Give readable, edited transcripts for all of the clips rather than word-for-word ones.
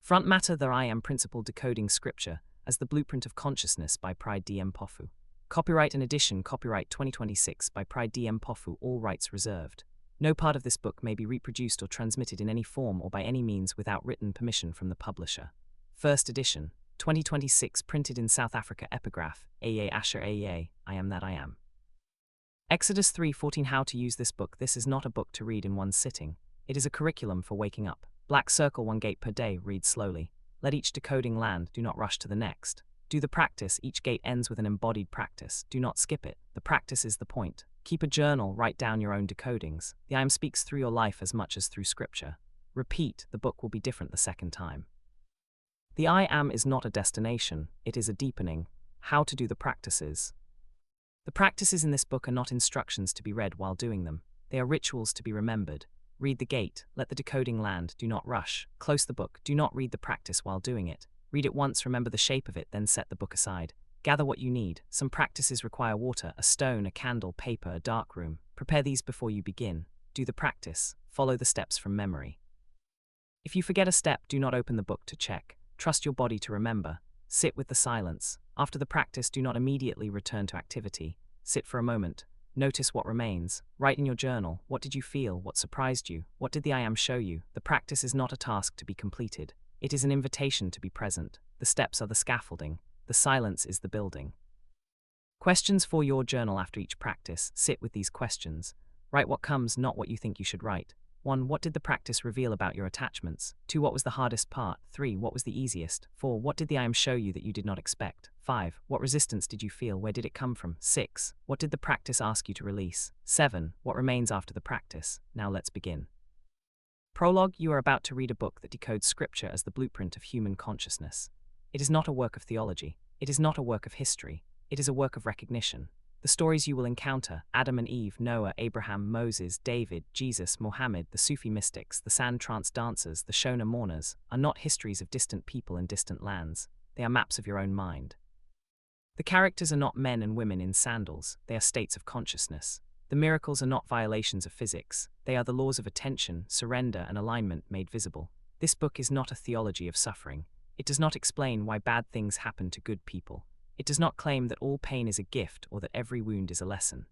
Front matter the I Am Principle Decoding Scripture as the Blueprint of Consciousness by Pride D. Mpofu. Copyright and edition copyright 2026 by Pride D. Mpofu, all rights reserved. No part of this book may be reproduced or transmitted in any form or by any means without written permission from the publisher. First edition, 2026, printed in South Africa. Epigraph, Aya Asher Aya, I am that I am. Exodus 3:14. How to use this book. This is not a book to read in one sitting. It is a curriculum for waking up. Black circle, 1 gate per day, read slowly. Let each decoding land, do not rush to the next. Do the practice, each gate ends with an embodied practice, do not skip it. The practice is the point. Keep a journal, write down your own decodings. The I Am speaks through your life as much as through scripture. Repeat, the book will be different the second time. The I Am is not a destination, it is a deepening. How to do the practices. The practices in this book are not instructions to be read while doing them. They are rituals to be remembered. Read the gate, let the decoding land, do not rush. Close the book, do not read the practice while doing it. Read it once, remember the shape of it, then set the book aside. Gather what you need. Some practices require water, a stone, a candle, paper, a dark room. Prepare these before you begin. Do the practice. Follow the steps from memory. If you forget a step, do not open the book to check. Trust your body to remember. Sit with the silence. After the practice, do not immediately return to activity. Sit for a moment. Notice what remains. Write in your journal, what did you feel, what surprised you, what did the I Am show you. The practice is not a task to be completed. It is an invitation to be present. The steps are the scaffolding. The silence is the building. Questions for your journal after each practice. Sit with these questions. Write what comes, not what you think you should write. 1. What did the practice reveal about your attachments? 2. What was the hardest part? 3. What was the easiest? 4. What did the I Am show you that you did not expect? 5. What resistance did you feel? Where did it come from? 6. What did the practice ask you to release? 7. What remains after the practice? Now let's begin. Prologue. You are about to read a book that decodes scripture as the blueprint of human consciousness. It is not a work of theology. It is not a work of history. It is a work of recognition. The stories you will encounter, Adam and Eve, Noah, Abraham, Moses, David, Jesus, Mohammed, the Sufi mystics, the sand trance dancers, the Shona mourners, are not histories of distant people in distant lands. They are maps of your own mind. The characters are not men and women in sandals, they are states of consciousness. The miracles are not violations of physics, they are the laws of attention, surrender, and alignment made visible. This book is not a theology of suffering. It does not explain why bad things happen to good people. It does not claim that all pain is a gift or that every wound is a lesson.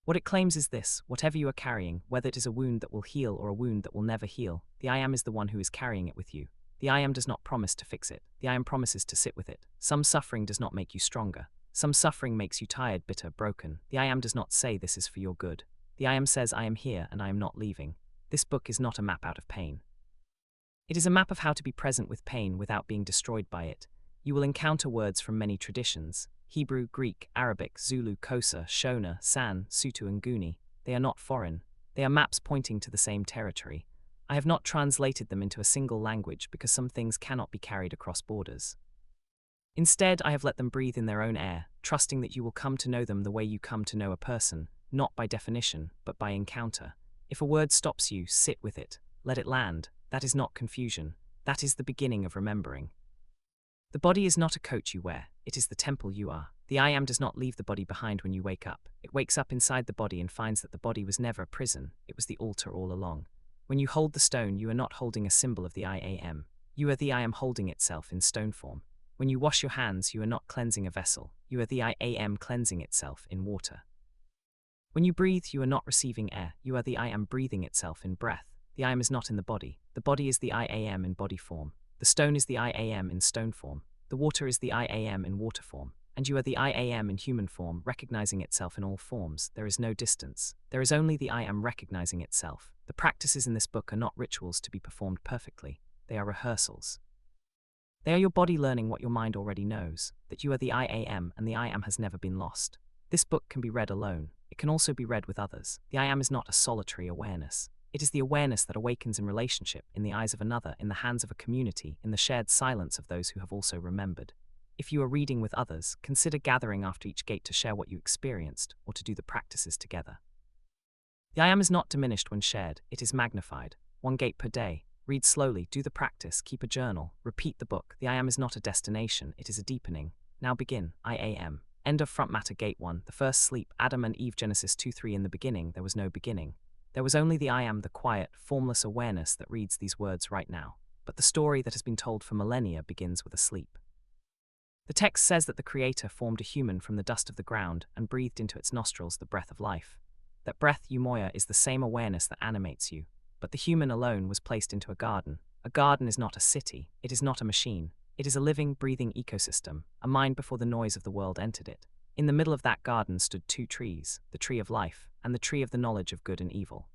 What it claims is this: whatever you are carrying, whether it is a wound that will heal or a wound that will never heal, the I Am is the one who is carrying it with you. The I Am does not promise to fix it. The I Am promises to sit with it. Some suffering does not make you stronger. Some suffering makes you tired, bitter, broken. The I Am does not say this is for your good. The I Am says, I am here and I am not leaving. This book is not a map out of pain. It is a map of how to be present with pain without being destroyed by it. You will encounter words from many traditions: Hebrew, Greek, Arabic, Zulu, Xhosa, Shona, San, Sotho and Nguni. They are not foreign. They are maps pointing to the same territory. I have not translated them into a single language because some things cannot be carried across borders. Instead, I have let them breathe in their own air, trusting that you will come to know them the way you come to know a person, not by definition, but by encounter. If a word stops you, sit with it. Let it land. That is not confusion. That is the beginning of remembering. The body is not a coat you wear, it is the temple you are. The I Am does not leave the body behind when you wake up. It wakes up inside the body and finds that the body was never a prison, it was the altar all along. When you hold the stone, you are not holding a symbol of the I Am. You are the I Am holding itself in stone form. When you wash your hands, you are not cleansing a vessel. You are the I Am cleansing itself in water. When you breathe, you are not receiving air. You are the I Am breathing itself in breath. The I Am is not in the body. The body is the I Am in body form. The stone is the I Am in stone form. The water is the I Am in water form. And you are the I Am in human form, recognizing itself in all forms. There is no distance. There is only the I Am recognizing itself. The practices in this book are not rituals to be performed perfectly. They are rehearsals. They are your body learning what your mind already knows, that you are the I Am and the I Am has never been lost. This book can be read alone. It can also be read with others. The I Am is not a solitary awareness. It is the awareness that awakens in relationship, in the eyes of another, in the hands of a community, in the shared silence of those who have also remembered. If you are reading with others, consider gathering after each gate to share what you experienced, or to do the practices together. The I Am is not diminished when shared, it is magnified. 1 gate per day. Read slowly, do the practice, keep a journal, repeat the book. The I Am is not a destination, it is a deepening. Now begin. I Am. End of front matter. Gate 1. The first sleep. Adam and Eve. Genesis 2:3. In the beginning, there was no beginning. There was only the I Am, the quiet, formless awareness that reads these words right now. but the story that has been told for millennia begins with a sleep. The text says that the Creator formed a human from the dust of the ground and breathed into its nostrils the breath of life. That breath, eumoia, is the same awareness that animates you, but the human alone was placed into a garden. A garden is not a city, it is not a machine. It is a living, breathing ecosystem, a mind before the noise of the world entered it. In the middle of that garden stood two trees, the tree of life, and the tree of the knowledge of good and evil.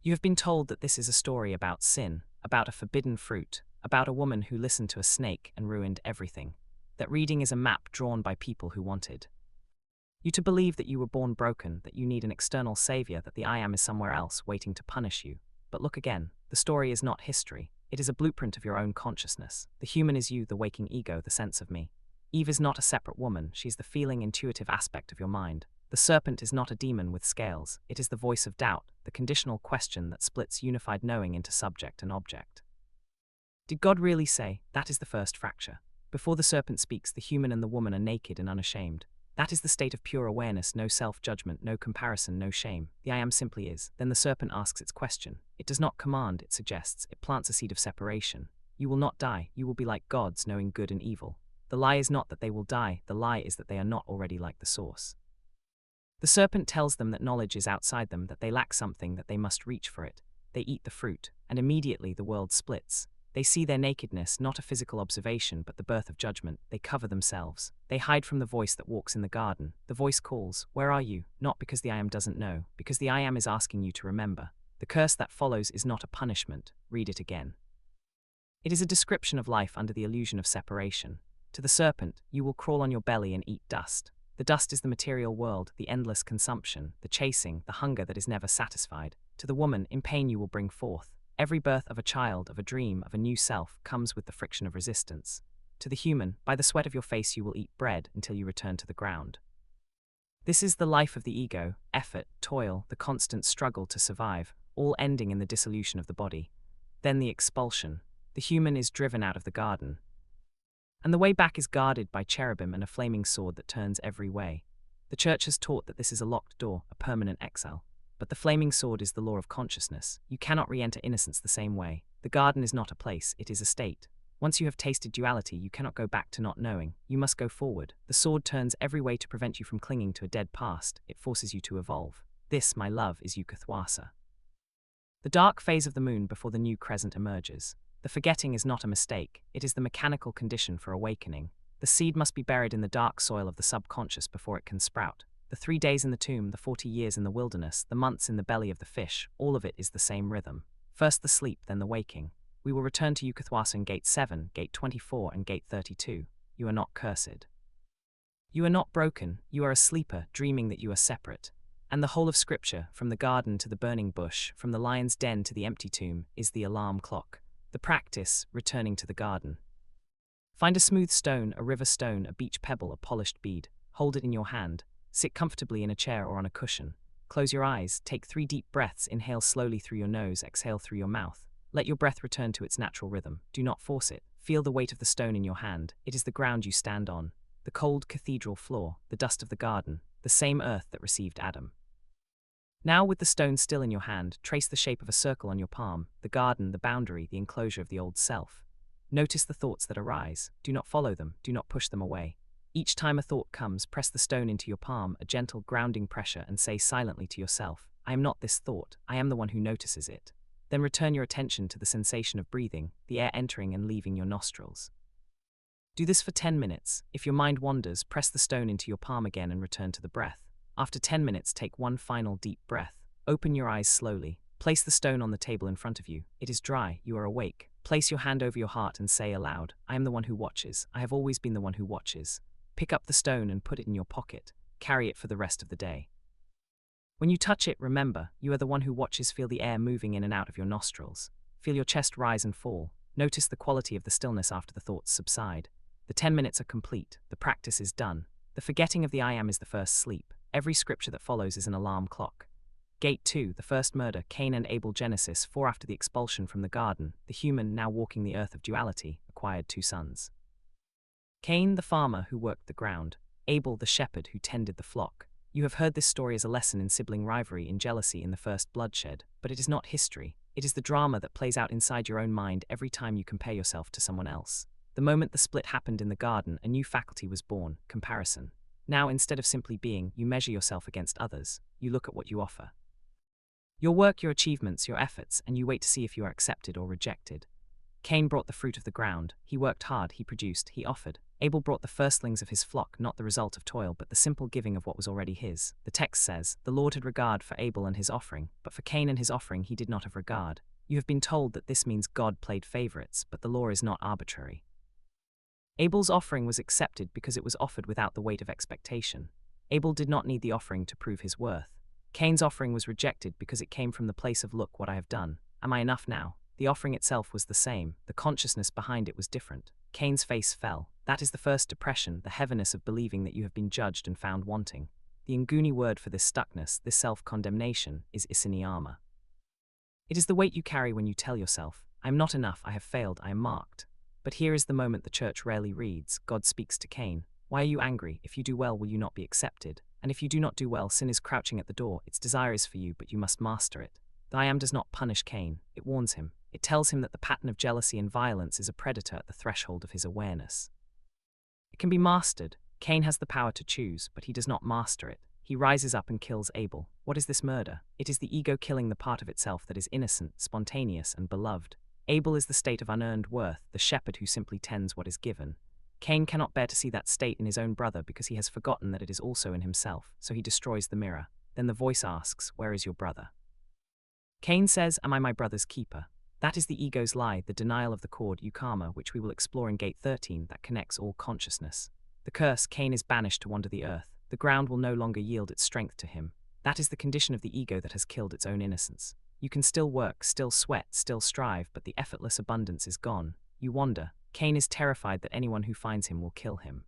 You have been told that this is a story about sin, about a forbidden fruit, about a woman who listened to a snake and ruined everything. That reading is a map drawn by people who wanted you to believe that you were born broken, that you need an external savior, that the I am is somewhere else waiting to punish you. But look again, the story is not history. It is a blueprint of your own consciousness. The human is you, the waking ego, the sense of me. Eve is not a separate woman, she is the feeling, intuitive aspect of your mind. The serpent is not a demon with scales, it is the voice of doubt, the conditional question that splits unified knowing into subject and object. Did God really say? That is the first fracture. Before the serpent speaks, the human and the woman are naked and unashamed. That is the state of pure awareness, no self-judgment, no comparison, no shame. The I am simply is. Then the serpent asks its question. It does not command, it suggests, it plants a seed of separation. You will not die, you will be like gods, knowing good and evil. The lie is not that they will die, the lie is that they are not already like the source. The serpent tells them that knowledge is outside them, that they lack something, that they must reach for it. They eat the fruit, and immediately the world splits. They see their nakedness, not a physical observation, but the birth of judgment. They cover themselves. They hide from the voice that walks in the garden. The voice calls, "Where are you?" Not because the I am doesn't know, because the I am is asking you to remember. The curse that follows is not a punishment. Read it again. It is a description of life under the illusion of separation. To the serpent, you will crawl on your belly and eat dust. The dust is the material world, the endless consumption, the chasing, the hunger that is never satisfied. To the woman, in pain you will bring forth. Every birth of a child, of a dream, of a new self, comes with the friction of resistance. To the human, by the sweat of your face you will eat bread until you return to the ground. This is the life of the ego, effort, toil, the constant struggle to survive, all ending in the dissolution of the body. Then the expulsion. The human is driven out of the garden. And the way back is guarded by cherubim and a flaming sword that turns every way. The church has taught that this is a locked door, a permanent exile. But the flaming sword is the law of consciousness. You cannot re-enter innocence the same way. The garden is not a place, it is a state. Once you have tasted duality, you cannot go back to not knowing. You must go forward. The sword turns every way to prevent you from clinging to a dead past. It forces you to evolve. This, my love, is Ukuthwasa. The dark phase of the moon before the new crescent emerges. The forgetting is not a mistake. It is the mechanical condition for awakening. The seed must be buried in the dark soil of the subconscious before it can sprout. The 3 days in the tomb, the 40 years in the wilderness, the months in the belly of the fish, all of it is the same rhythm. First the sleep, then the waking. We will return to Ukuthwasa in Gate 7, Gate 24, and Gate 32. You are not cursed. You are not broken, you are a sleeper, dreaming that you are separate. And the whole of Scripture, from the garden to the burning bush, from the lion's den to the empty tomb, is the alarm clock. The practice, returning to the garden. Find a smooth stone, a river stone, a beach pebble, a polished bead. Hold it in your hand. Sit comfortably in a chair or on a cushion. Close your eyes, take 3 deep breaths, inhale slowly through your nose, exhale through your mouth. Let your breath return to its natural rhythm. Do not force it. Feel the weight of the stone in your hand. It is the ground you stand on. The cold cathedral floor, the dust of the garden, the same earth that received Adam. Now, with the stone still in your hand, trace the shape of a circle on your palm, the garden, the boundary, the enclosure of the old self. Notice the thoughts that arise. Do not follow them. Do not push them away. Each time a thought comes, press the stone into your palm, a gentle grounding pressure, and say silently to yourself, I am not this thought, I am the one who notices it. Then return your attention to the sensation of breathing, the air entering and leaving your nostrils. Do this for 10 minutes. If your mind wanders, press the stone into your palm again and return to the breath. After 10 minutes, take one final deep breath. Open your eyes slowly. Place the stone on the table in front of you. It is dry, you are awake. Place your hand over your heart and say aloud, I am the one who watches. I have always been the one who watches. Pick up the stone and put it in your pocket. Carry it for the rest of the day. When you touch it, remember, you are the one who watches. Feel the air moving in and out of your nostrils. Feel your chest rise and fall. Notice the quality of the stillness after the thoughts subside. The 10 minutes are complete. The practice is done. The forgetting of the I am is the first sleep. Every scripture that follows is an alarm clock. Gate 2, the first murder, Cain and Abel. Genesis 4. After the expulsion from the garden, the human, now walking the earth of duality, acquired 2 sons. Cain, the farmer who worked the ground. Abel, the shepherd who tended the flock. You have heard this story as a lesson in sibling rivalry, in jealousy, in the first bloodshed, but it is not history. It is the drama that plays out inside your own mind every time you compare yourself to someone else. The moment the split happened in the garden, a new faculty was born: comparison. Now, instead of simply being, you measure yourself against others. You look at what you offer. Your work, your achievements, your efforts, and you wait to see if you are accepted or rejected. Cain brought the fruit of the ground. He worked hard, he produced, he offered. Abel brought the firstlings of his flock, not the result of toil, but the simple giving of what was already his. The text says, "The Lord had regard for Abel and his offering, but for Cain and his offering he did not have regard." You have been told that this means God played favorites, but the law is not arbitrary. Abel's offering was accepted because it was offered without the weight of expectation. Abel did not need the offering to prove his worth. Cain's offering was rejected because it came from the place of, "Look what I have done. Am I enough now?" The offering itself was the same, the consciousness behind it was different. Cain's face fell. That is the first depression, the heaviness of believing that you have been judged and found wanting. The Nguni word for this stuckness, this self-condemnation, is isinyama. It is the weight you carry when you tell yourself, "I am not enough, I have failed, I am marked." But here is the moment the church rarely reads. God speaks to Cain. "Why are you angry? If you do well, will you not be accepted? And if you do not do well, sin is crouching at the door. Its desire is for you, but you must master it." The I am does not punish Cain. It warns him. It tells him that the pattern of jealousy and violence is a predator at the threshold of his awareness. It can be mastered. Cain has the power to choose, but he does not master it. He rises up and kills Abel. What is this murder? It is the ego killing the part of itself that is innocent, spontaneous, and beloved. Abel is the state of unearned worth, the shepherd who simply tends what is given. Cain cannot bear to see that state in his own brother because he has forgotten that it is also in himself, so he destroys the mirror. Then the voice asks, "Where is your brother?" Cain says, "Am I my brother's keeper?" That is the ego's lie, the denial of the cord Ukama, which we will explore in Gate 13, that connects all consciousness. The curse: Cain is banished to wander the earth. The ground will no longer yield its strength to him. That is the condition of the ego that has killed its own innocence. You can still work, still sweat, still strive, but the effortless abundance is gone. You wander. Cain is terrified that anyone who finds him will kill him.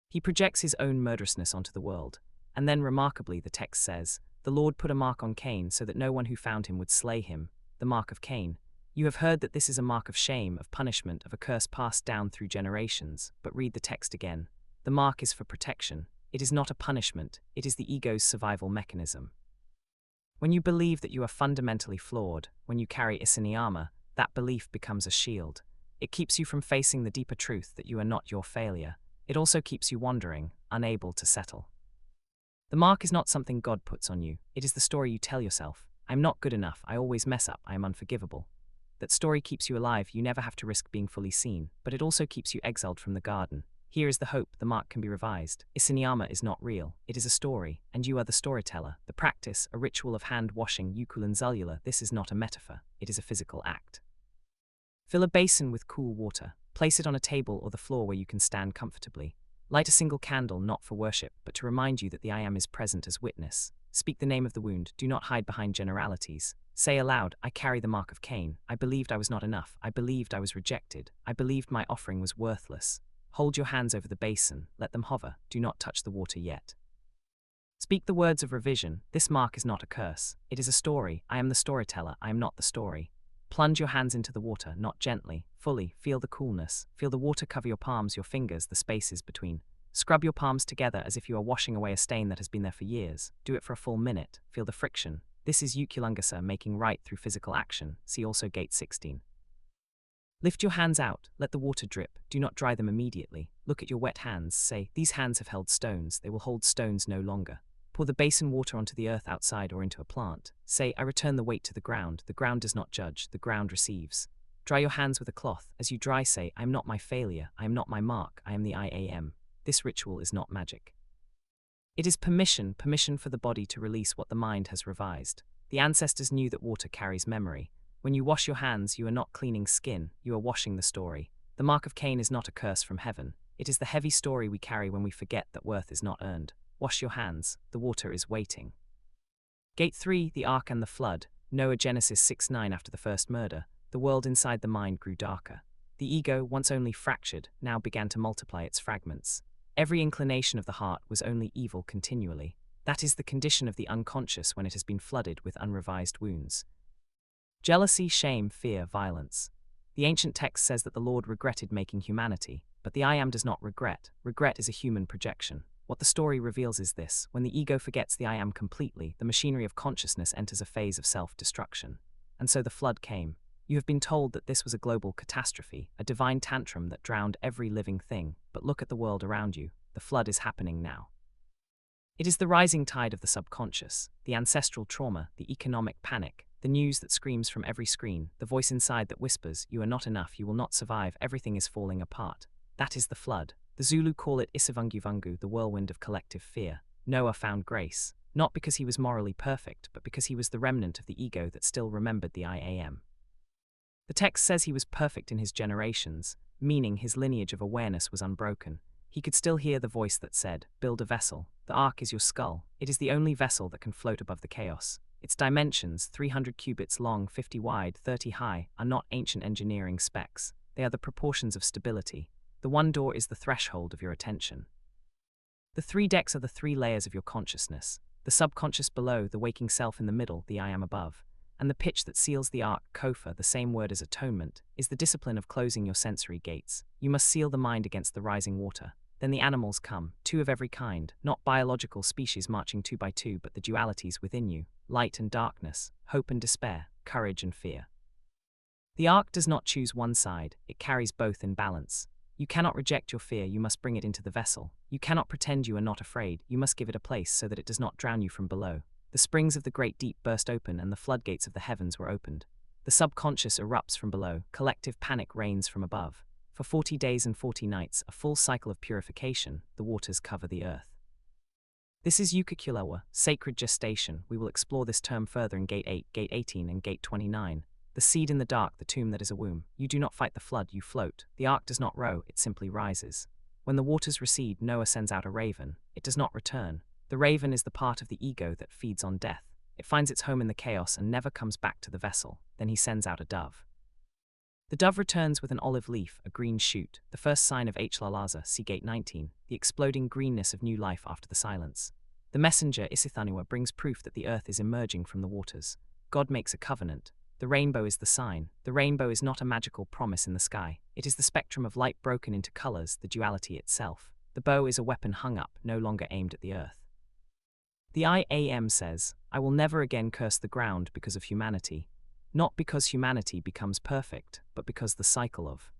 He projects his own murderousness onto the world. And then, remarkably, the text says, "The Lord put a mark on Cain so that no one who found him would slay him." The mark of Cain. You have heard that this is a mark of shame, of punishment, of a curse passed down through generations, but read the text again. The mark is for protection. It is not a punishment, it is the ego's survival mechanism. When you believe that you are fundamentally flawed, when you carry isinyama, that belief becomes a shield. It keeps you from facing the deeper truth that you are not your failure. It also keeps you wandering, unable to settle. The mark is not something God puts on you, it is the story you tell yourself. "I'm not good enough, I always mess up, I am unforgivable." That story keeps you alive. You never have to risk being fully seen, but it also keeps you exiled from the garden. Here is the hope: the mark can be revised. Isinyama is not real, it is a story, and you are the storyteller. The practice, a ritual of hand-washing ukulanzulula, this is not a metaphor, it is a physical act. Fill a basin with cool water. Place it on a table or the floor where you can stand comfortably. Light a single candle, not for worship, but to remind you that the I am is present as witness. Speak the name of the wound, do not hide behind generalities. Say aloud, "I carry the mark of Cain. I believed I was not enough. I believed I was rejected. I believed my offering was worthless." Hold your hands over the basin, let them hover, do not touch the water yet. Speak the words of revision. This mark is not a curse. It is a story. I am the storyteller, I am not the story. Plunge your hands into the water, not gently, fully. Feel the coolness. Feel the water cover your palms, your fingers, the spaces between. Scrub your palms together as if you are washing away a stain that has been there for years. Do it for a full minute. Feel the friction. This is Ukulungasa, making right through physical action. See also Gate 16. Lift your hands out. Let the water drip. Do not dry them immediately. Look at your wet hands. Say, "These hands have held stones. They will hold stones no longer." Pour the basin water onto the earth outside or into a plant. Say, "I return the weight to the ground. The ground does not judge. The ground receives." Dry your hands with a cloth. As you dry, say, "I am not my failure. I am not my mark. I am the I am." This ritual is not magic. It is permission for the body to release what the mind has revised. The ancestors knew that water carries memory. When you wash your hands, you are not cleaning skin, you are washing the story. The mark of Cain is not a curse from heaven. It is the heavy story we carry when we forget that worth is not earned. Wash your hands, the water is waiting. Gate 3, the Ark and the Flood. Noah, Genesis 6:9. After the first murder, the world inside the mind grew darker. The ego, once only fractured, now began to multiply its fragments. Every inclination of the heart was only evil continually. That is the condition of the unconscious when it has been flooded with unrevised wounds. Jealousy, shame, fear, violence. The ancient text says that the Lord regretted making humanity, but the I am does not regret. Regret is a human projection. What the story reveals is this: when the ego forgets the I am completely, the machinery of consciousness enters a phase of self-destruction. and so the flood came. You have been told that this was a global catastrophe, a divine tantrum that drowned every living thing, but look at the world around you. The flood is happening now. It is the rising tide of the subconscious, the ancestral trauma, the economic panic, the news that screams from every screen, the voice inside that whispers, "You are not enough, you will not survive, everything is falling apart." That is the flood. The Zulu call it Isivivane, the whirlwind of collective fear. Noah found grace, not because he was morally perfect, but because he was the remnant of the ego that still remembered the I Am. The text says he was perfect in his generations, meaning his lineage of awareness was unbroken. He could still hear the voice that said, "Build a vessel. The ark is your skull. It is the only vessel that can float above the chaos." Its dimensions, 300 cubits long, 50 wide, 30 high, are not ancient engineering specs. They are the proportions of stability. The one door is the threshold of your attention. The 3 decks are the 3 layers of your consciousness. The subconscious below, the waking self in the middle, the I Am above. And the pitch that seals the ark, kofa, the same word as atonement, is the discipline of closing your sensory gates. You must seal the mind against the rising water. Then the animals come, 2 of every kind, not biological species marching 2 by 2, but the dualities within you, light and darkness, hope and despair, courage and fear. The ark does not choose one side, it carries both in balance. You cannot reject your fear, you must bring it into the vessel. You cannot pretend you are not afraid, you must give it a place so that it does not drown you from below. The springs of the great deep burst open and the floodgates of the heavens were opened. The subconscious erupts from below, collective panic reigns from above. For 40 days and 40 nights, a full cycle of purification, the waters cover the earth. This is Ukuthwasa, sacred gestation. We will explore this term further in Gate 8, Gate 18 and Gate 29. The seed in the dark, the tomb that is a womb. You do not fight the flood, you float. The ark does not row, it simply rises. When the waters recede, Noah sends out a raven. It does not return. The raven is the part of the ego that feeds on death. It finds its home in the chaos and never comes back to the vessel. Then he sends out a dove. The dove returns with an olive leaf, a green shoot, the first sign of Idlozi, see Gate 19, the exploding greenness of new life after the silence. The messenger, Isivivane, brings proof that the earth is emerging from the waters. God makes a covenant. The rainbow is the sign. The rainbow is not a magical promise in the sky. It is the spectrum of light broken into colors, the duality itself. The bow is a weapon hung up, no longer aimed at the earth. The I Am says, "I will never again curse the ground because of humanity. Not because humanity becomes perfect, but because the cycle of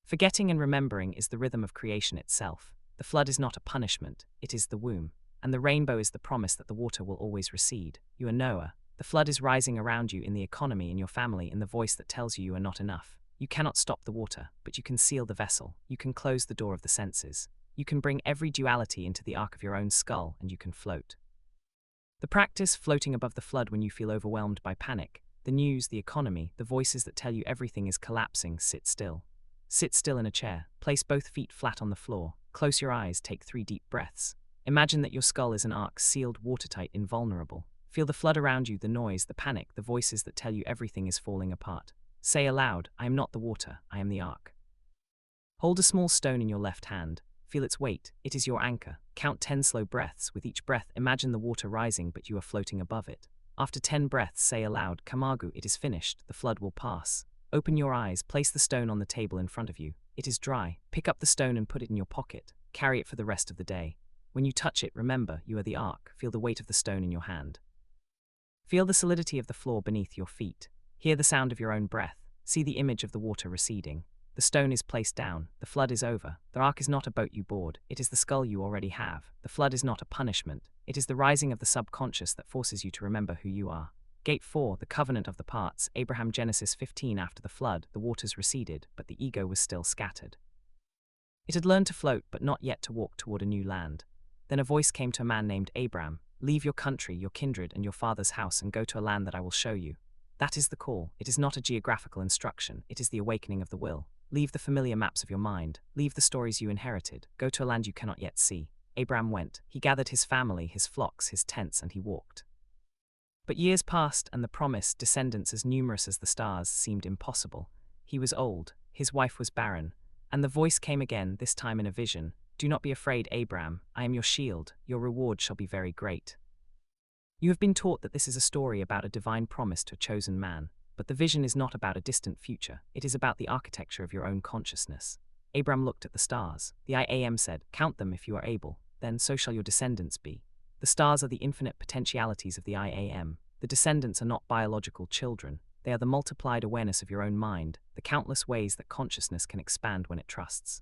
forgetting and remembering is the rhythm of creation itself. The flood is not a punishment, it is the womb. And the rainbow is the promise that the water will always recede. You are Noah. The flood is rising around you in the economy, in your family, in the voice that tells you you are not enough. You cannot stop the water, but you can seal the vessel. You can close the door of the senses. You can bring every duality into the ark of your own skull, and you can float. The practice, floating above the flood when you feel overwhelmed by panic. The news, the economy, the voices that tell you everything is collapsing, sit still. Sit still in a chair, place both feet flat on the floor, close your eyes, take 3 deep breaths. Imagine that your skull is an ark, sealed, watertight, invulnerable. Feel the flood around you, the noise, the panic, the voices that tell you everything is falling apart. Say aloud, "I am not the water, I am the ark." Hold a small stone in your left hand. Feel its weight, it is your anchor. Count 10 slow breaths. With each breath, imagine the water rising, but you are floating above it. After 10 breaths, say aloud, "Kamagu, it is finished, the flood will pass." Open your eyes, place the stone on the table in front of you. It is dry. Pick up the stone and put it in your pocket. Carry it for the rest of the day. When you touch it, remember, you are the ark. Feel the weight of the stone in your hand. Feel the solidity of the floor beneath your feet. Hear the sound of your own breath. See the image of the water receding. The stone is placed down. The flood is over. The ark is not a boat you board. It is the skull you already have. The flood is not a punishment. It is the rising of the subconscious that forces you to remember who you are. Gate 4, the covenant of the parts. Abraham, Genesis 15. After the flood, the waters receded, but the ego was still scattered. It had learned to float, but not yet to walk toward a new land. Then a voice came to a man named Abraham. "Leave your country, your kindred, and your father's house, and go to a land that I will show you." That is the call. It is not a geographical instruction. It is the awakening of the will. Leave the familiar maps of your mind. Leave the stories you inherited. Go to a land you cannot yet see. Abraham went. He gathered his family, his flocks, his tents, and he walked. But years passed, and the promised descendants as numerous as the stars seemed impossible. He was old. His wife was barren. And the voice came again, this time in a vision. "Do not be afraid, Abraham. I am your shield. Your reward shall be very great." You have been taught that this is a story about a divine promise to a chosen man. But the vision is not about a distant future. It is about the architecture of your own consciousness. Abraham looked at the stars. The I Am said, "Count them if you are able. Then so shall your descendants be." The stars are the infinite potentialities of the I Am. The descendants are not biological children. They are the multiplied awareness of your own mind, the countless ways that consciousness can expand when it trusts.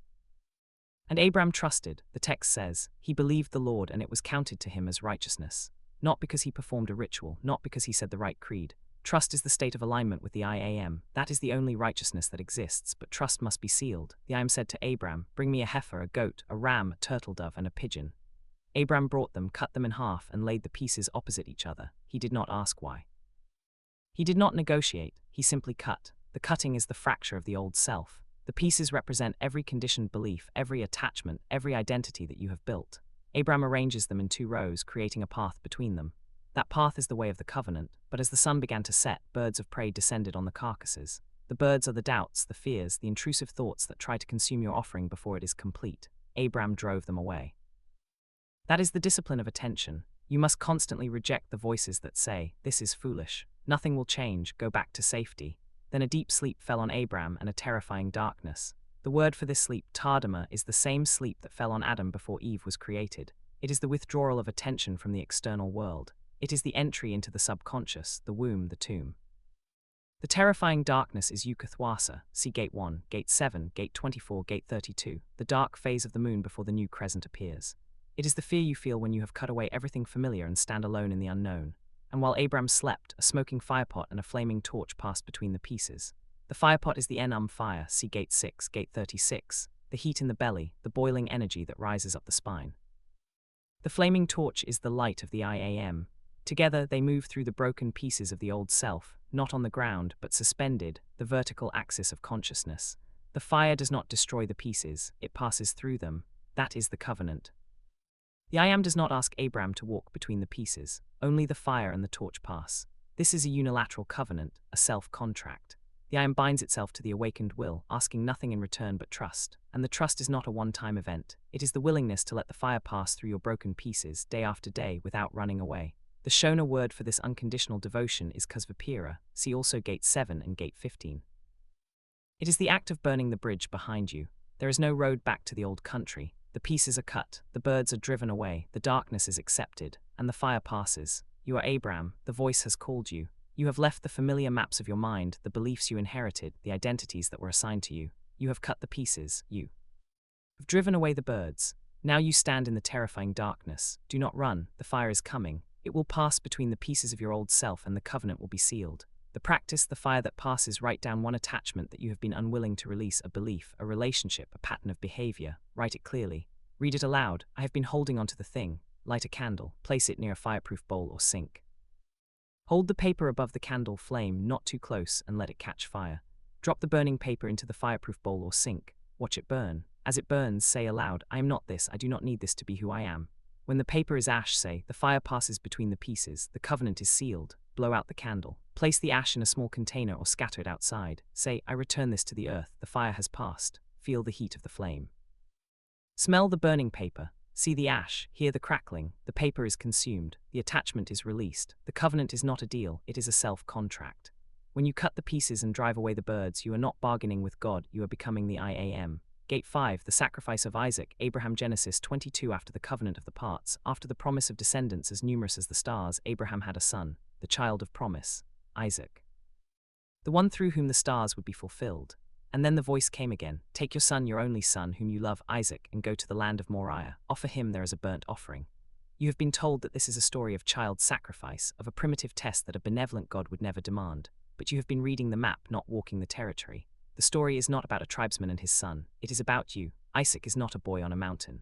And Abraham trusted, the text says, he believed the Lord and it was counted to him as righteousness. Not because he performed a ritual, not because he said the right creed. Trust is the state of alignment with the I Am. That is the only righteousness that exists, but trust must be sealed. The I Am said to Abraham, bring me a heifer, a goat, a ram, a turtle dove, and a pigeon. Abraham brought them, cut them in half, and laid the pieces opposite each other. He did not ask why. He did not negotiate, he simply cut. The cutting is the fracture of the old self. The pieces represent every conditioned belief, every attachment, every identity that you have built. Abraham arranges them in 2 rows, creating a path between them. That path is the way of the covenant, but as the sun began to set, birds of prey descended on the carcasses. The birds are the doubts, the fears, the intrusive thoughts that try to consume your offering before it is complete. Abraham drove them away. That is the discipline of attention. You must constantly reject the voices that say, this is foolish, nothing will change, go back to safety. Then a deep sleep fell on Abraham and a terrifying darkness. The word for this sleep, tardama, is the same sleep that fell on Adam before Eve was created. It is the withdrawal of attention from the external world. It is the entry into the subconscious, the womb, the tomb. The terrifying darkness is Ukuthwasa, see Gate 1, Gate 7, Gate 24, Gate 32, the dark phase of the moon before the new crescent appears. It is the fear you feel when you have cut away everything familiar and stand alone in the unknown. And while Abraham slept, a smoking firepot and a flaming torch passed between the pieces. The firepot is the fire, see Gate 6, Gate 36, the heat in the belly, the boiling energy that rises up the spine. The flaming torch is the light of the I Am. Together they move through the broken pieces of the old self, not on the ground, but suspended, the vertical axis of consciousness. The fire does not destroy the pieces, it passes through them. That is the covenant. The I Am does not ask Abraham to walk between the pieces, only the fire and the torch pass. This is a unilateral covenant, a self-contract. The I Am binds itself to the awakened will, asking nothing in return but trust. And the trust is not a one-time event. It is the willingness to let the fire pass through your broken pieces, day after day, without running away. The Shona word for this unconditional devotion is Kusvapira, see also Gate 7 and Gate 15. It is the act of burning the bridge behind you. There is no road back to the old country. The pieces are cut, the birds are driven away, the darkness is accepted, and the fire passes. You are Abraham, the voice has called you. You have left the familiar maps of your mind, the beliefs you inherited, the identities that were assigned to you. You have cut the pieces, you have driven away the birds. Now you stand in the terrifying darkness. Do not run, the fire is coming. It will pass between the pieces of your old self and the covenant will be sealed. The practice, the fire that passes, write down one attachment that you have been unwilling to release, a belief, a relationship, a pattern of behavior. Write it clearly. Read it aloud. I have been holding onto the thing. Light a candle. Place it near a fireproof bowl or sink. Hold the paper above the candle flame, not too close, and let it catch fire. Drop the burning paper into the fireproof bowl or sink. Watch it burn. As it burns, say aloud, I am not this, I do not need this to be who I am. When the paper is ash, say, the fire passes between the pieces, the covenant is sealed. Blow out the candle. Place the ash in a small container or scatter it outside. Say, I return this to the earth, the fire has passed. Feel the heat of the flame. Smell the burning paper. See the ash, hear the crackling. The paper is consumed. The attachment is released. The covenant is not a deal, it is a self-contract. When you cut the pieces and drive away the birds, you are not bargaining with God, you are becoming the I Am. Gate 5, the sacrifice of Isaac, Abraham. Genesis 22. After the covenant of the parts, after the promise of descendants as numerous as the stars, Abraham had a son, the child of promise, Isaac. The one through whom the stars would be fulfilled. And then the voice came again, take your son, your only son, whom you love, Isaac, and go to the land of Moriah. Offer him there as a burnt offering. You have been told that this is a story of child sacrifice, of a primitive test that a benevolent God would never demand. But you have been reading the map, not walking the territory. The story is not about a tribesman and his son. It is about you. Isaac is not a boy on a mountain.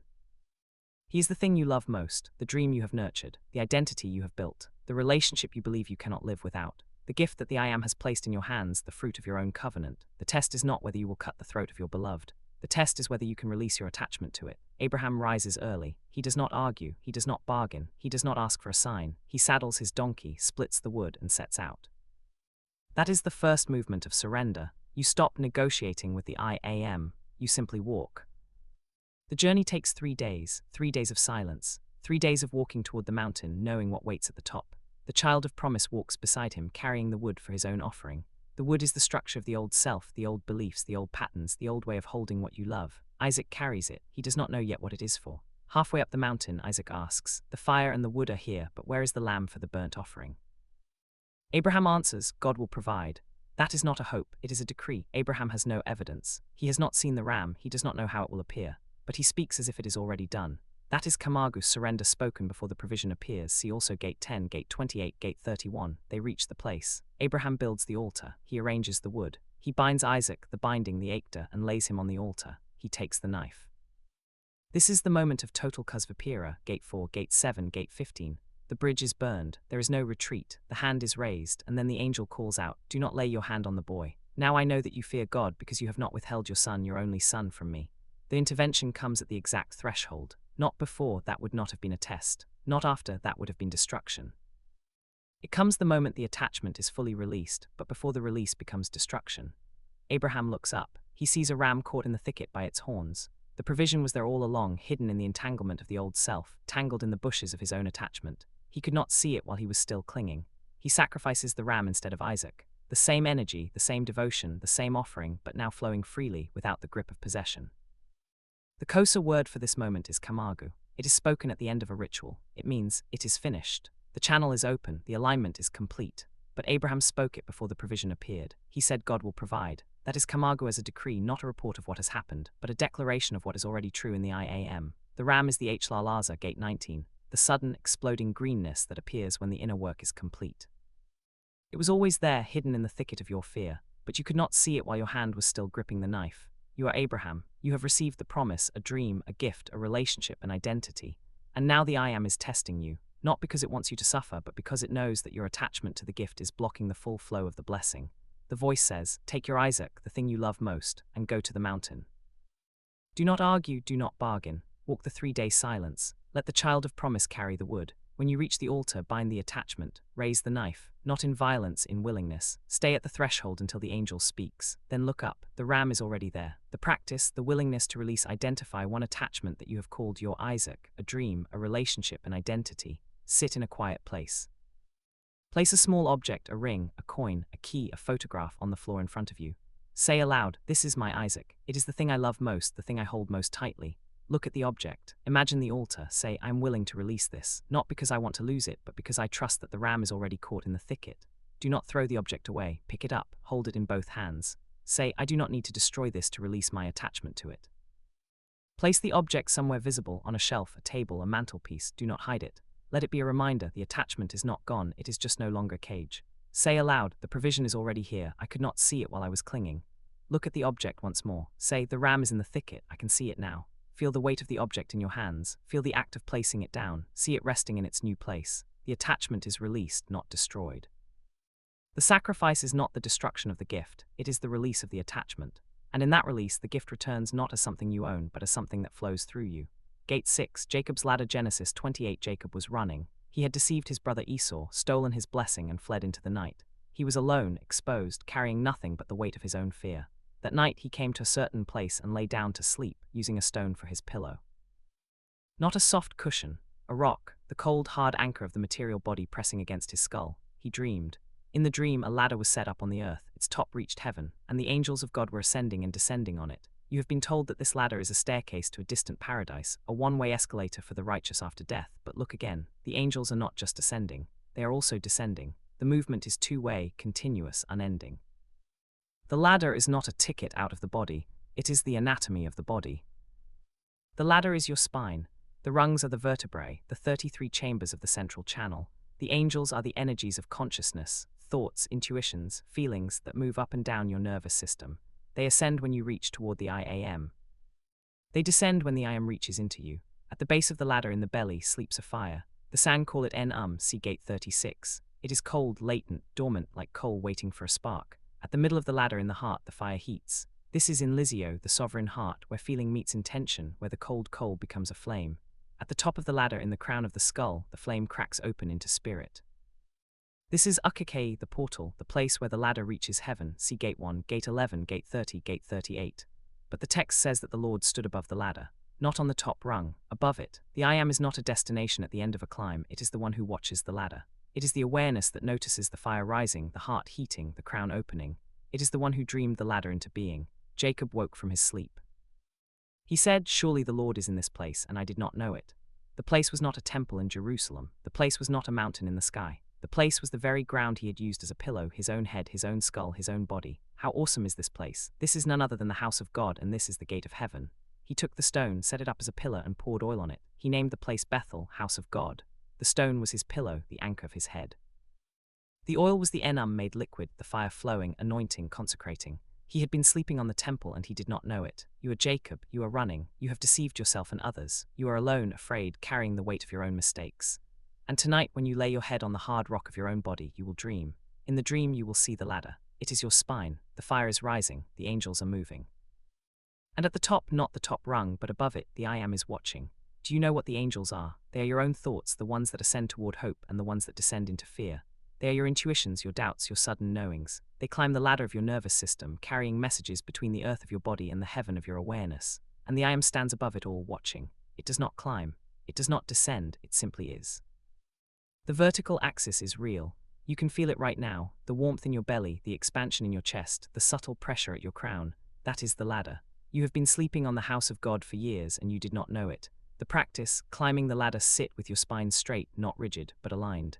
He is the thing you love most, the dream you have nurtured, the identity you have built, the relationship you believe you cannot live without, the gift that the I Am has placed in your hands, the fruit of your own covenant. The test is not whether you will cut the throat of your beloved. The test is whether you can release your attachment to it. Abraham rises early. He does not argue. He does not bargain. He does not ask for a sign. He saddles his donkey, splits the wood, and sets out. That is the first movement of surrender. You stop negotiating with the I Am. You simply walk. The journey takes 3 days, 3 days of silence, 3 days of walking toward the mountain, knowing what waits at the top. The child of promise walks beside him, carrying the wood for his own offering. The wood is the structure of the old self, the old beliefs, the old patterns, the old way of holding what you love. Isaac carries it. He does not know yet what it is for. Halfway up the mountain, Isaac asks, the fire and the wood are here, but where is the lamb for the burnt offering? Abraham answers, God will provide. That is not a hope, it is a decree. Abraham has no evidence. He has not seen the ram, he does not know how it will appear. But he speaks as if it is already done. That is Camargu's surrender spoken before the provision appears. See also Gate 10, Gate 28, Gate 31. They reach the place. Abraham builds the altar. He arranges the wood. He binds Isaac, the binding, the Ekdah, and lays him on the altar. He takes the knife. This is the moment of total Qusvapira. Gate 4, Gate 7, Gate 15. The bridge is burned. There is no retreat. The hand is raised, and then the angel calls out, "Do not lay your hand on the boy. Now I know that you fear God because you have not withheld your son, your only son, from me." The intervention comes at the exact threshold. Not before, that would not have been a test. Not after, that would have been destruction. It comes the moment the attachment is fully released, but before the release becomes destruction. Abraham looks up. He sees a ram caught in the thicket by its horns. The provision was there all along, hidden in the entanglement of the old self, tangled in the bushes of his own attachment. He could not see it while he was still clinging. He sacrifices the ram instead of Isaac. The same energy, the same devotion, the same offering, but now flowing freely, without the grip of possession. The Xhosa word for this moment is Camargu. It is spoken at the end of a ritual. It means, it is finished. The channel is open, the alignment is complete. But Abraham spoke it before the provision appeared. He said God will provide. That is Camargu as a decree, not a report of what has happened, but a declaration of what is already true in the IAM. The ram is the Hlalaza, Gate 19, the sudden, exploding greenness that appears when the inner work is complete. It was always there, hidden in the thicket of your fear, but you could not see it while your hand was still gripping the knife. You are Abraham. You have received the promise, a dream, a gift, a relationship, an identity. And now the I Am is testing you, not because it wants you to suffer, but because it knows that your attachment to the gift is blocking the full flow of the blessing. The voice says, "Take your Isaac, the thing you love most, and go to the mountain. Do not argue, do not bargain. Walk the 3-day silence. Let the child of promise carry the wood. When you reach the altar, bind the attachment, raise the knife, not in violence, in willingness. Stay at the threshold until the angel speaks. Then look up. The ram is already there. The practice, the willingness to release, identify one attachment that you have called your Isaac, a dream, a relationship, an identity. Sit in a quiet place. Place a small object, a ring, a coin, a key, a photograph on the floor in front of you. Say aloud, "This is my Isaac. It is the thing I love most, the thing I hold most tightly." Look at the object. Imagine the altar. Say, "I'm willing to release this, not because I want to lose it, but because I trust that the ram is already caught in the thicket." Do not throw the object away. Pick it up. Hold it in both hands. Say, "I do not need to destroy this to release my attachment to it." Place the object somewhere visible, on a shelf, a table, a mantelpiece. Do not hide it. Let it be a reminder the attachment is not gone, it is just no longer cage. Say aloud, "The provision is already here. I could not see it while I was clinging." Look at the object once more. Say, "The ram is in the thicket. I can see it now." Feel the weight of the object in your hands. Feel the act of placing it down. See it resting in its new place. The attachment is released, not destroyed. The sacrifice is not the destruction of the gift. It is the release of the attachment. And in that release, the gift returns not as something you own, but as something that flows through you. Gate 6, Jacob's ladder. Genesis 28. Jacob was running. He had deceived his brother Esau, stolen his blessing, and fled into the night. He was alone, exposed, carrying nothing but the weight of his own fear. That night he came to a certain place and lay down to sleep, using a stone for his pillow. Not a soft cushion, a rock, the cold, hard anchor of the material body pressing against his skull. He dreamed. In the dream, a ladder was set up on the earth, its top reached heaven, and the angels of God were ascending and descending on it. You have been told that this ladder is a staircase to a distant paradise, a one-way escalator for the righteous after death, but look again. The angels are not just ascending, they are also descending. The movement is two-way, continuous, unending. The ladder is not a ticket out of the body, it is the anatomy of the body. The ladder is your spine. The rungs are the vertebrae, the 33 chambers of the central channel. The angels are the energies of consciousness, thoughts, intuitions, feelings that move up and down your nervous system. They ascend when you reach toward the I Am. They descend when the I Am reaches into you. At the base of the ladder in the belly sleeps a fire. The San call it see Gate 36. It is cold, latent, dormant, like coal waiting for a spark. At the middle of the ladder in the heart, the fire heats. This is in Lizio, the sovereign heart, where feeling meets intention, where the cold coal becomes a flame. At the top of the ladder in the crown of the skull, the flame cracks open into spirit. This is Ukake, the portal, the place where the ladder reaches heaven. See Gate 1, Gate 11, Gate 30, Gate 38. But the text says that the Lord stood above the ladder, not on the top rung, above it. The I Am is not a destination at the end of a climb, it is the one who watches the ladder. It is the awareness that notices the fire rising, the heart heating, the crown opening. It is the one who dreamed the ladder into being. Jacob woke from his sleep. He said, "Surely the Lord is in this place, and I did not know it." The place was not a temple in Jerusalem. The place was not a mountain in the sky. The place was the very ground he had used as a pillow, his own head, his own skull, his own body. How awesome is this place? This is none other than the house of God, and this is the gate of heaven. He took the stone, set it up as a pillar, and poured oil on it. He named the place Bethel, house of God. The stone was his pillow, the anchor of his head. The oil was the enum made liquid, the fire flowing, anointing, consecrating. He had been sleeping on the temple, and he did not know it. You are Jacob, you are running, you have deceived yourself and others. You are alone, afraid, carrying the weight of your own mistakes. And tonight, when you lay your head on the hard rock of your own body, you will dream. In the dream you will see the ladder. It is your spine. The fire is rising, the angels are moving. And at the top, not the top rung, but above it, the I Am is watching. Do you know what the angels are? They are your own thoughts, the ones that ascend toward hope and the ones that descend into fear. They are your intuitions, your doubts, your sudden knowings. They climb the ladder of your nervous system, carrying messages between the earth of your body and the heaven of your awareness. And the I Am stands above it all, watching. It does not climb. It does not descend. It simply is. The vertical axis is real. You can feel it right now, the warmth in your belly, the expansion in your chest, the subtle pressure at your crown. That is the ladder. You have been sleeping on the house of God for years and you did not know it. The practice, climbing the ladder, sit with your spine straight, not rigid, but aligned.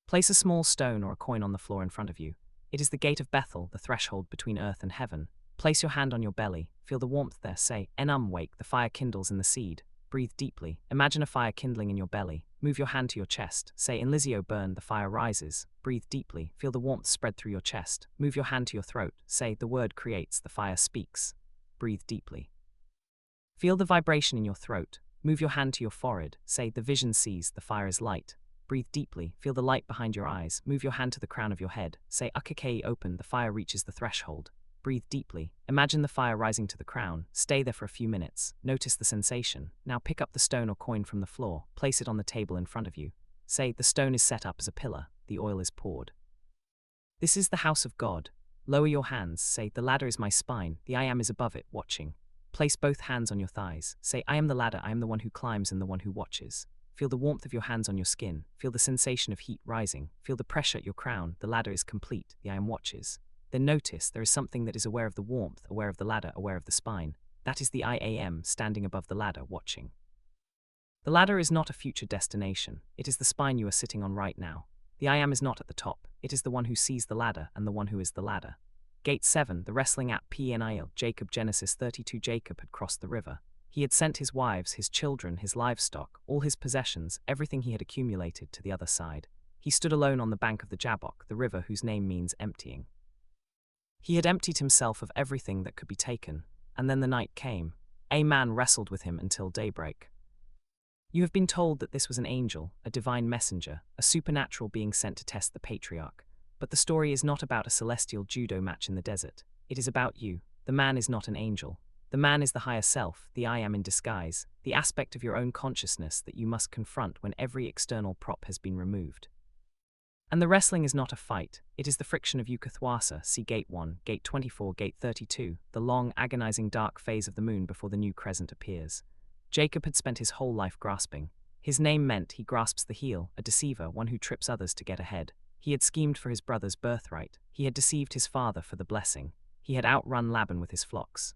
Place a small stone or a coin on the floor in front of you. It is the gate of Bethel, the threshold between earth and heaven. Place your hand on your belly, feel the warmth there, say, Enum, wake, the fire kindles in the seed. Breathe deeply, imagine a fire kindling in your belly. Move your hand to your chest, say, Inlizio, burn, the fire rises. Breathe deeply, feel the warmth spread through your chest. Move your hand to your throat, say, the word creates, the fire speaks. Breathe deeply. Feel the vibration in your throat. Move your hand to your forehead, say, the vision sees, the fire is light. Breathe deeply, feel the light behind your eyes. Move your hand to the crown of your head, say, Ukakei, open, the fire reaches the threshold. Breathe deeply, imagine the fire rising to the crown. Stay there for a few minutes, notice the sensation. Now pick up the stone or coin from the floor, place it on the table in front of you. Say, the stone is set up as a pillar, the oil is poured. This is the house of God. Lower your hands, say, the ladder is my spine, the I Am is above it, watching. Place both hands on your thighs, say, I am the ladder, I am the one who climbs and the one who watches. Feel the warmth of your hands on your skin, feel the sensation of heat rising, feel the pressure at your crown, the ladder is complete, the I Am watches. Then notice there is something that is aware of the warmth, aware of the ladder, aware of the spine. That is the I Am standing above the ladder, watching. The ladder is not a future destination, it is the spine you are sitting on right now. The I Am is not at the top, it is the one who sees the ladder and the one who is the ladder. Gate 7, the wrestling at Peniel, Jacob, Genesis 32. Jacob had crossed the river. He had sent his wives, his children, his livestock, all his possessions, everything he had accumulated to the other side. He stood alone on the bank of the Jabbok, the river whose name means emptying. He had emptied himself of everything that could be taken, and then the night came. A man wrestled with him until daybreak. You have been told that this was an angel, a divine messenger, a supernatural being sent to test the patriarch. But the story is not about a celestial judo match in the desert. It is about you. The man is not an angel. The man is the higher self, the I Am in disguise, the aspect of your own consciousness that you must confront when every external prop has been removed. And the wrestling is not a fight, it is the friction of Ukuthwasa, see Gate 1, Gate 24, Gate 32, the long, agonizing dark phase of the moon before the new crescent appears. Jacob had spent his whole life grasping. His name meant he grasps the heel, a deceiver, one who trips others to get ahead. He had schemed for his brother's birthright. He had deceived his father for the blessing. He had outrun Laban with his flocks.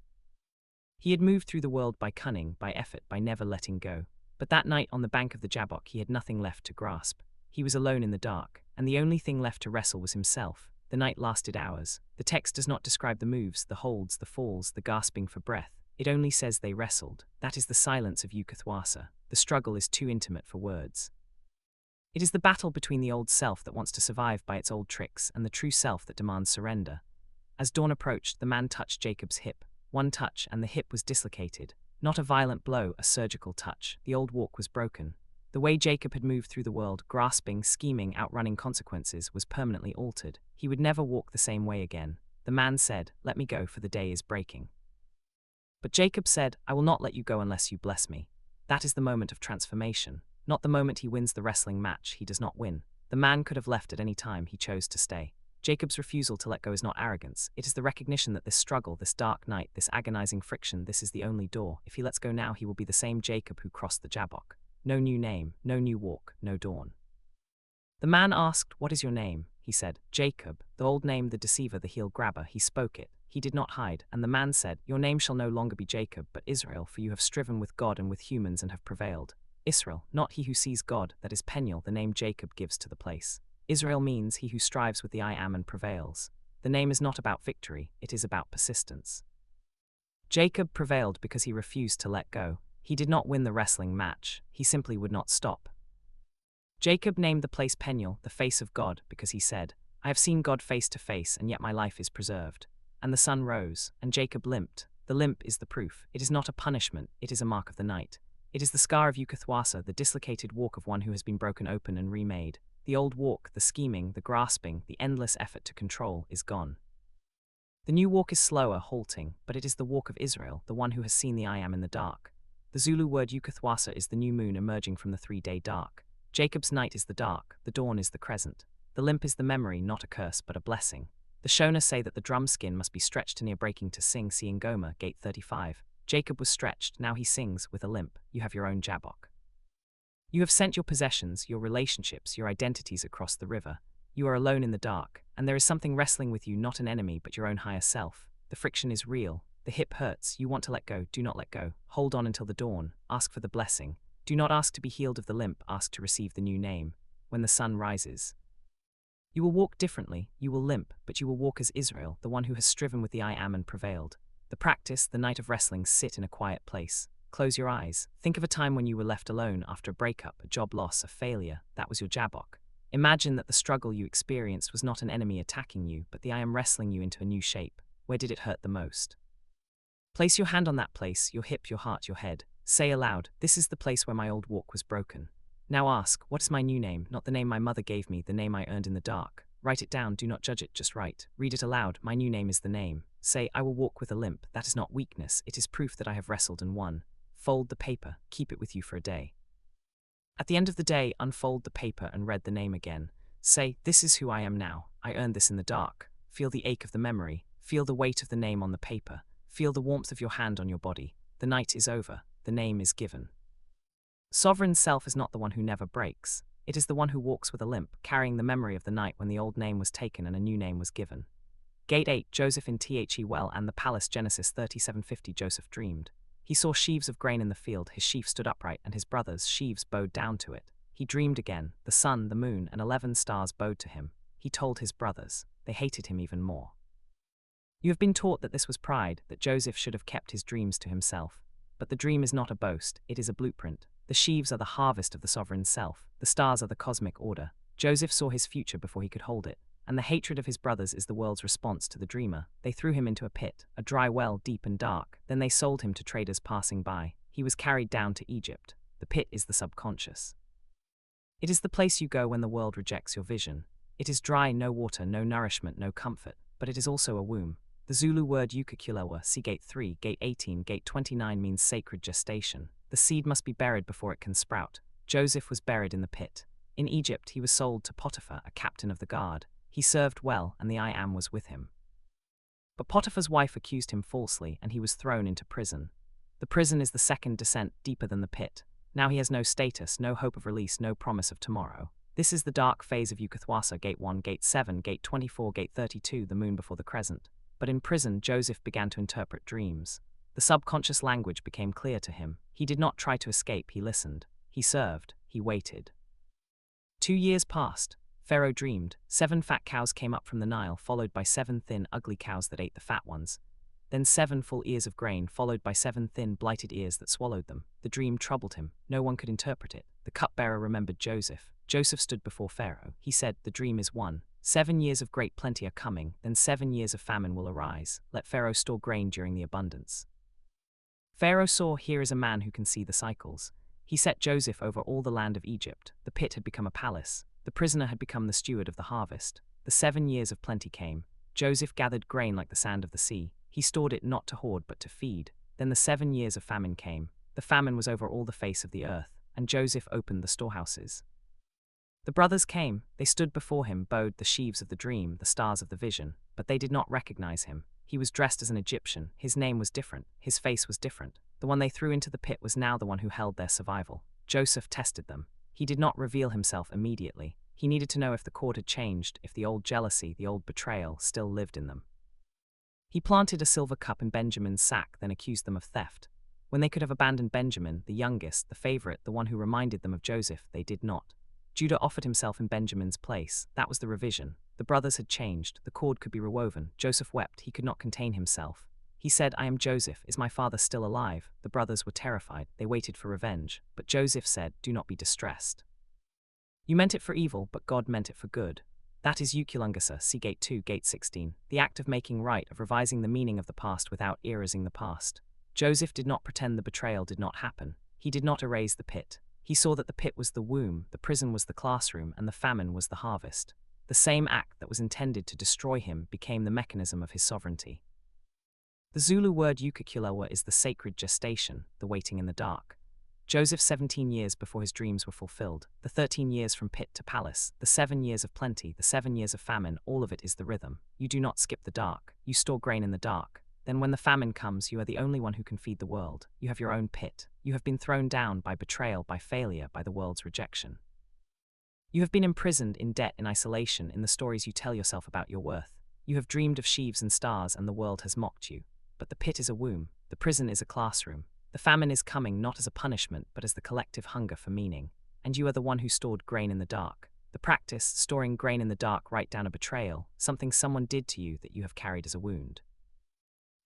He had moved through the world by cunning, by effort, by never letting go. But that night on the bank of the Jabbok he had nothing left to grasp. He was alone in the dark, and the only thing left to wrestle was himself. The night lasted hours. The text does not describe the moves, the holds, the falls, the gasping for breath. It only says they wrestled. That is the silence of Ukuthwasa. The struggle is too intimate for words. It is the battle between the old self that wants to survive by its old tricks and the true self that demands surrender. As dawn approached, the man touched Jacob's hip. One touch, and the hip was dislocated. Not a violent blow, a surgical touch. The old walk was broken. The way Jacob had moved through the world, grasping, scheming, outrunning consequences, was permanently altered. He would never walk the same way again. The man said, "Let me go, for the day is breaking." But Jacob said, "I will not let you go unless you bless me." That is the moment of transformation. Not the moment he wins the wrestling match, he does not win. The man could have left at any time, he chose to stay. Jacob's refusal to let go is not arrogance, it is the recognition that this struggle, this dark night, this agonizing friction, this is the only door. If he lets go now, he will be the same Jacob who crossed the Jabbok. No new name, no new walk, no dawn. The man asked, "What is your name?" He said, "Jacob," the old name, the deceiver, the heel grabber. He spoke it. He did not hide, and the man said, "Your name shall no longer be Jacob, but Israel, for you have striven with God and with humans and have prevailed." Israel, not he who sees God, that is Peniel, the name Jacob gives to the place. Israel means he who strives with the I am and prevails. The name is not about victory, it is about persistence. Jacob prevailed because he refused to let go. He did not win the wrestling match, he simply would not stop. Jacob named the place Peniel, the face of God, because he said, I have seen God face to face, and yet my life is preserved. And the sun rose, and Jacob limped. The limp is the proof. It is not a punishment, it is a mark of the night. It is the scar of Ukuthwasa, the dislocated walk of one who has been broken open and remade. The old walk, the scheming, the grasping, the endless effort to control, is gone. The new walk is slower, halting, but it is the walk of Israel, the one who has seen the I am in the dark. The Zulu word Ukuthwasa is the new moon emerging from the 3-day dark. Jacob's night is the dark, the dawn is the crescent. The limp is the memory, not a curse, but a blessing. The Shona say that the drum skin must be stretched to near breaking to sing. See Ingoma, Gate 35. Jacob was stretched, now he sings with a limp. You have your own Jabbok. You have sent your possessions, your relationships, your identities across the river. You are alone in the dark, and there is something wrestling with you, not an enemy, but your own higher self. The friction is real. The hip hurts. You want to let go. Do not let go. Hold on until the dawn. Ask for the blessing. Do not ask to be healed of the limp. Ask to receive the new name. When the sun rises, you will walk differently. You will limp, but you will walk as Israel, the one who has striven with the I am and prevailed. The practice, the night of wrestling. Sit in a quiet place. Close your eyes. Think of a time when you were left alone after a breakup, a job loss, a failure. That was your Jabbok. Imagine that the struggle you experienced was not an enemy attacking you, but the I am wrestling you into a new shape. Where did it hurt the most? Place your hand on that place, your hip, your heart, your head. Say aloud, this is the place where my old walk was broken. Now ask, what is my new name? Not the name my mother gave me, the name I earned in the dark. Write it down, do not judge it, just write. Read it aloud, my new name is the name. Say, I will walk with a limp. That is not weakness, it is proof that I have wrestled and won. Fold the paper, keep it with you for a day. At the end of the day, unfold the paper and read the name again. Say, this is who I am now. I earned this in the dark. Feel the ache of the memory. Feel the weight of the name on the paper. Feel the warmth of your hand on your body. The night is over. The name is given. Sovereign self is not the one who never breaks. It is the one who walks with a limp, carrying the memory of the night when the old name was taken and a new name was given. Gate 8, Joseph in The Well and the Palace. Genesis 37:50. Joseph dreamed. He saw sheaves of grain in the field. His sheaf stood upright, and his brothers' sheaves bowed down to it. He dreamed again. The sun, the moon, and 11 stars bowed to him. He told his brothers. They hated him even more. You have been taught that this was pride, that Joseph should have kept his dreams to himself. But the dream is not a boast, it is a blueprint. The sheaves are the harvest of the sovereign self. The stars are the cosmic order. Joseph saw his future before he could hold it. And the hatred of his brothers is the world's response to the dreamer. They threw him into a pit, a dry well deep and dark. Then they sold him to traders passing by. He was carried down to Egypt. The pit is the subconscious. It is the place you go when the world rejects your vision. It is dry, no water, no nourishment, no comfort, but it is also a womb. The Zulu word Ukuthwasa, see Gate 3, Gate 18, Gate 29 means sacred gestation. The seed must be buried before it can sprout. Joseph was buried in the pit. In Egypt, he was sold to Potiphar, a captain of the guard. He served well, and the I am was with him. But Potiphar's wife accused him falsely, and he was thrown into prison. The prison is the second descent deeper than the pit. Now he has no status, no hope of release, no promise of tomorrow. This is the dark phase of Ukuthwasa. Gate 1, Gate 7, Gate 24, Gate 32, the moon before the crescent. But in prison, Joseph began to interpret dreams. The subconscious language became clear to him. He did not try to escape, he listened. He served, he waited. 2 years passed. Pharaoh dreamed. 7 fat cows came up from the Nile, followed by 7 thin, ugly cows that ate the fat ones. Then 7 full ears of grain, followed by 7 thin, blighted ears that swallowed them. The dream troubled him. No one could interpret it. The cupbearer remembered Joseph. Joseph stood before Pharaoh. He said, the dream is one. 7 years of great plenty are coming, then 7 years of famine will arise. Let Pharaoh store grain during the abundance. Pharaoh saw, here is a man who can see the cycles. He set Joseph over all the land of Egypt. The pit had become a palace. The prisoner had become the steward of the harvest. The 7 years of plenty came. Joseph gathered grain like the sand of the sea. He stored it not to hoard but to feed. Then the 7 years of famine came. The famine was over all the face of the earth, and Joseph opened the storehouses. The brothers came. They stood before him, bowed, the sheaves of the dream, the stars of the vision, but they did not recognize him. He was dressed as an Egyptian. His name was different. His face was different. The one they threw into the pit was now the one who held their survival. Joseph tested them. He did not reveal himself immediately. He needed to know if the cord had changed, if the old jealousy, the old betrayal, still lived in them. He planted a silver cup in Benjamin's sack, then accused them of theft. When they could have abandoned Benjamin, the youngest, the favorite, the one who reminded them of Joseph, they did not. Judah offered himself in Benjamin's place. That was the revision. The brothers had changed. The cord could be rewoven. Joseph wept. He could not contain himself. He said, I am Joseph. Is my father still alive? The brothers were terrified. They waited for revenge. But Joseph said, do not be distressed. You meant it for evil, but God meant it for good. That is Ukuthwasa, see Gate 2, Gate 16. The act of making right, of revising the meaning of the past without erasing the past. Joseph did not pretend the betrayal did not happen. He did not erase the pit. He saw that the pit was the womb, the prison was the classroom, and the famine was the harvest. The same act that was intended to destroy him became the mechanism of his sovereignty. The Zulu word Ukuthwasa is the sacred gestation, the waiting in the dark. Joseph's 17 years before his dreams were fulfilled, the 13 years from pit to palace, the 7 years of plenty, the 7 years of famine, all of it is the rhythm. You do not skip the dark. You store grain in the dark. Then when the famine comes, you are the only one who can feed the world. You have your own pit. You have been thrown down by betrayal, by failure, by the world's rejection. You have been imprisoned in debt, in isolation, in the stories you tell yourself about your worth. You have dreamed of sheaves and stars, and the world has mocked you. But the pit is a womb. The prison is a classroom. The famine is coming not as a punishment, but as the collective hunger for meaning. And you are the one who stored grain in the dark. The practice, storing grain in the dark, write down a betrayal, something someone did to you that you have carried as a wound.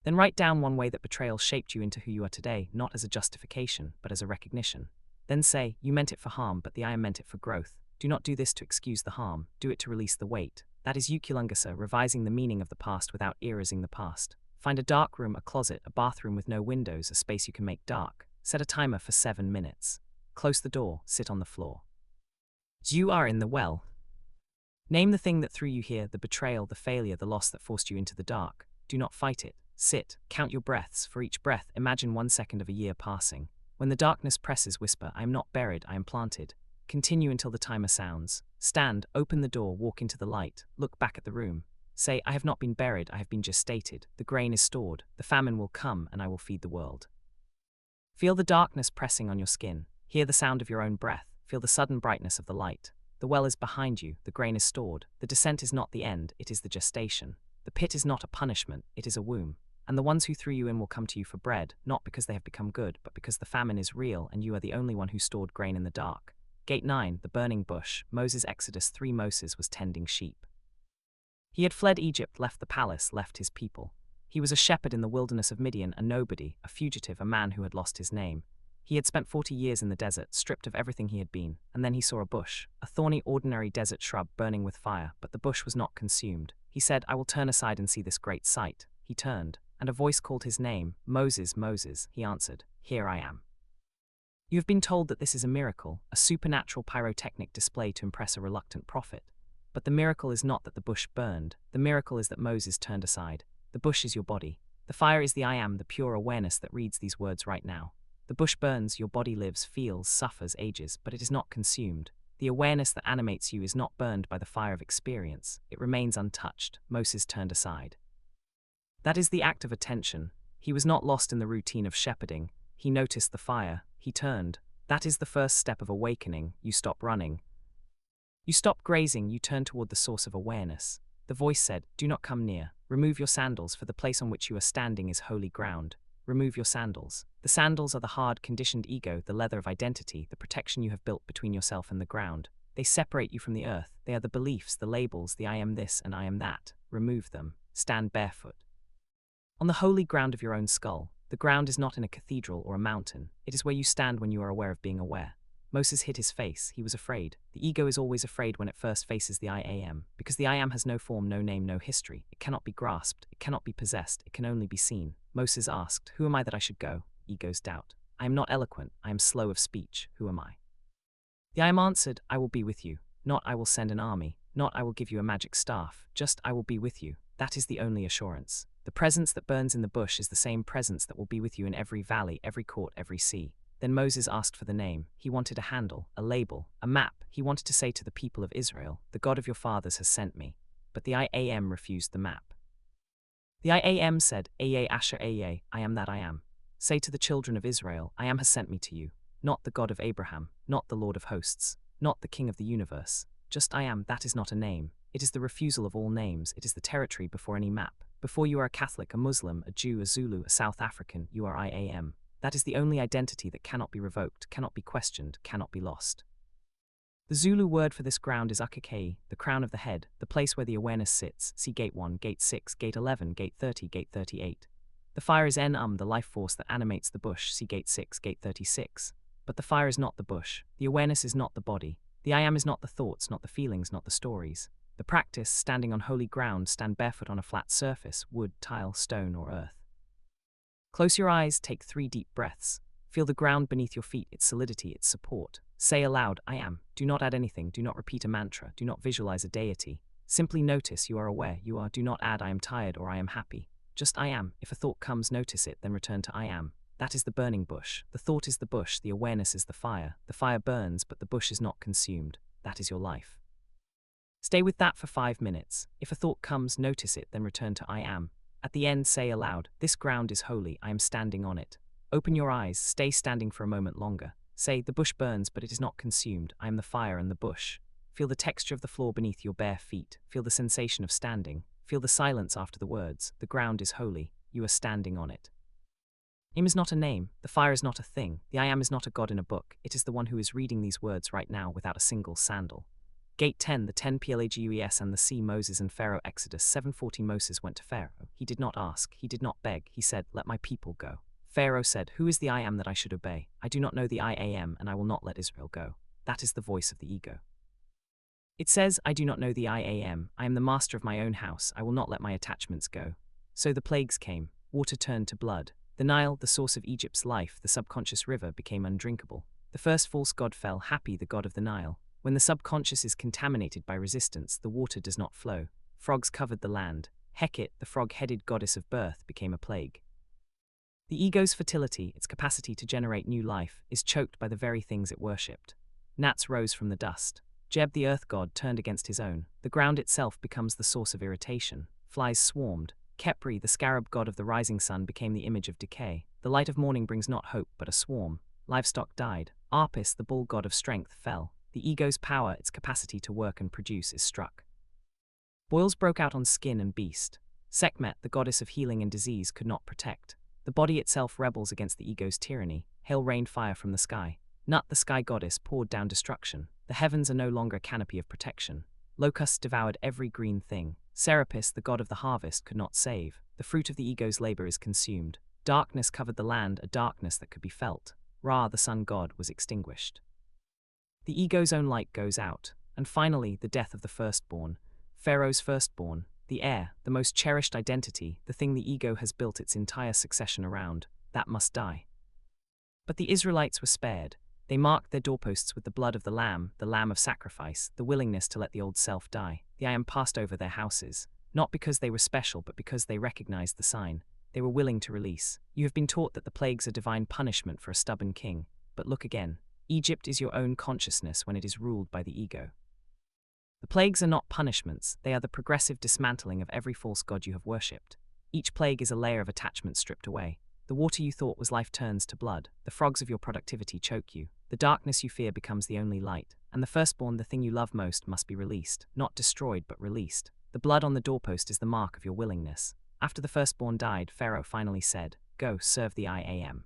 Then write down one way that betrayal shaped you into who you are today, not as a justification, but as a recognition. Then say, you meant it for harm, but the I am meant it for growth. Do not do this to excuse the harm, do it to release the weight. That is Ukuthwasa, revising the meaning of the past without erasing the past. Find a dark room, a closet, a bathroom with no windows, a space you can make dark. Set a timer for 7 minutes. Close the door, sit on the floor. You are in the well. Name the thing that threw you here, the betrayal, the failure, the loss that forced you into the dark. Do not fight it. Sit, count your breaths. For each breath, imagine 1 second of a year passing. When the darkness presses, whisper, I am not buried, I am planted. Continue until the timer sounds. Stand, open the door, walk into the light, look back at the room. Say, I have not been buried, I have been gestated. The grain is stored, the famine will come, and I will feed the world. Feel the darkness pressing on your skin. Hear the sound of your own breath. Feel the sudden brightness of the light. The well is behind you, the grain is stored. The descent is not the end, it is the gestation. The pit is not a punishment, it is a womb. And the ones who threw you in will come to you for bread, not because they have become good, but because the famine is real and you are the only one who stored grain in the dark. Gate 9, the burning bush. Moses' Exodus 3. Moses was tending sheep. He had fled Egypt, left the palace, left his people. He was a shepherd in the wilderness of Midian, a nobody, a fugitive, a man who had lost his name. He had spent 40 years in the desert, stripped of everything he had been, and then he saw a bush, a thorny, ordinary desert shrub burning with fire, but the bush was not consumed. He said, I will turn aside and see this great sight. He turned, and a voice called his name, Moses, Moses. He answered, Here I am. You have been told that this is a miracle, a supernatural pyrotechnic display to impress a reluctant prophet. But the miracle is not that the bush burned. The miracle is that Moses turned aside. The bush is your body. The fire is the I am, the pure awareness that reads these words right now. The bush burns, your body lives, feels, suffers, ages, but it is not consumed. The awareness that animates you is not burned by the fire of experience. It remains untouched. Moses turned aside. That is the act of attention. He was not lost in the routine of shepherding. He noticed the fire. He turned. That is the first step of awakening. You stop running. You stop grazing. You turn toward the source of awareness. The voice said, Do not come near. Remove your sandals, for the place on which you are standing is holy ground. Remove your sandals. The sandals are the hard, conditioned ego, the leather of identity, the protection you have built between yourself and the ground. They separate you from the earth. They are the beliefs, the labels, the I am this and I am that. Remove them. Stand barefoot. On the holy ground of your own skull. The ground is not in a cathedral or a mountain. It is where you stand when you are aware of being aware. Moses hid his face. He was afraid. The ego is always afraid when it first faces the I am, because the I am has no form, no name, no history. It cannot be grasped. It cannot be possessed. It can only be seen. Moses asked, Who am I that I should go? Ego's doubt. I am not eloquent. I am slow of speech. Who am I? The I am answered, I will be with you. Not I will send an army. Not I will give you a magic staff. Just I will be with you. That is the only assurance. The presence that burns in the bush is the same presence that will be with you in every valley, every court, every sea. Then Moses asked for the name. He wanted a handle, a label, a map. He wanted to say to the people of Israel, The God of your fathers has sent me. But the I am refused the map. The I am said, Aye Asher Aye, I am that I am. Say to the children of Israel, I am has sent me to you. Not the God of Abraham, not the Lord of hosts, not the King of the universe. Just I am, that is not a name. It is the refusal of all names. It is the territory before any map. Before you are a Catholic, a Muslim, a Jew, a Zulu, a South African, you are I am. That is the only identity that cannot be revoked, cannot be questioned, cannot be lost. The Zulu word for this ground is Ukthwasa, the crown of the head, the place where the awareness sits. See Gate 1, Gate 6, Gate 11, Gate 30, Gate 38. The fire is the life force that animates the bush. See Gate 6, Gate 36. But the fire is not the bush. The awareness is not the body. The I am is not the thoughts, not the feelings, not the stories. The practice, standing on holy ground, stand barefoot on a flat surface, wood, tile, stone, or earth. Close your eyes, take 3 deep breaths. Feel the ground beneath your feet, its solidity, its support. Say aloud, I am. Do not add anything, do not repeat a mantra, do not visualize a deity. Simply notice you are aware, you are. Do not add I am tired or I am happy. Just I am. If a thought comes, notice it, then return to I am. That is the burning bush. The thought is the bush, the awareness is the fire. The fire burns, but the bush is not consumed. That is your life. Stay with that for 5 minutes. If a thought comes, notice it, then return to I am. At the end, say aloud, this ground is holy, I am standing on it. Open your eyes, stay standing for a moment longer. Say, the bush burns, but it is not consumed. I am the fire and the bush. Feel the texture of the floor beneath your bare feet. Feel the sensation of standing. Feel the silence after the words. The ground is holy. You are standing on it. Im is not a name. The fire is not a thing. The I am is not a god in a book. It is the one who is reading these words right now without a single sandal. Gate 10, the 10 Plagues and the sea. Moses and Pharaoh. Exodus 7:40. Moses went to Pharaoh. He did not ask. He did not beg. He said, let my people go. Pharaoh said, who is the I am that I should obey? I do not know the I am, and I will not let Israel go. That is the voice of the ego. It says, I do not know the I am the master of my own house, I will not let my attachments go. So the plagues came, water turned to blood. The Nile, the source of Egypt's life, the subconscious river, became undrinkable. The first false god fell, Happy, the god of the Nile. When the subconscious is contaminated by resistance, the water does not flow. Frogs covered the land. Hecate, the frog-headed goddess of birth, became a plague. The ego's fertility, its capacity to generate new life, is choked by the very things it worshipped. Gnats rose from the dust. Jeb, the earth god, turned against his own. The ground itself becomes the source of irritation. Flies swarmed. Khepri, the scarab god of the rising sun, became the image of decay. The light of morning brings not hope, but a swarm. Livestock died. Apis, the bull god of strength, fell. The ego's power, its capacity to work and produce, is struck. Boils broke out on skin and beast. Sekhmet, the goddess of healing and disease, could not protect. The body itself rebels against the ego's tyranny. Hail rained fire from the sky. Nut, the sky goddess, poured down destruction. The heavens are no longer a canopy of protection. Locusts devoured every green thing. Serapis, the god of the harvest, could not save. The fruit of the ego's labor is consumed. Darkness covered the land, a darkness that could be felt. Ra, the sun god, was extinguished. The ego's own light goes out. And finally, the death of the firstborn. Pharaoh's firstborn, the heir, the most cherished identity, the thing the ego has built its entire succession around, that must die. But the Israelites were spared. They marked their doorposts with the blood of the lamb of sacrifice, the willingness to let the old self die. The I am passed over their houses, not because they were special, but because they recognized the sign. They were willing to release. You have been taught that the plagues are divine punishment for a stubborn king. But look again. Egypt is your own consciousness when it is ruled by the ego. The plagues are not punishments, they are the progressive dismantling of every false god you have worshipped. Each plague is a layer of attachment stripped away. The water you thought was life turns to blood. The frogs of your productivity choke you. The darkness you fear becomes the only light. And the firstborn, the thing you love most, must be released. Not destroyed, but released. The blood on the doorpost is the mark of your willingness. After the firstborn died, Pharaoh finally said, go, serve the I am.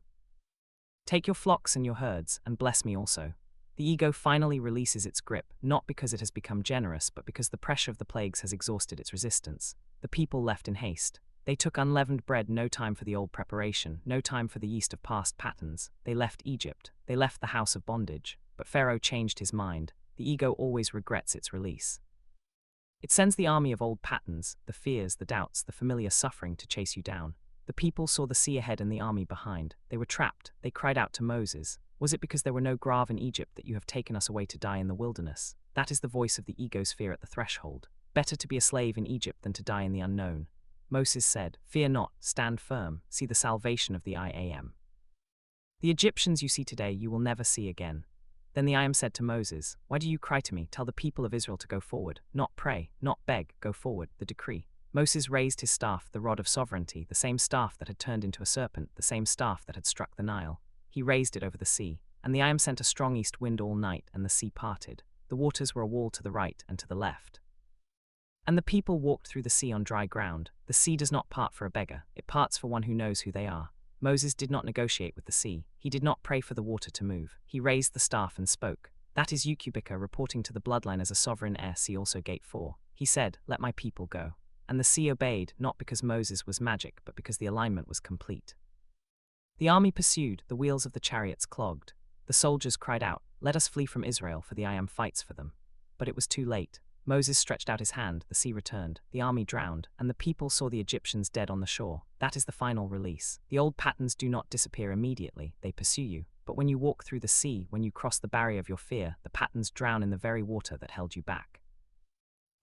Take your flocks and your herds, and bless me also. The ego finally releases its grip, not because it has become generous, but because the pressure of the plagues has exhausted its resistance. The people left in haste. They took unleavened bread, no time for the old preparation, no time for the yeast of past patterns. They left Egypt. They left the house of bondage. But Pharaoh changed his mind. The ego always regrets its release. It sends the army of old patterns, the fears, the doubts, the familiar suffering to chase you down. The people saw the sea ahead and the army behind. They were trapped. They cried out to Moses. Was it because there were no grave in Egypt that you have taken us away to die in the wilderness? That is the voice of the ego's fear at the threshold. Better to be a slave in Egypt than to die in the unknown. Moses said, fear not, stand firm, see the salvation of the I am. The Egyptians you see today you will never see again. Then the I am said to Moses, why do you cry to me? Tell the people of Israel to go forward, not pray, not beg, go forward, the decree. Moses raised his staff, the rod of sovereignty, the same staff that had turned into a serpent, the same staff that had struck the Nile. He raised it over the sea, and the I am sent a strong east wind all night, and the sea parted. The waters were a wall to the right and to the left. And the people walked through the sea on dry ground. The sea does not part for a beggar, it parts for one who knows who they are. Moses did not negotiate with the sea. He did not pray for the water to move. He raised the staff and spoke. That is Ukuthwasa reporting to the bloodline as a sovereign heir. See also Gate 4. He said, "Let my people go." And the sea obeyed, not because Moses was magic, but because the alignment was complete. The army pursued, the wheels of the chariots clogged. The soldiers cried out, "Let us flee from Israel, for the I Am fights for them." But it was too late. Moses stretched out his hand, the sea returned, the army drowned, and the people saw the Egyptians dead on the shore. That is the final release. The old patterns do not disappear immediately, they pursue you. But when you walk through the sea, when you cross the barrier of your fear, the patterns drown in the very water that held you back.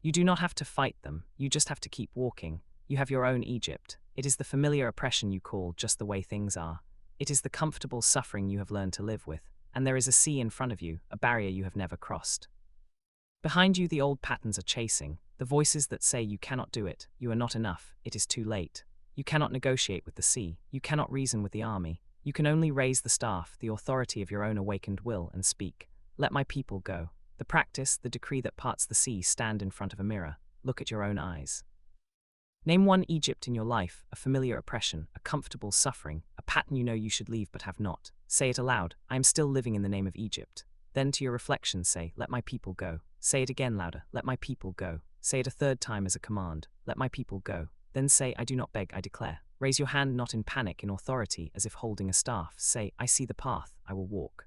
You do not have to fight them, you just have to keep walking. You have your own Egypt. It is the familiar oppression you call just the way things are. It is the comfortable suffering you have learned to live with, and there is a sea in front of you, a barrier you have never crossed. Behind you the old patterns are chasing, the voices that say you cannot do it, you are not enough, it is too late. You cannot negotiate with the sea, you cannot reason with the army, you can only raise the staff, the authority of your own awakened will, and speak. Let my people go. The practice, the decree that parts the sea, stand in front of a mirror, look at your own eyes. Name one Egypt in your life, a familiar oppression, a comfortable suffering, a pattern you know you should leave but have not. Say it aloud, I am still living in the name of Egypt. Then to your reflection say, let my people go. Say it again louder, let my people go. Say it a third time as a command, let my people go. Then say, I do not beg, I declare. Raise your hand not in panic, in authority, as if holding a staff. Say, I see the path, I will walk.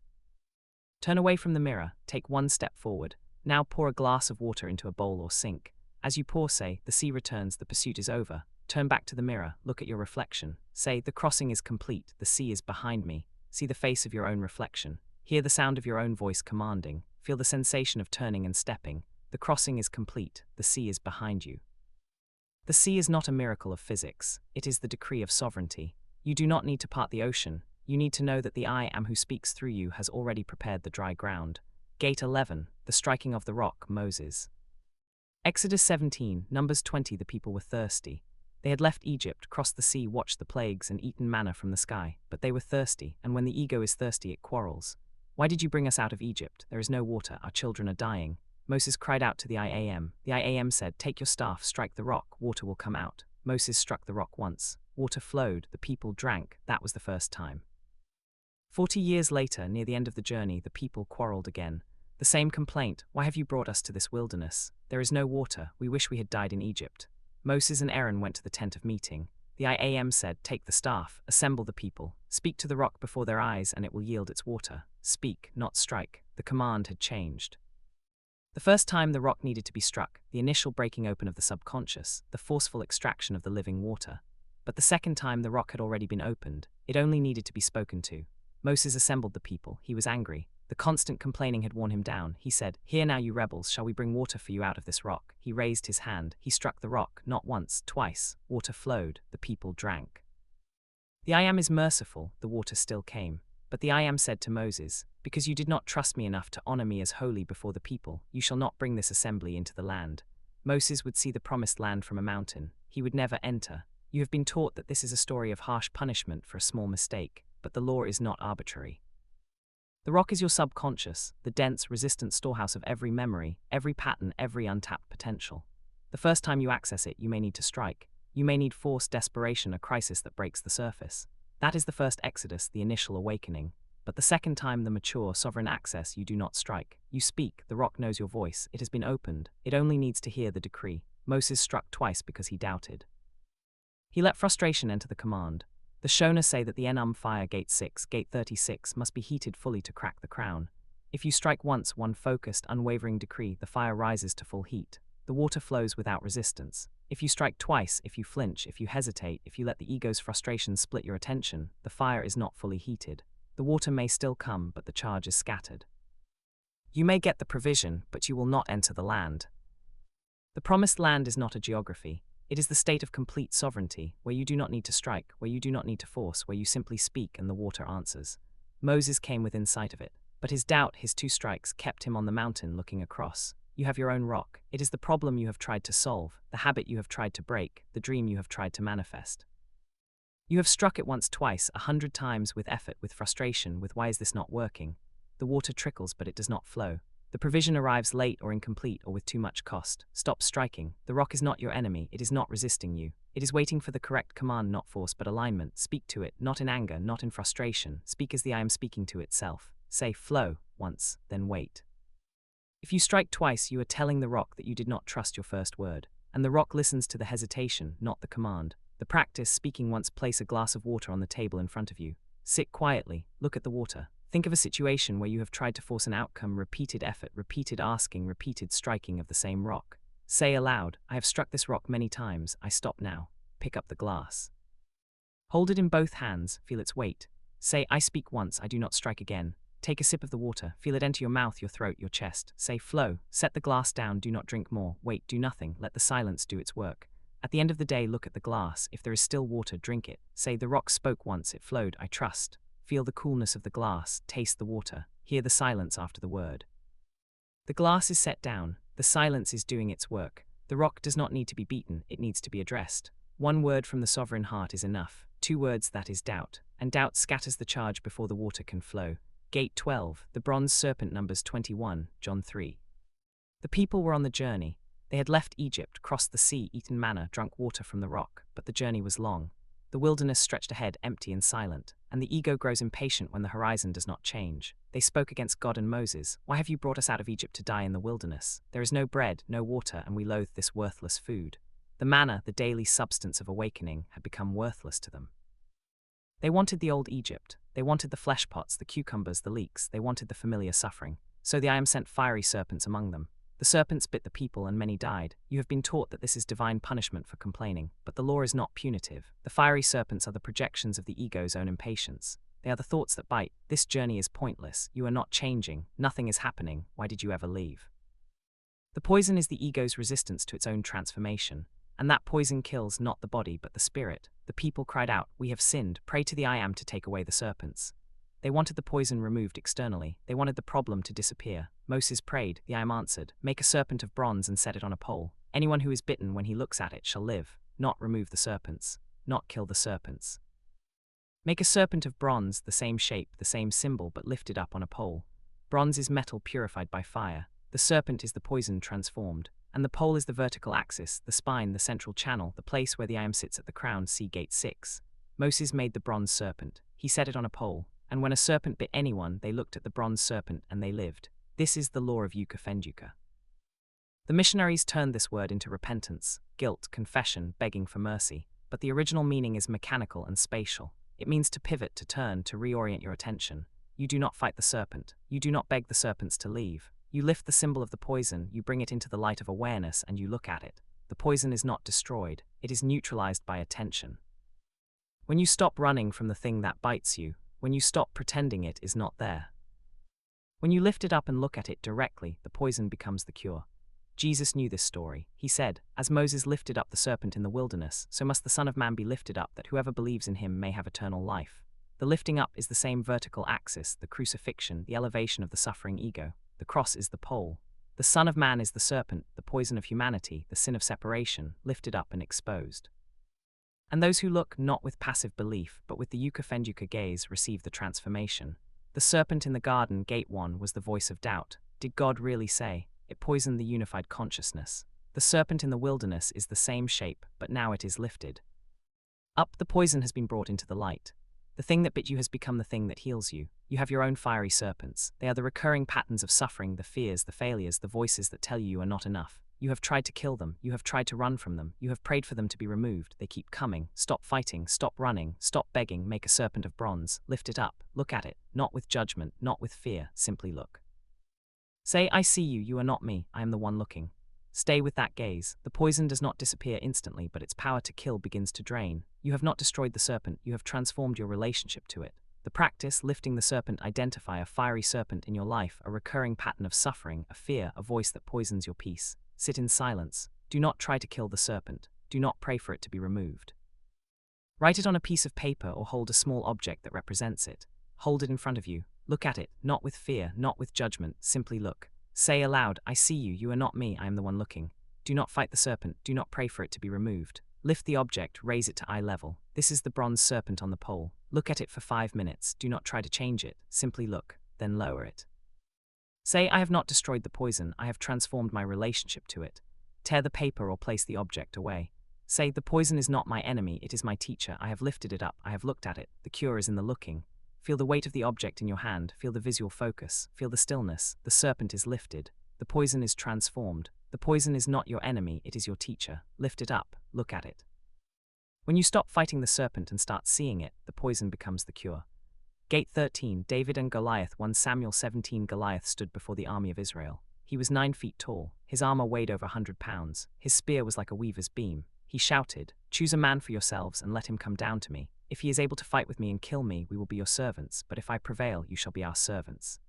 Turn away from the mirror, take one step forward. Now pour a glass of water into a bowl or sink. As you pour say, the sea returns, the pursuit is over. Turn back to the mirror, look at your reflection. Say, the crossing is complete, the sea is behind me. See the face of your own reflection. Hear the sound of your own voice commanding. Feel the sensation of turning and stepping. The crossing is complete, the sea is behind you. The sea is not a miracle of physics, it is the decree of sovereignty. You do not need to part the ocean. You need to know that the I Am who speaks through you has already prepared the dry ground. Gate 11, the striking of the rock, Moses. Exodus 17, Numbers 20. The people were thirsty. They had left Egypt, crossed the sea, watched the plagues, and eaten manna from the sky. But they were thirsty, and when the ego is thirsty, it quarrels. Why did you bring us out of Egypt? There is no water, our children are dying. Moses cried out to the I Am. The I Am said, take your staff, strike the rock, water will come out. Moses struck the rock once. Water flowed, the people drank, that was the first time. 40 years later, near the end of the journey, the people quarreled again. The same complaint, why have you brought us to this wilderness? There is no water, we wish we had died in Egypt. Moses and Aaron went to the tent of meeting. The I Am said, take the staff, assemble the people, speak to the rock before their eyes and it will yield its water. Speak, not strike. The command had changed. The first time the rock needed to be struck, the initial breaking open of the subconscious, the forceful extraction of the living water. But the second time the rock had already been opened, it only needed to be spoken to. Moses assembled the people, he was angry. The constant complaining had worn him down. He said, here now you rebels, shall we bring water for you out of this rock? He raised his hand, he struck the rock, not once, twice. Water flowed, the people drank. The I Am is merciful, the water still came. But the I Am said to Moses, because you did not trust me enough to honor me as holy before the people, you shall not bring this assembly into the land. Moses would see the promised land from a mountain. He would never enter. You have been taught that this is a story of harsh punishment for a small mistake, but the law is not arbitrary. The rock is your subconscious, the dense, resistant storehouse of every memory, every pattern, every untapped potential. The first time you access it, you may need to strike. You may need force, desperation, a crisis that breaks the surface. That is the first exodus, the initial awakening. But the second time, the mature, sovereign access, you do not strike. You speak, the rock knows your voice, it has been opened, it only needs to hear the decree. Moses struck twice because he doubted. He let frustration enter the command. The Shona say that the Enum fire gate 6, gate 36, must be heated fully to crack the crown. If you strike once, one focused, unwavering decree, the fire rises to full heat. The water flows without resistance. If you strike twice, if you flinch, if you hesitate, if you let the ego's frustration split your attention, the fire is not fully heated. The water may still come, but the charge is scattered. You may get the provision, but you will not enter the land. The promised land is not a geography. It is the state of complete sovereignty, where you do not need to strike, where you do not need to force, where you simply speak and the water answers. Moses came within sight of it, but his doubt, his 2 strikes, kept him on the mountain looking across. You have your own rock. It is the problem you have tried to solve, the habit you have tried to break, the dream you have tried to manifest. You have struck it once, twice, 100 times, with effort, with frustration, with why is this not working? The water trickles, but it does not flow. The provision arrives late or incomplete or with too much cost. Stop striking. The rock is not your enemy, it is not resisting you. It is waiting for the correct command, not force but alignment. Speak to it, not in anger, not in frustration. Speak as the I am speaking to itself. Say flow once, then wait. If you strike twice, you are telling the rock that you did not trust your first word, and the rock listens to the hesitation, not the command. The practice, speaking once. Place a glass of water on the table in front of you. Sit quietly, look at the water. Think of a situation where you have tried to force an outcome, repeated effort, repeated asking, repeated striking of the same rock. Say aloud, I have struck this rock many times, I stop now. Pick up the glass. Hold it in both hands, feel its weight. Say, I speak once, I do not strike again. Take a sip of the water, feel it enter your mouth, your throat, your chest. Say flow, set the glass down, do not drink more, wait, do nothing, let the silence do its work. At the end of the day, look at the glass, if there is still water, drink it. Say, the rock spoke once, it flowed, I trust. Feel the coolness of the glass, taste the water, hear the silence after the word. The glass is set down, the silence is doing its work. The rock does not need to be beaten, it needs to be addressed. One word from the sovereign heart is enough. 2 words, that is doubt, and doubt scatters the charge before the water can flow. Gate 12, the bronze serpent, Numbers 21, John 3. The people were on the journey. They had left Egypt, crossed the sea, eaten manna, drunk water from the rock, but the journey was long. The wilderness stretched ahead, empty and silent, and the ego grows impatient when the horizon does not change. They spoke against God and Moses. Why have you brought us out of Egypt to die in the wilderness? There is no bread, no water, and we loathe this worthless food. The manna, the daily substance of awakening, had become worthless to them. They wanted the old Egypt. They wanted the flesh pots, the cucumbers, the leeks. They wanted the familiar suffering. So the I am sent fiery serpents among them. The serpents bit the people and many died. You have been taught that this is divine punishment for complaining, but the law is not punitive. The fiery serpents are the projections of the ego's own impatience. They are the thoughts that bite. This journey is pointless. You are not changing. Nothing is happening. Why did you ever leave? The poison is the ego's resistance to its own transformation. And that poison kills not the body but the spirit. The people cried out, we have sinned, pray to the I am to take away the serpents. They wanted the poison removed externally. They wanted the problem to disappear. Moses prayed, the I am answered, make a serpent of bronze and set it on a pole. Anyone who is bitten when he looks at it shall live. Not remove the serpents, not kill the serpents. Make a serpent of bronze, the same shape, the same symbol, but lifted up on a pole. Bronze is metal purified by fire. The serpent is the poison transformed. And the pole is the vertical axis, the spine, the central channel, the place where the I am sits at the crown. See Gate 6. Moses made the bronze serpent. He set it on a pole. And when a serpent bit anyone, they looked at the bronze serpent and they lived. This is the law of Ukuthwasa. The missionaries turned this word into repentance, guilt, confession, begging for mercy. But the original meaning is mechanical and spatial. It means to pivot, to turn, to reorient your attention. You do not fight the serpent. You do not beg the serpents to leave. You lift the symbol of the poison, you bring it into the light of awareness, and you look at it. The poison is not destroyed, it is neutralized by attention. When you stop running from the thing that bites you, when you stop pretending it is not there. When you lift it up and look at it directly, the poison becomes the cure. Jesus knew this story. He said, as Moses lifted up the serpent in the wilderness, so must the Son of Man be lifted up, that whoever believes in him may have eternal life. The lifting up is the same vertical axis, the crucifixion, the elevation of the suffering ego. The cross is the pole. The Son of Man is the serpent, the poison of humanity, the sin of separation, lifted up and exposed. And those who look not with passive belief, but with the Ukuthwasa gaze, receive the transformation. The serpent in the garden, Gate 1, was the voice of doubt. Did God really say? It poisoned the unified consciousness. The serpent in the wilderness is the same shape, but now it is lifted up. The poison has been brought into the light. The thing that bit you has become the thing that heals you. You have your own fiery serpents. They are the recurring patterns of suffering, the fears, the failures, the voices that tell you are not enough. You have tried to kill them. You have tried to run from them. You have prayed for them to be removed. They keep coming. Stop fighting. Stop running. Stop begging. Make a serpent of bronze. Lift it up. Look at it. Not with judgment, not with fear. Simply look. Say, I see you. You are not me. I am the one looking. Stay with that gaze. The poison does not disappear instantly, but its power to kill begins to drain. You have not destroyed the serpent, you have transformed your relationship to it. The practice, lifting the serpent, identify a fiery serpent in your life, a recurring pattern of suffering, a fear, a voice that poisons your peace. Sit in silence. Do not try to kill the serpent. Do not pray for it to be removed. Write it on a piece of paper or hold a small object that represents it. Hold it in front of you. Look at it, not with fear, not with judgment, simply look. Say aloud, I see you, you are not me, I am the one looking. Do not fight the serpent, do not pray for it to be removed. Lift the object, raise it to eye level. This is the bronze serpent on the pole. Look at it for 5 minutes, do not try to change it, simply look, then lower it. Say, I have not destroyed the poison, I have transformed my relationship to it. Tear the paper or place the object away. Say, the poison is not my enemy, it is my teacher. I have lifted it up, I have looked at it. The cure is in the looking. Feel the weight of the object in your hand, feel the visual focus, feel the stillness. The serpent is lifted. The poison is transformed. The poison is not your enemy, it is your teacher. Lift it up, look at it. When you stop fighting the serpent and start seeing it, the poison becomes the cure. Gate 13, David and Goliath. 1 Samuel 17. Goliath stood before the army of Israel. He was 9 feet tall. His armor weighed over 100 pounds. His spear was like a weaver's beam. He shouted, "Choose a man for yourselves and let him come down to me. If he is able to fight with me and kill me, we will be your servants, but if I prevail, you shall be our servants."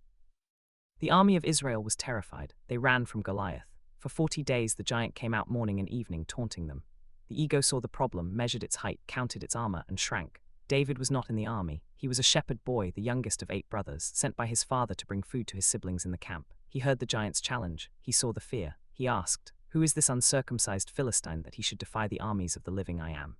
The army of Israel was terrified. They ran from Goliath. For 40 days the giant came out morning and evening, taunting them. The ego saw the problem, measured its height, counted its armor, and shrank. David was not in the army. He was a shepherd boy, the youngest of 8 brothers, sent by his father to bring food to his siblings in the camp. He heard the giant's challenge. He saw the fear. He asked, "Who is this uncircumcised Philistine that he should defy the armies of the living I am?"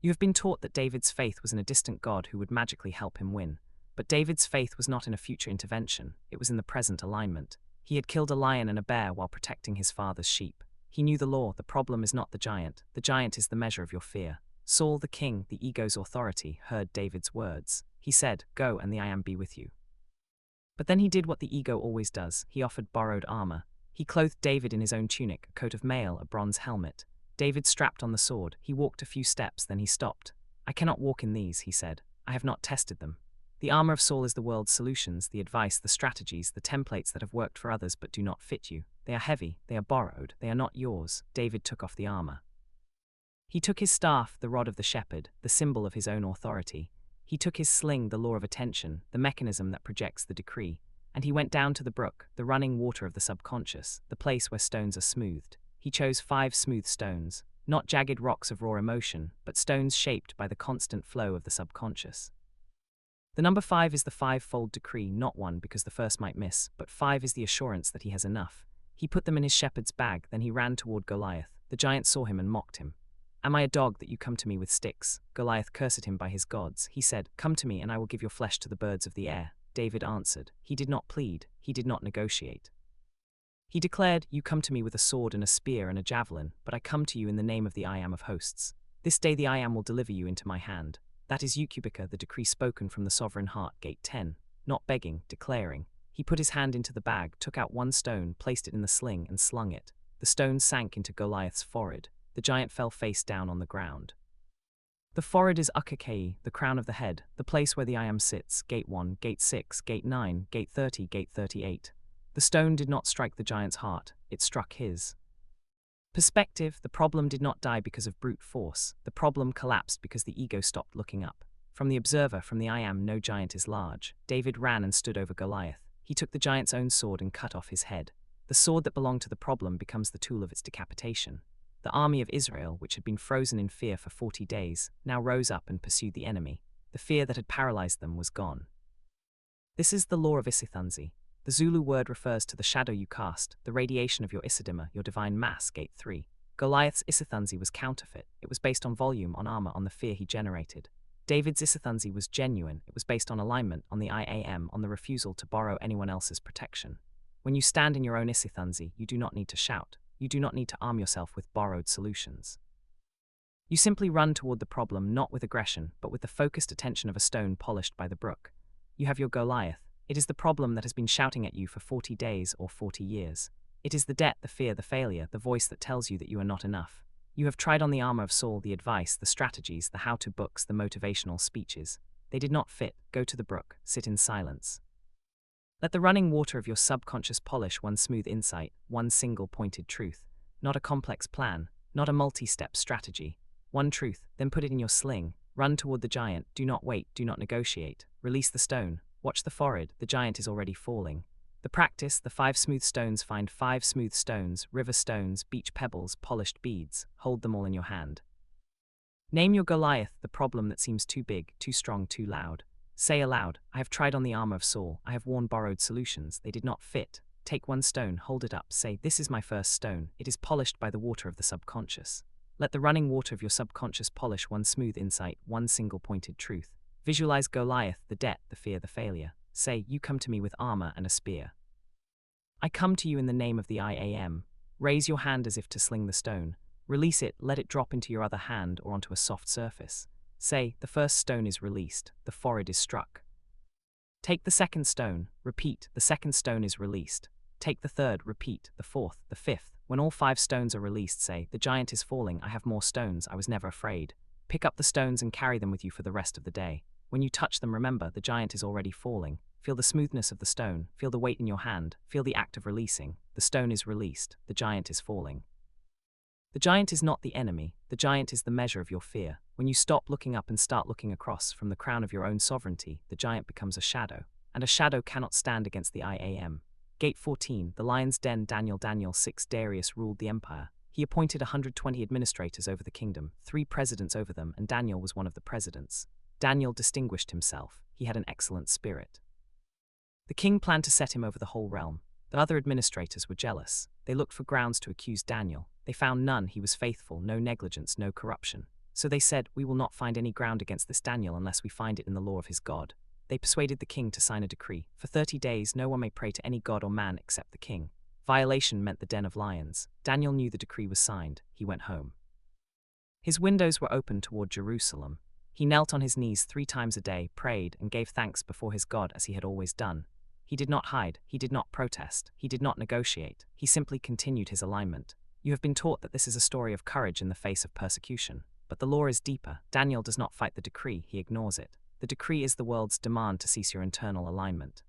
You have been taught that David's faith was in a distant God who would magically help him win. But David's faith was not in a future intervention, it was in the present alignment. He had killed a lion and a bear while protecting his father's sheep. He knew the law. The problem is not the giant is the measure of your fear. Saul the king, the ego's authority, heard David's words. He said, "Go and the I am be with you." But then he did what the ego always does. He offered borrowed armor. He clothed David in his own tunic, a coat of mail, a bronze helmet. David strapped on the sword. He walked a few steps, then he stopped. "I cannot walk in these," he said. "I have not tested them." The armor of Saul is the world's solutions, the advice, the strategies, the templates that have worked for others but do not fit you. They are heavy, they are borrowed, they are not yours. David took off the armor. He took his staff, the rod of the shepherd, the symbol of his own authority. He took his sling, the law of attention, the mechanism that projects the decree. And he went down to the brook, the running water of the subconscious, the place where stones are smoothed. He chose 5 smooth stones, not jagged rocks of raw emotion, but stones shaped by the constant flow of the subconscious. The number 5 is the 5-fold decree, not 1 because the first might miss, but 5 is the assurance that he has enough. He put them in his shepherd's bag, then he ran toward Goliath. The giant saw him and mocked him. "Am I a dog that you come to me with sticks?" Goliath cursed him by his gods. He said, "Come to me and I will give your flesh to the birds of the air." David answered. He did not plead. He did not negotiate. He declared, "You come to me with a sword and a spear and a javelin, but I come to you in the name of the I am of hosts. This day the I am will deliver you into my hand." That is Ukuthwasa, the decree spoken from the sovereign heart. Gate 10. Not begging, declaring. He put his hand into the bag, took out 1 stone, placed it in the sling, and slung it. The stone sank into Goliath's forehead. The giant fell face down on the ground. The forehead is Ukuthwasa, the crown of the head, the place where the I am sits. Gate 1, Gate 6, Gate 9, Gate 30, Gate 38. The stone did not strike the giant's heart, it struck his. Perspective. The problem did not die because of brute force. The problem collapsed because the ego stopped looking up. From the observer, from the I am, no giant is large. David ran and stood over Goliath. He took the giant's own sword and cut off his head. The sword that belonged to the problem becomes the tool of its decapitation. The army of Israel, which had been frozen in fear for 40 days, now rose up and pursued the enemy. The fear that had paralyzed them was gone. This is the law of Isivivane. The Zulu word refers to the shadow you cast, the radiation of your Isidima, your divine mass. Gate 3. Goliath's Isivivane was counterfeit. It was based on volume, on armor, on the fear he generated. David's Isivivane was genuine. It was based on alignment, on the I am, on the refusal to borrow anyone else's protection. When you stand in your own Isivivane, you do not need to shout. You do not need to arm yourself with borrowed solutions. You simply run toward the problem, not with aggression, but with the focused attention of a stone polished by the brook. You have your Goliath. It is the problem that has been shouting at you for 40 days or 40 years. It is the debt, the fear, the failure, the voice that tells you that you are not enough. You have tried on the armor of Saul, the advice, the strategies, the how-to books, the motivational speeches. They did not fit. Go to the brook, sit in silence. Let the running water of your subconscious polish 1 smooth insight, 1 single pointed truth. Not a complex plan, not a multi-step strategy. 1 truth, then put it in your sling. Run toward the giant. Do not wait, do not negotiate. Release the stone. Watch the forehead, the giant is already falling. The practice, the 5 smooth stones. Find 5 smooth stones, river stones, beach pebbles, polished beads. Hold them all in your hand. Name your Goliath, the problem that seems too big, too strong, too loud. Say aloud, I have tried on the armor of Saul, I have worn borrowed solutions, they did not fit. Take 1 stone, hold it up, say, this is my first stone, it is polished by the water of the subconscious. Let the running water of your subconscious polish 1 smooth insight, 1 single pointed truth. Visualize Goliath, the debt, the fear, the failure. Say, you come to me with armor and a spear. I come to you in the name of the I am. Raise your hand as if to sling the stone. Release it, let it drop into your other hand or onto a soft surface. Say, the first stone is released, the forehead is struck. Take the second stone, repeat, the second stone is released. Take the third, repeat, the fourth, the fifth. When all 5 stones are released, say, the giant is falling, I have more stones, I was never afraid. Pick up the stones and carry them with you for the rest of the day. When you touch them, remember, the giant is already falling. Feel the smoothness of the stone, feel the weight in your hand, feel the act of releasing. The stone is released, the giant is falling. The giant is not the enemy, the giant is the measure of your fear. When you stop looking up and start looking across from the crown of your own sovereignty, the giant becomes a shadow. And a shadow cannot stand against the IAM. Gate 14, the lion's den. Daniel 6. Darius ruled the empire. He appointed 120 administrators over the kingdom, 3 presidents over them, and Daniel was one of the presidents. Daniel distinguished himself. He had an excellent spirit. The king planned to set him over the whole realm. The other administrators were jealous. They looked for grounds to accuse Daniel. They found none. He was faithful, no negligence, no corruption. So they said, we will not find any ground against this Daniel unless we find it in the law of his God. They persuaded the king to sign a decree. For 30 days no one may pray to any god or man except the king. Violation meant the den of lions. Daniel knew the decree was signed. He went home. His windows were open toward Jerusalem. He knelt on his knees 3 times a day, prayed, and gave thanks before his God as he had always done. He did not hide, he did not protest, he did not negotiate, he simply continued his alignment. You have been taught that this is a story of courage in the face of persecution. But the law is deeper. Daniel does not fight the decree, he ignores it. The decree is the world's demand to cease your internal alignment.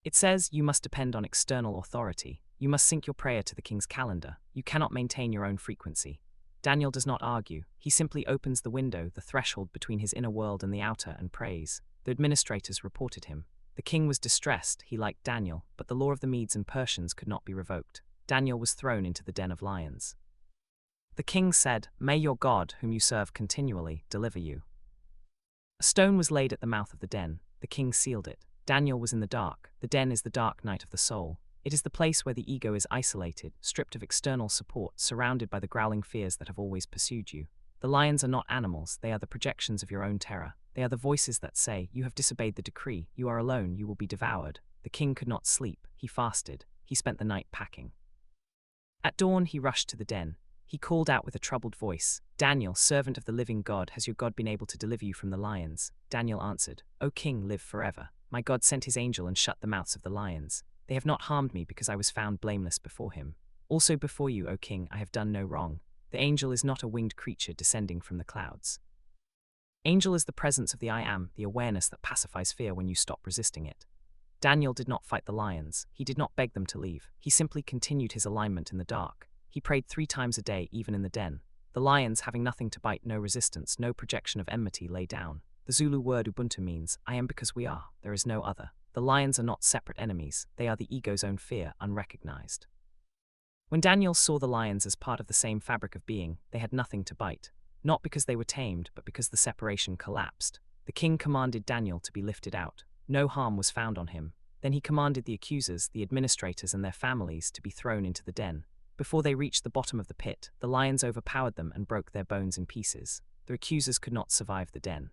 It says you must depend on external authority. You must sync your prayer to the king's calendar. You cannot maintain your own frequency. Daniel does not argue. He simply opens the window, the threshold between his inner world and the outer, and prays. The administrators reported him. The king was distressed. He liked Daniel, but the law of the Medes and Persians could not be revoked. Daniel was thrown into the den of lions. The king said, "May your God, whom you serve continually, deliver you." A stone was laid at the mouth of the den. The king sealed it. Daniel was in the dark. The den is the dark night of the soul. It is the place where the ego is isolated, stripped of external support, surrounded by the growling fears that have always pursued you. The lions are not animals, they are the projections of your own terror. They are the voices that say, you have disobeyed the decree, you are alone, you will be devoured. The king could not sleep, he fasted, he spent the night packing. At dawn he rushed to the den. He called out with a troubled voice, "Daniel, servant of the living God, has your God been able to deliver you from the lions?" Daniel answered, "O king, live forever. My God sent his angel and shut the mouths of the lions. They have not harmed me because I was found blameless before him. Also before you, O king, I have done no wrong. The angel is not a winged creature descending from the clouds. Angel is the presence of the I am, the awareness that pacifies fear when you stop resisting it." Daniel did not fight the lions. He did not beg them to leave. He simply continued his alignment in the dark. He prayed 3 times a day, even in the den. The lions, having nothing to bite, no resistance, no projection of enmity, lay down. The Zulu word Ubuntu means, I am because we are, there is no other. The lions are not separate enemies, they are the ego's own fear, unrecognized. When Daniel saw the lions as part of the same fabric of being, they had nothing to bite. Not because they were tamed, but because the separation collapsed. The king commanded Daniel to be lifted out. No harm was found on him. Then he commanded the accusers, the administrators and their families to be thrown into the den. Before they reached the bottom of the pit, the lions overpowered them and broke their bones in pieces. The accusers could not survive the den.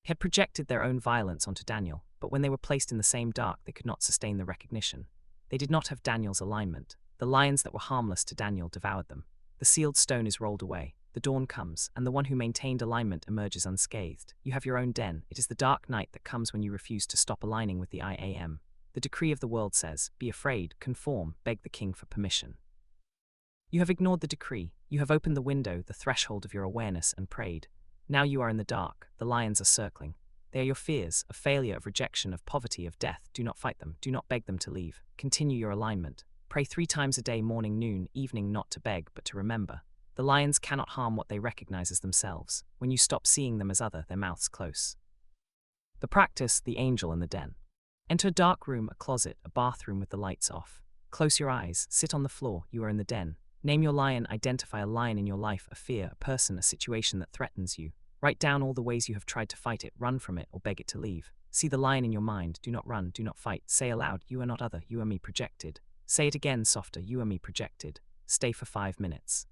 They had projected their own violence onto Daniel, but when they were placed in the same dark, they could not sustain the recognition. They did not have Daniel's alignment. The lions that were harmless to Daniel devoured them. The sealed stone is rolled away. The dawn comes, and the one who maintained alignment emerges unscathed. You have your own den. It is the dark night that comes when you refuse to stop aligning with the I am. The decree of the world says, be afraid, conform, beg the king for permission. You have ignored the decree. You have opened the window, the threshold of your awareness, and prayed. Now you are in the dark. The lions are circling. They are your fears, of failure, of rejection, of poverty, of death. Do not fight them. Do not beg them to leave. Continue your alignment. Pray 3 times a day, morning, noon, evening, not to beg, but to remember. The lions cannot harm what they recognize as themselves. When you stop seeing them as other, their mouths close. The practice, the angel in the den. Enter a dark room, a closet, a bathroom with the lights off. Close your eyes, sit on the floor, you are in the den. Name your lion, identify a lion in your life, a fear, a person, a situation that threatens you. Write down all the ways you have tried to fight it, run from it, or beg it to leave. See the lion in your mind, do not run, do not fight. Say aloud, you are not other, you are me projected. Say it again softer, you are me projected. Stay for 5 minutes.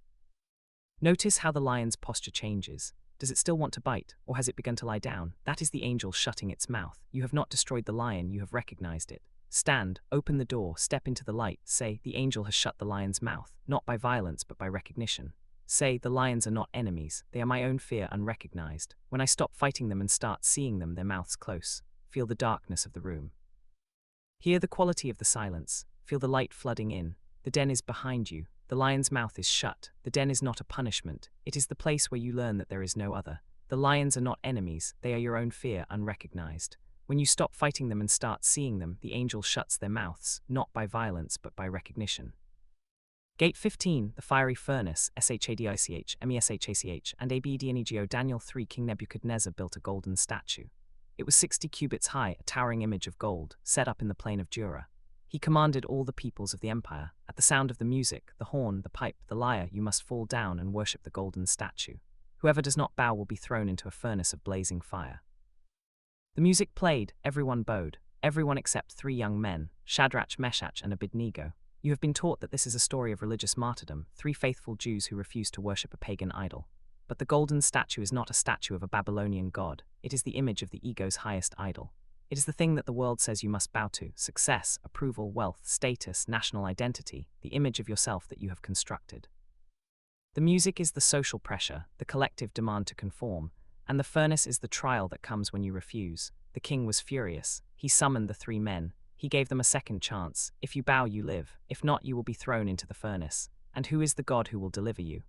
Notice how the lion's posture changes. Does it still want to bite, or has it begun to lie down? That is the angel shutting its mouth. You have not destroyed the lion, you have recognized it. Stand, open the door, step into the light, say, the angel has shut the lion's mouth, not by violence but by recognition. Say, the lions are not enemies, they are my own fear unrecognized. When I stop fighting them and start seeing them, their mouths close. Feel the darkness of the room. Hear the quality of the silence, feel the light flooding in. The den is behind you, the lion's mouth is shut. The den is not a punishment, it is the place where you learn that there is no other. The lions are not enemies, they are your own fear unrecognized. When you stop fighting them and start seeing them, the angel shuts their mouths, not by violence but by recognition. Gate 15, the fiery furnace, Shadich, Meshach, and Abednego. Daniel 3. King Nebuchadnezzar built a golden statue. It was 60 cubits high, a towering image of gold, set up in the plain of Dura. He commanded all the peoples of the empire, at the sound of the music, the horn, the pipe, the lyre, you must fall down and worship the golden statue. Whoever does not bow will be thrown into a furnace of blazing fire. The music played, everyone bowed, everyone except 3 young men, Shadrach, Meshach, and Abednego. You have been taught that this is a story of religious martyrdom, 3 faithful Jews who refused to worship a pagan idol. But the golden statue is not a statue of a Babylonian god, it is the image of the ego's highest idol. It is the thing that the world says you must bow to: success, approval, wealth, status, national identity, the image of yourself that you have constructed. The music is the social pressure, the collective demand to conform, and the furnace is the trial that comes when you refuse. The king was furious. He summoned the 3 men. He gave them a second chance. If you bow, you live. If not, you will be thrown into the furnace. And who is the God who will deliver you?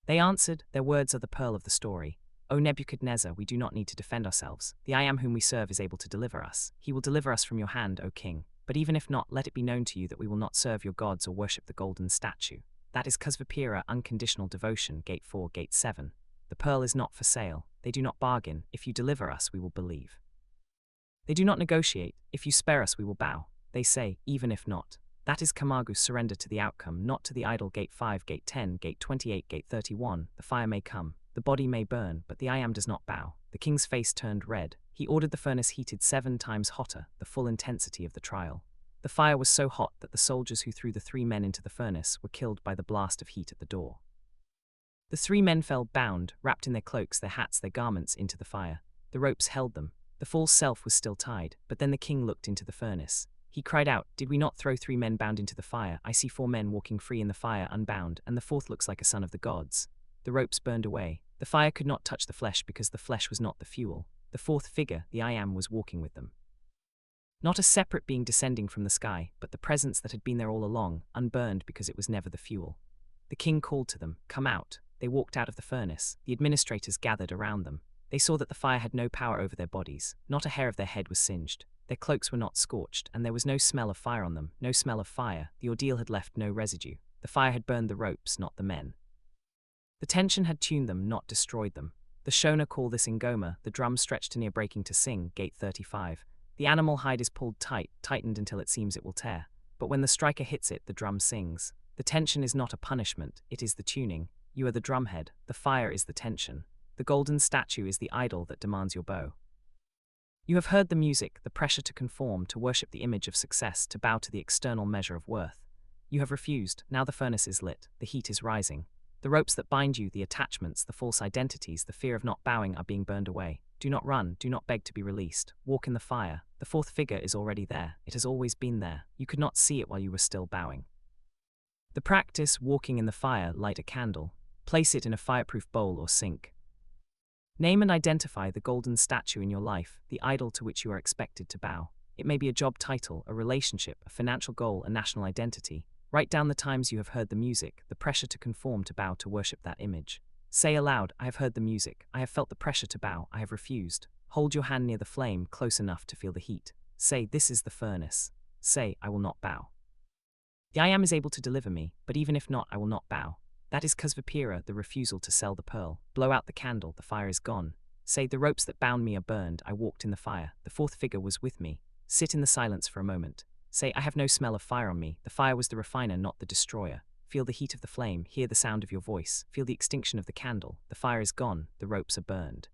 They answered, their words are the pearl of the story. O Nebuchadnezzar, we do not need to defend ourselves. The I Am whom we serve is able to deliver us. He will deliver us from your hand, O king. But even if not, let it be known to you that we will not serve your gods or worship the golden statue. That is Kusvapira, unconditional devotion, Gate 4, Gate 7. The pearl is not for sale. They do not bargain. If you deliver us, we will believe. They do not negotiate. If you spare us, we will bow. They say, even if not. That is Kamagu, surrender to the outcome, not to the idol. Gate 5, Gate 10, Gate 28, Gate 31. The fire may come, the body may burn, but the I Am does not bow. The king's face turned red. He ordered the furnace heated 7 times hotter, the full intensity of the trial. The fire was so hot that the soldiers who threw the 3 men into the furnace were killed by the blast of heat at the door. The 3 men fell bound, wrapped in their cloaks, their hats, their garments, into the fire. The ropes held them. The false self was still tied, but then the king looked into the furnace. He cried out, did we not throw 3 men bound into the fire? I see 4 men walking free in the fire, unbound, and the 4th looks like a son of the gods. The ropes burned away. The fire could not touch the flesh because the flesh was not the fuel. The 4th figure, the I Am, was walking with them. Not a separate being descending from the sky, but the presence that had been there all along, unburned because it was never the fuel. The king called to them, come out. They walked out of the furnace. The administrators gathered around them. They saw that the fire had no power over their bodies. Not a hair of their head was singed. Their cloaks were not scorched, and there was no smell of fire on them, no smell of fire. The ordeal had left no residue. The fire had burned the ropes, not the men. The tension had tuned them, not destroyed them. The Shona call this Ingoma, the drum stretched near breaking to sing, Gate 35. The animal hide is pulled tight, tightened until it seems it will tear. But when the striker hits it, the drum sings. The tension is not a punishment, it is the tuning. You are the drumhead, the fire is the tension. The golden statue is the idol that demands your bow. You have heard the music, the pressure to conform, to worship the image of success, to bow to the external measure of worth. You have refused, now the furnace is lit, the heat is rising. The ropes that bind you, the attachments, the false identities, the fear of not bowing are being burned away. Do not run, do not beg to be released. Walk in the fire. The 4th figure is already there. It has always been there. You could not see it while you were still bowing. The practice, walking in the fire, light a candle. Place it in a fireproof bowl or sink. Name and identify the golden statue in your life, the idol to which you are expected to bow. It may be a job title, a relationship, a financial goal, a national identity. Write down the times you have heard the music, the pressure to conform, to bow, to worship that image. Say aloud, I have heard the music, I have felt the pressure to bow, I have refused. Hold your hand near the flame, close enough to feel the heat. Say, this is the furnace. Say, I will not bow. The I Am is able to deliver me, but even if not, I will not bow. That is Kusvapira, the refusal to sell the pearl. Blow out the candle, the fire is gone. Say, the ropes that bound me are burned, I walked in the fire, the 4th figure was with me. Sit in the silence for a moment. Say, I have no smell of fire on me, the fire was the refiner, not the destroyer. Feel the heat of the flame, hear the sound of your voice, feel the extinction of the candle, the fire is gone, the ropes are burned.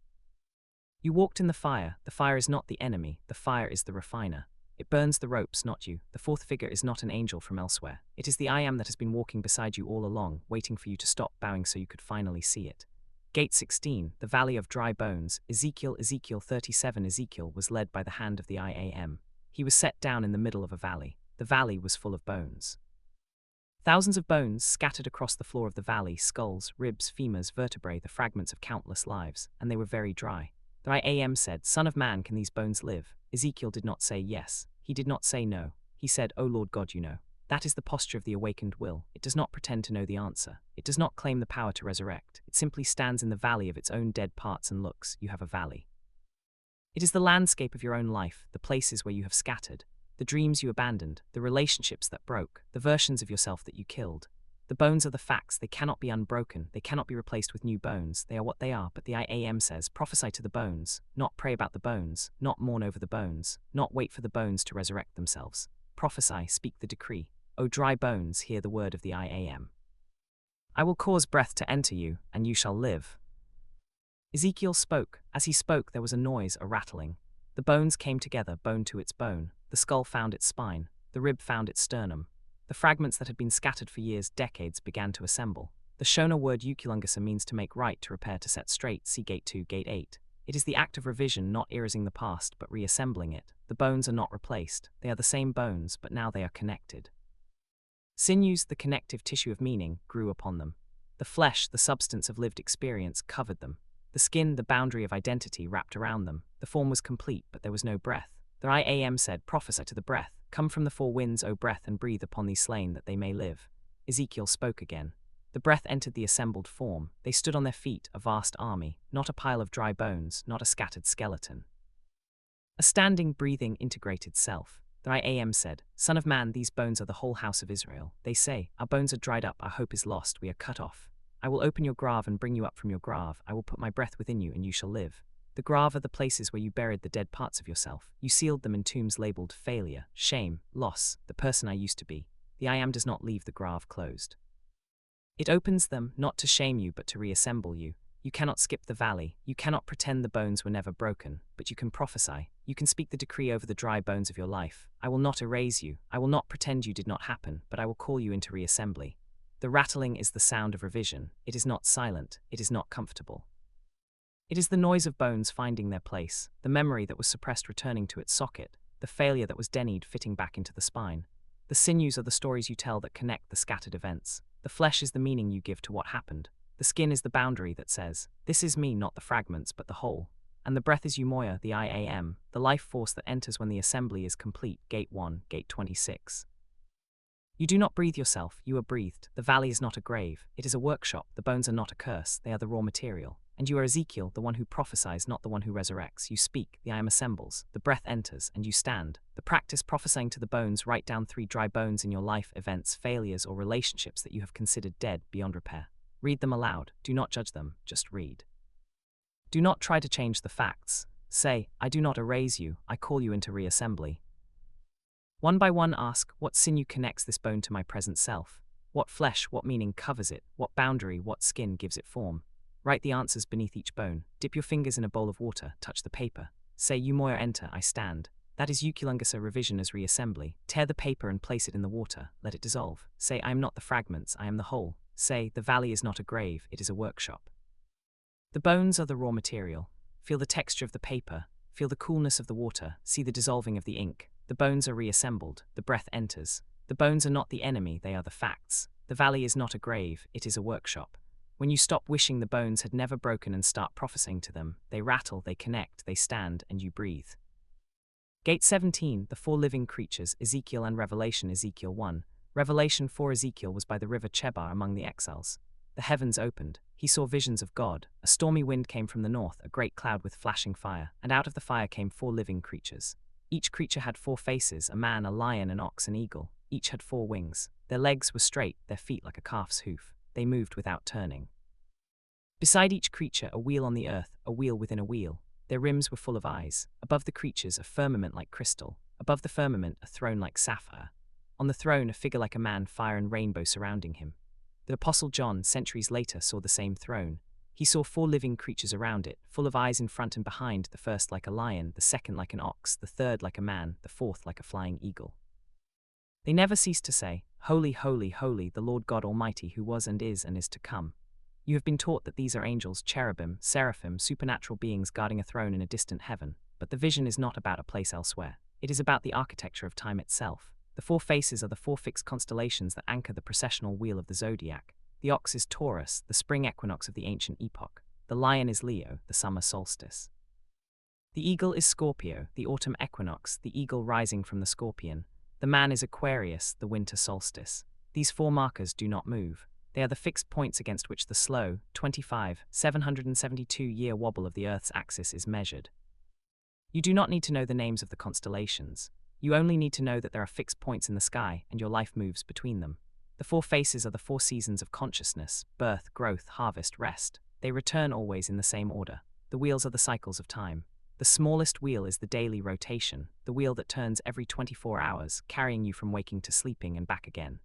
You walked in the fire is not the enemy, the fire is the refiner. It burns the ropes, not you. The 4th figure is not an angel from elsewhere. It is the I Am that has been walking beside you all along, waiting for you to stop bowing so you could finally see it. Gate 16, the Valley of Dry Bones, Ezekiel 37. Ezekiel was led by the hand of the I Am. He was set down in the middle of a valley. The valley was full of bones. Thousands of bones scattered across the floor of the valley, skulls, ribs, femurs, vertebrae, the fragments of countless lives, and they were very dry. The I Am said, "Son of man, can these bones live?" Ezekiel did not say yes. He did not say no. He said, "O Lord God, you know." That is the posture of the awakened will. It does not pretend to know the answer. It does not claim the power to resurrect. It simply stands in the valley of its own dead parts and looks. You have a valley. It is the landscape of your own life, the places where you have scattered, the dreams you abandoned, the relationships that broke, the versions of yourself that you killed. The bones are the facts. They cannot be unbroken. They cannot be replaced with new bones. They are what they are. But the I Am says, prophesy to the bones, not pray about the bones, not mourn over the bones, not wait for the bones to resurrect themselves. Prophesy, speak the decree. O dry bones, hear the word of the I Am. I will cause breath to enter you, and you shall live. Ezekiel spoke. As he spoke, there was a noise, a rattling. The bones came together, bone to its bone. The skull found its spine. The rib found its sternum. The fragments that had been scattered for years, decades, began to assemble. The Shona word Ukuthwasa means to make right, to repair, to set straight. See Gate 2, Gate 8. It is the act of revision, not erasing the past, but reassembling it. The bones are not replaced. They are the same bones, but now they are connected. Sinews, the connective tissue of meaning, grew upon them. The flesh, the substance of lived experience, covered them. The skin, the boundary of identity, wrapped around them. The form was complete, but there was no breath. The I Am said, prophesy to the breath. Come from the four winds, O breath, and breathe upon these slain that they may live. Ezekiel spoke again. The breath entered the assembled form. They stood on their feet, a vast army, not a pile of dry bones, not a scattered skeleton. A standing, breathing, integrated self. The I Am said, Son of man, these bones are the whole house of Israel. They say, our bones are dried up, our hope is lost, we are cut off. I will open your grave and bring you up from your grave. I will put my breath within you, and you shall live. The grave are the places where you buried the dead parts of yourself. You sealed them in tombs labeled failure, shame, loss, the person I used to be. The I Am does not leave the grave closed. It opens them, not to shame you, but to reassemble you. You cannot skip the valley. You cannot pretend the bones were never broken, but you can prophesy. You can speak the decree over the dry bones of your life. I will not erase you. I will not pretend you did not happen, but I will call you into reassembly. The rattling is the sound of revision. It is not silent. It is not comfortable. It is the noise of bones finding their place, the memory that was suppressed returning to its socket, the failure that was denied fitting back into the spine. The sinews are the stories you tell that connect the scattered events. The flesh is the meaning you give to what happened. The skin is the boundary that says, this is me, not the fragments, but the whole. And the breath is Umoya, the I Am, the life force that enters when the assembly is complete. Gate 1, Gate 26. You do not breathe yourself, you are breathed. The valley is not a grave, it is a workshop. The bones are not a curse, they are the raw material. And you are Ezekiel, the one who prophesies, not the one who resurrects. You speak, the I Am assembles, the breath enters, and you stand. The practice prophesying to the bones. Write down 3 dry bones in your life, events, failures, or relationships that you have considered dead, beyond repair. Read them aloud. Do not judge them, just read. Do not try to change the facts. Say, I do not erase you, I call you into reassembly. One by one ask, what sinew connects this bone to my present self? What flesh, what meaning covers it? What boundary, what skin gives it form? Write the answers beneath each bone. Dip your fingers in a bowl of water, touch the paper. Say, Umoya enter, I stand. That is Ukuthwasa revision as reassembly. Tear the paper and place it in the water, let it dissolve. Say, I am not the fragments, I am the whole. Say, the valley is not a grave, it is a workshop. The bones are the raw material. Feel the texture of the paper, feel the coolness of the water, see the dissolving of the ink. The bones are reassembled, the breath enters. The bones are not the enemy, they are the facts. The valley is not a grave, it is a workshop. When you stop wishing the bones had never broken and start prophesying to them, they rattle, they connect, they stand, and you breathe. Gate 17, the 4 living creatures, Ezekiel and Revelation. Ezekiel 1. Revelation 4. Ezekiel was by the river Chebar among the exiles. The heavens opened. He saw visions of God. A stormy wind came from the north, a great cloud with flashing fire, and out of the fire came 4 living creatures. Each creature had 4 faces, a man, a lion, an ox, an eagle. Each had 4 wings. Their legs were straight, their feet like a calf's hoof. They moved without turning. Beside each creature, a wheel on the earth, a wheel within a wheel. Their rims were full of eyes. Above the creatures, a firmament like crystal. Above the firmament, a throne like sapphire. On the throne, a figure like a man, fire and rainbow surrounding him. The Apostle John, centuries later, saw the same throne. He saw 4 living creatures around it, full of eyes in front and behind, the first like a lion, the second like an ox, the third like a man, the fourth like a flying eagle. They never ceased to say, Holy, holy, holy, the Lord God Almighty, who was and is to come. You have been taught that these are angels, cherubim, seraphim, supernatural beings guarding a throne in a distant heaven, but the vision is not about a place elsewhere. It is about the architecture of time itself. The four faces are the four fixed constellations that anchor the processional wheel of the zodiac. The ox is Taurus, the spring equinox of the ancient epoch. The lion is Leo, the summer solstice. The eagle is Scorpio, the autumn equinox, the eagle rising from the scorpion. The man is Aquarius, the winter solstice. These four markers do not move. They are the fixed points against which the slow, 772-year wobble of the Earth's axis is measured. You do not need to know the names of the constellations. You only need to know that there are fixed points in the sky and your life moves between them. The four faces are the four seasons of consciousness: birth, growth, harvest, rest. They return always in the same order. The wheels are the cycles of time. The smallest wheel is the daily rotation, the wheel that turns every 24 hours, carrying you from waking to sleeping and back again.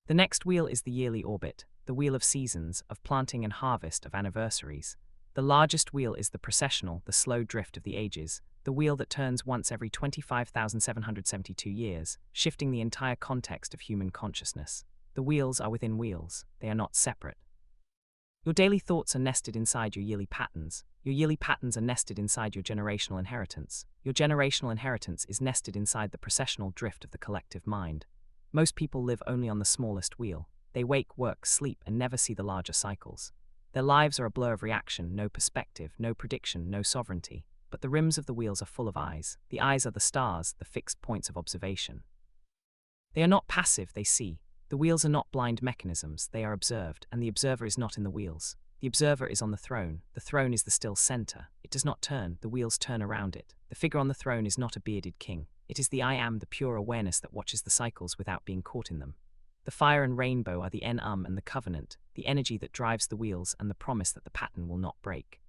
The next wheel is the yearly orbit, the wheel of seasons, of planting and harvest, of anniversaries. The largest wheel is the processional, the slow drift of the ages, the wheel that turns once every 25,772 years, shifting the entire context of human consciousness. The wheels are within wheels, they are not separate. Your daily thoughts are nested inside your yearly patterns. Your yearly patterns are nested inside your generational inheritance. Your generational inheritance is nested inside the processional drift of the collective mind. Most people live only on the smallest wheel. They wake, work, sleep, and never see the larger cycles. Their lives are a blur of reaction, no perspective, no prediction, no sovereignty. But the rims of the wheels are full of eyes. The eyes are the stars, the fixed points of observation. They are not passive, they see. The wheels are not blind mechanisms, they are observed, and the observer is not in the wheels. The observer is on the throne is the still center. It does not turn, the wheels turn around it. The figure on the throne is not a bearded king. It is the I am, the pure awareness that watches the cycles without being caught in them. The fire and rainbow are the and the covenant, the energy that drives the wheels and the promise that the pattern will not break.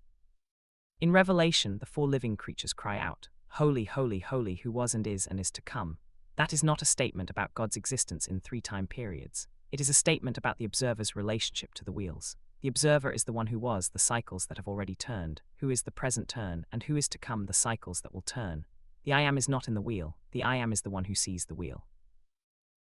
In Revelation, the four living creatures cry out, "Holy, holy, holy, who was and is to come." That is not a statement about God's existence in 3 time periods. It is a statement about the observer's relationship to the wheels. The observer is the one who was the cycles that have already turned, who is the present turn, and who is to come the cycles that will turn. The I am is not in the wheel, the I am is the one who sees the wheel.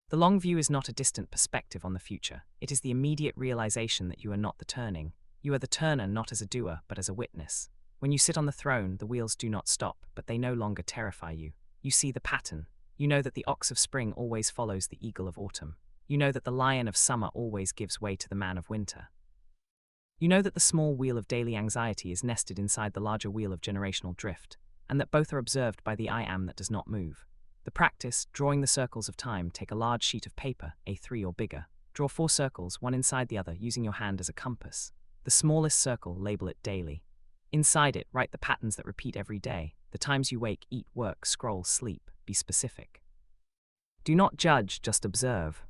The long view is not a distant perspective on the future. It is the immediate realization that you are not the turning. You are the turner not as a doer, but as a witness. When you sit on the throne, the wheels do not stop, but they no longer terrify you. You see the pattern. You know that the ox of spring always follows the eagle of autumn. You know that the lion of summer always gives way to the man of winter. You know that the small wheel of daily anxiety is nested inside the larger wheel of generational drift, and that both are observed by the I am that does not move. The practice, drawing the circles of time, take a large sheet of paper, A3 or bigger. Draw 4 circles, one inside the other, using your hand as a compass. The smallest circle, label it daily. Inside it, write the patterns that repeat every day, the times you wake, eat, work, scroll, sleep. Be specific. Do not judge, just observe.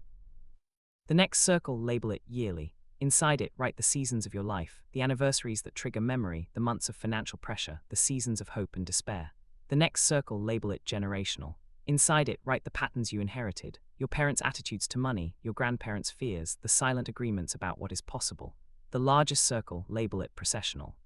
The next circle, label it yearly. Inside it, write the seasons of your life, the anniversaries that trigger memory, the months of financial pressure, the seasons of hope and despair. The next circle, label it generational. Inside it, write the patterns you inherited, your parents' attitudes to money, your grandparents' fears, the silent agreements about what is possible. The largest circle, label it processional.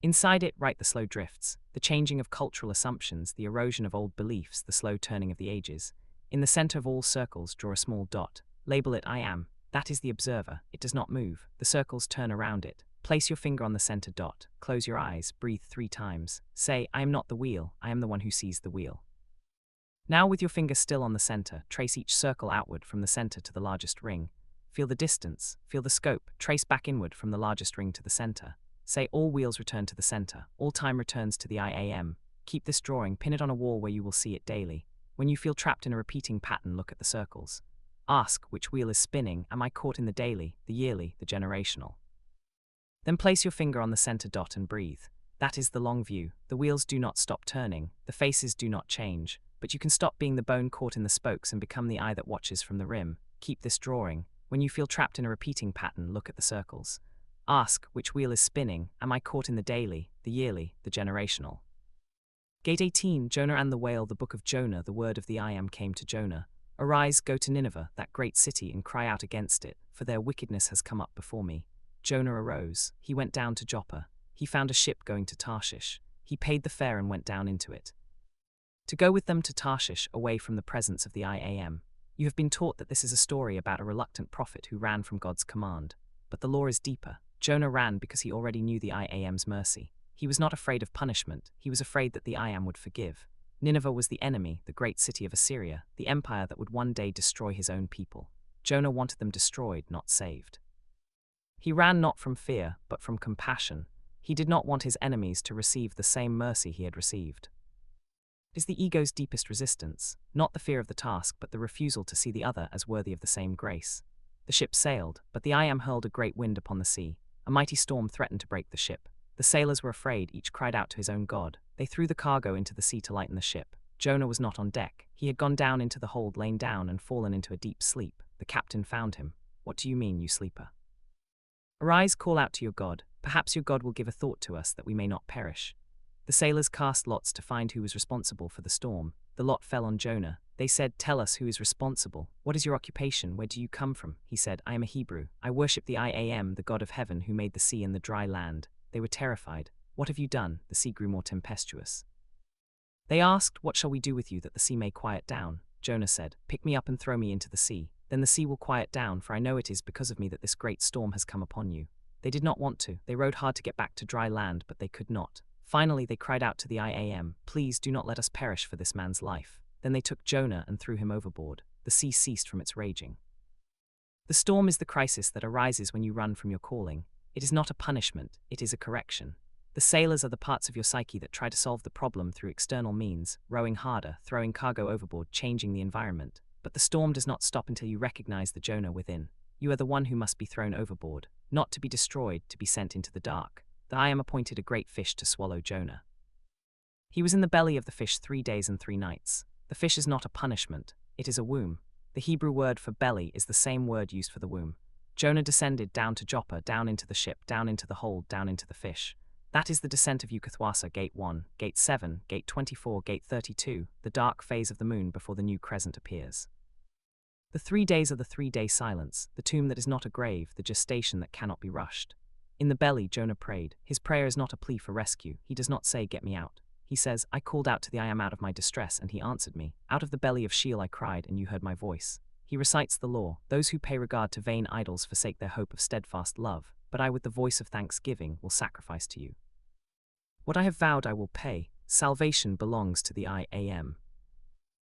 Inside it, write the slow drifts, the changing of cultural assumptions, the erosion of old beliefs, the slow turning of the ages. In the center of all circles, draw a small dot. Label it I am. That is the observer. It does not move. The circles turn around it. Place your finger on the center dot. Close your eyes. Breathe 3 times. Say, I am not the wheel. I am the one who sees the wheel. Now, with your finger still on the center, trace each circle outward from the center to the largest ring. Feel the distance. Feel the scope. Trace back inward from the largest ring to the center. Say, all wheels return to the center. All time returns to the I am. Keep this drawing, pin it on a wall where you will see it daily. When you feel trapped in a repeating pattern, look at the circles. Ask, which wheel is spinning? Am I caught in the daily, the yearly, the generational? Then place your finger on the center dot and breathe. That is the long view. The wheels do not stop turning. The faces do not change. But you can stop being the bone caught in the spokes and become the eye that watches from the rim. Keep this drawing. When you feel trapped in a repeating pattern, look at the circles. Ask, which wheel is spinning? Am I caught in the daily, the yearly, the generational? Gate 18, Jonah and the whale. The book of Jonah, the word of the I am came to Jonah. Arise, go to Nineveh, that great city, and cry out against it, for their wickedness has come up before me. Jonah arose. He went down to Joppa. He found a ship going to Tarshish. He paid the fare and went down into it. To go with them to Tarshish, away from the presence of the I am. You have been taught that this is a story about a reluctant prophet who ran from God's command. But the law is deeper. Jonah ran because he already knew the I am's mercy. He was not afraid of punishment. He was afraid that the I am would forgive. Nineveh was the enemy, the great city of Assyria, the empire that would one day destroy his own people. Jonah wanted them destroyed, not saved. He ran not from fear, but from compassion. He did not want his enemies to receive the same mercy he had received. It is the ego's deepest resistance, not the fear of the task, but the refusal to see the other as worthy of the same grace. The ship sailed, but the I Am hurled a great wind upon the sea. A mighty storm threatened to break the ship. The sailors were afraid, each cried out to his own god. They threw the cargo into the sea to lighten the ship. Jonah was not on deck. He had gone down into the hold, lain down, and fallen into a deep sleep. The captain found him. "What do you mean, you sleeper? Arise, call out to your God. Perhaps your God will give a thought to us that we may not perish." The sailors cast lots to find who was responsible for the storm. The lot fell on Jonah. They said, "Tell us who is responsible. What is your occupation? Where do you come from?" He said, "I am a Hebrew. I worship the I Am, the God of heaven, who made the sea and the dry land." They were terrified. "What have you done?" The sea grew more tempestuous. They asked, "What shall we do with you that the sea may quiet down?" Jonah said, "Pick me up and throw me into the sea. Then the sea will quiet down, for I know it is because of me that this great storm has come upon you." They did not want to. They rowed hard to get back to dry land, but they could not. Finally, they cried out to the I Am, "Please do not let us perish for this man's life." Then they took Jonah and threw him overboard. The sea ceased from its raging. The storm is the crisis that arises when you run from your calling. It is not a punishment, it is a correction. The sailors are the parts of your psyche that try to solve the problem through external means, rowing harder, throwing cargo overboard, changing the environment. But the storm does not stop until you recognize the Jonah within. You are the one who must be thrown overboard, not to be destroyed, to be sent into the dark. The I Am appointed a great fish to swallow Jonah. He was in the belly of the fish 3 days and 3 nights. The fish is not a punishment, it is a womb. The Hebrew word for belly is the same word used for the womb. Jonah descended down to Joppa, down into the ship, down into the hold, down into the fish. That is the descent of Ukuthwasa, Gate 1, Gate 7, Gate 24, Gate 32, the dark phase of the moon before the new crescent appears. The 3 days are the 3-day silence, the tomb that is not a grave, the gestation that cannot be rushed. In the belly, Jonah prayed. His prayer is not a plea for rescue. He does not say, "Get me out." He says, "I called out to the I Am out of my distress, and he answered me. Out of the belly of Sheol I cried, and you heard my voice." He recites the law. "Those who pay regard to vain idols forsake their hope of steadfast love, but I with the voice of thanksgiving will sacrifice to you. What I have vowed I will pay. Salvation belongs to the I Am."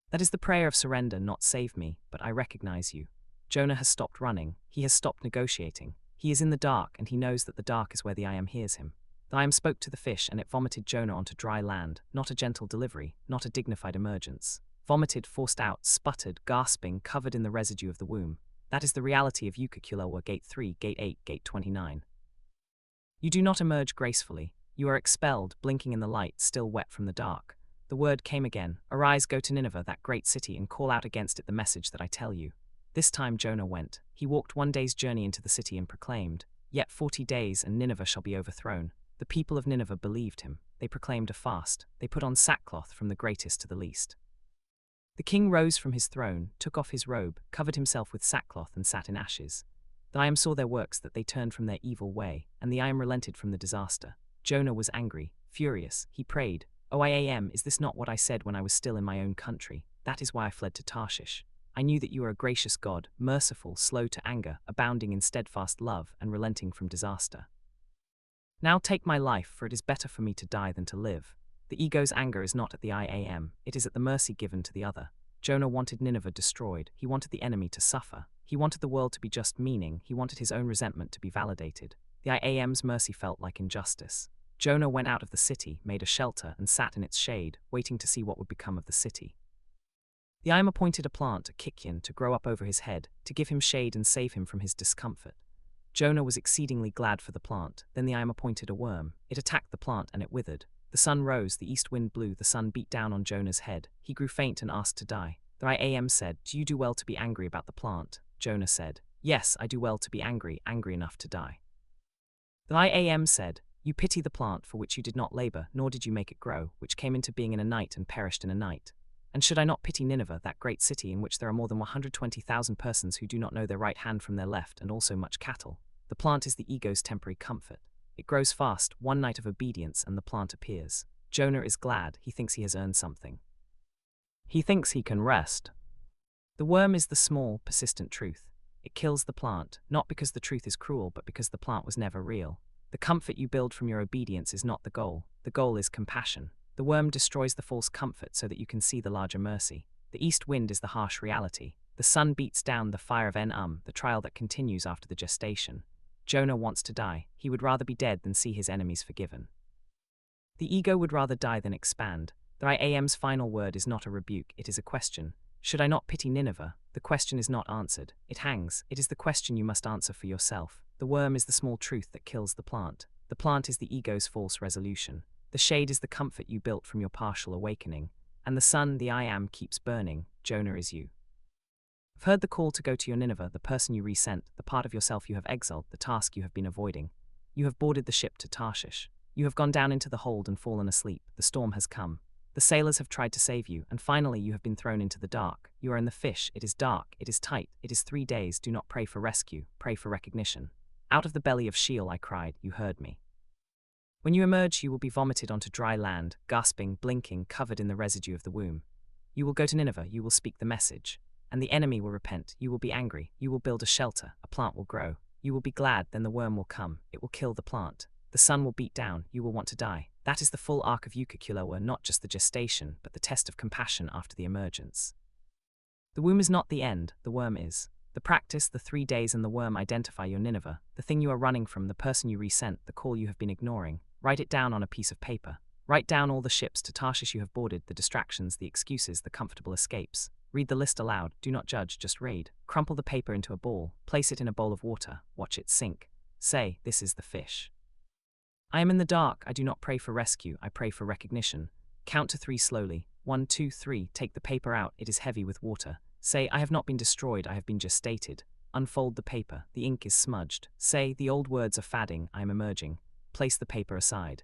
That is the prayer of surrender, not "save me, but I recognize you." Jonah has stopped running. He has stopped negotiating. He is in the dark, and he knows that the dark is where the I Am hears him. The I Am spoke to the fish, and it vomited Jonah onto dry land, not a gentle delivery, not a dignified emergence. Vomited, forced out, sputtered, gasping, covered in the residue of the womb. That is the reality of Ukuthwasa, Gate 3, Gate 8, Gate 29. You do not emerge gracefully. You are expelled, blinking in the light, still wet from the dark. The word came again, "Arise, go to Nineveh, that great city, and call out against it the message that I tell you." This time Jonah went. He walked 1 day's journey into the city and proclaimed, "Yet 40 days, and Nineveh shall be overthrown." The people of Nineveh believed him. They proclaimed a fast. They put on sackcloth from the greatest to the least. The king rose from his throne, took off his robe, covered himself with sackcloth, and sat in ashes. The I Am saw their works, that they turned from their evil way, and the I Am relented from the disaster. Jonah was angry, furious. He prayed, "O I Am, is this not what I said when I was still in my own country? That is why I fled to Tarshish. I knew that you are a gracious God, merciful, slow to anger, abounding in steadfast love, and relenting from disaster. Now take my life, for it is better for me to die than to live." The ego's anger is not at the I Am, it is at the mercy given to the other. Jonah wanted Nineveh destroyed. He wanted the enemy to suffer. He wanted the world to be just meaning. He wanted his own resentment to be validated. The I Am's mercy felt like injustice. Jonah went out of the city, made a shelter, and sat in its shade, waiting to see what would become of the city. The I Am appointed a plant, a kikyan, to grow up over his head, to give him shade and save him from his discomfort. Jonah was exceedingly glad for the plant. Then the I Am appointed a worm. It attacked the plant, and it withered. The sun rose, the east wind blew, the sun beat down on Jonah's head. He grew faint and asked to die. The I Am said, "Do you do well to be angry about the plant?" Jonah said, "Yes, I do well to be angry, angry enough to die." The I Am said, "You pity the plant for which you did not labor, nor did you make it grow, which came into being in a night and perished in a night. And should I not pity Nineveh, that great city in which there are more than 120,000 persons who do not know their right hand from their left, and also much cattle?" The plant is the ego's temporary comfort. It grows fast, 1 night of obedience, and the plant appears. Jonah is glad. He thinks he has earned something. He thinks he can rest. The worm is the small, persistent truth. It kills the plant, not because the truth is cruel, but because the plant was never real. The comfort you build from your obedience is not the goal. The goal is compassion. The worm destroys the false comfort so that you can see the larger mercy. The east wind is the harsh reality. The sun beats down the fire of the trial that continues after the gestation. Jonah wants to die. He would rather be dead than see his enemies forgiven. The ego would rather die than expand. The I am's final word is not a rebuke, it is a question. Should I not pity Nineveh? The question is not answered. It hangs. It is the question you must answer for yourself. The worm is the small truth that kills the plant. The plant is the ego's false resolution. The shade is the comfort you built from your partial awakening. And the sun, the I am, keeps burning. Jonah is you. I've heard the call to go to your Nineveh, the person you resent, the part of yourself you have exiled, the task you have been avoiding. You have boarded the ship to Tarshish. You have gone down into the hold and fallen asleep. The storm has come. The sailors have tried to save you, and finally you have been thrown into the dark. You are in the fish. It is dark. It is tight. It is 3 days. Do not pray for rescue. Pray for recognition. Out of the belly of Sheol I cried. You heard me. When you emerge, you will be vomited onto dry land, gasping, blinking, covered in the residue of the womb. You will go to Nineveh. You will speak the message. And the enemy will repent. You will be angry. You will build a shelter. A plant will grow. You will be glad. Then the worm will come. It will kill the plant. The sun will beat down. You will want to die. That is the full arc of Ukuthwasa, not just the gestation, but the test of compassion after the emergence. The womb is not the end, the worm is. The practice, the 3 days and the worm identify your Nineveh, the thing you are running from, the person you resent, the call you have been ignoring. Write it down on a piece of paper. Write down all the ships to Tarshish you have boarded, the distractions, the excuses, the comfortable escapes. Read the list aloud. Do not judge, just read. Crumple the paper into a ball. Place it in a bowl of water. Watch it sink. Say, this is the fish. I am in the dark. I do not pray for rescue. I pray for recognition. Count to 3 slowly. 1, 2, 3. Take the paper out. It is heavy with water. Say, I have not been destroyed. I have been gestated. Unfold the paper. The ink is smudged. Say, the old words are fading. I am emerging. Place the paper aside.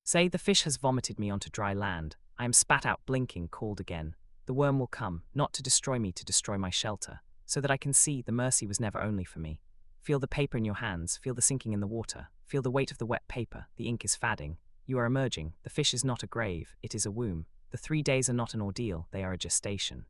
Say, the fish has vomited me onto dry land. I am spat out, blinking, called again. The worm will come, not to destroy me, to destroy my shelter, so that I can see the mercy was never only for me. Feel the paper in your hands. Feel the sinking in the water. Feel the weight of the wet paper. The ink is fading. You are emerging. The fish is not a grave. It is a womb. The 3 days are not an ordeal. They are a gestation.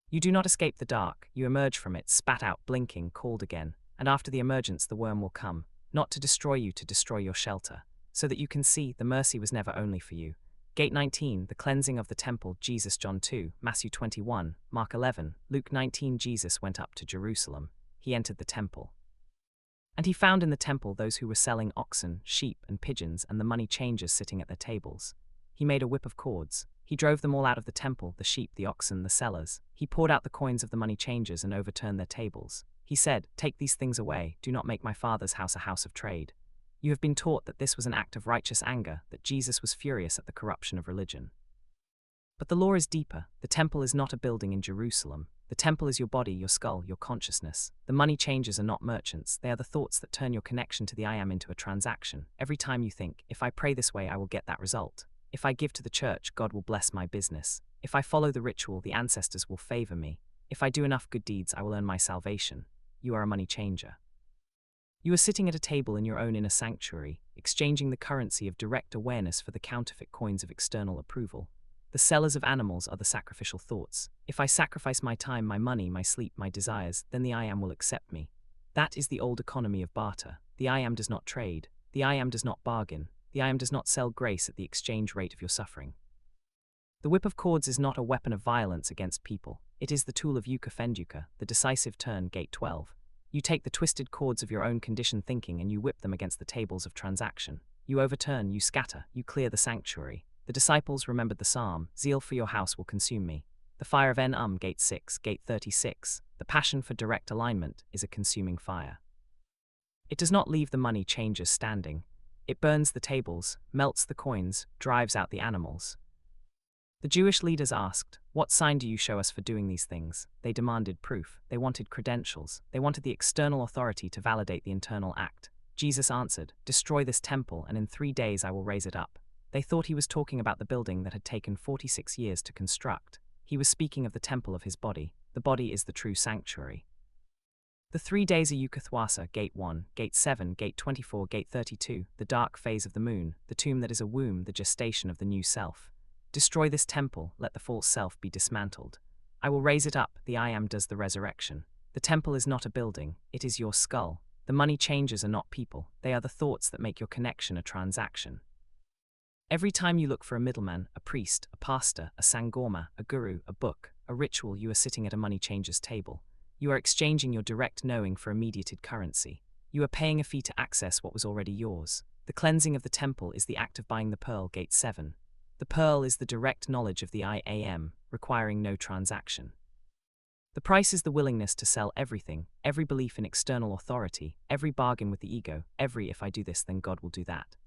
You do not escape the dark. You emerge from it, spat out, blinking, called again. And after the emergence, the worm will come, not to destroy you, to destroy your shelter, so that you can see the mercy was never only for you. Gate 19, the cleansing of the temple, Jesus. John 2, Matthew 21, Mark 11, Luke 19. Jesus went up to Jerusalem. He entered the temple. And he found in the temple those who were selling oxen, sheep, and pigeons, and the money changers sitting at their tables. He made a whip of cords. He drove them all out of the temple, the sheep, the oxen, the sellers. He poured out the coins of the money changers and overturned their tables. He said, "Take these things away. Do not make my Father's house a house of trade." You have been taught that this was an act of righteous anger, that Jesus was furious at the corruption of religion. But the law is deeper. The temple is not a building in Jerusalem. The temple is your body, your skull, your consciousness. The money changers are not merchants. They are the thoughts that turn your connection to the I am into a transaction. Every time you think, if I pray this way, I will get that result. If I give to the church, God will bless my business. If I follow the ritual, the ancestors will favor me. If I do enough good deeds, I will earn my salvation. You are a money changer. You are sitting at a table in your own inner sanctuary, exchanging the currency of direct awareness for the counterfeit coins of external approval. The sellers of animals are the sacrificial thoughts. If I sacrifice my time, my money, my sleep, my desires, then the I am will accept me. That is the old economy of barter. The I am does not trade. The I am does not bargain. The I am does not sell grace at the exchange rate of your suffering. The whip of cords is not a weapon of violence against people. It is the tool of Ukuthwasa, the decisive turn. Gate 12. You take the twisted cords of your own conditioned thinking and you whip them against the tables of transaction. You overturn, you scatter, you clear the sanctuary. The disciples remembered the psalm, "Zeal for your house will consume me." The fire of Gate 6, Gate 36, the passion for direct alignment is a consuming fire. It does not leave the money changers standing. It burns the tables, melts the coins, drives out the animals. The Jewish leaders asked, "What sign do you show us for doing these things?" They demanded proof. They wanted credentials. They wanted the external authority to validate the internal act. Jesus answered, "Destroy this temple, and in 3 days I will raise it up." They thought he was talking about the building that had taken 46 years to construct. He was speaking of the temple of his body. The body is the true sanctuary. The 3 days are Ukuthwasa, Gate 1, Gate 7, Gate 24, Gate 32, the dark phase of the moon, the tomb that is a womb, the gestation of the new self. Destroy this temple, let the false self be dismantled. I will raise it up, the I am does the resurrection. The temple is not a building, it is your skull. The money changers are not people, they are the thoughts that make your connection a transaction. Every time you look for a middleman, a priest, a pastor, a sangoma, a guru, a book, a ritual, you are sitting at a money changer's table. You are exchanging your direct knowing for a mediated currency. You are paying a fee to access what was already yours. The cleansing of the temple is the act of buying the pearl, gate 7. The pearl is the direct knowledge of the I Am, requiring no transaction. The price is the willingness to sell everything, every belief in external authority, every bargain with the ego, every if I do this then God will do that.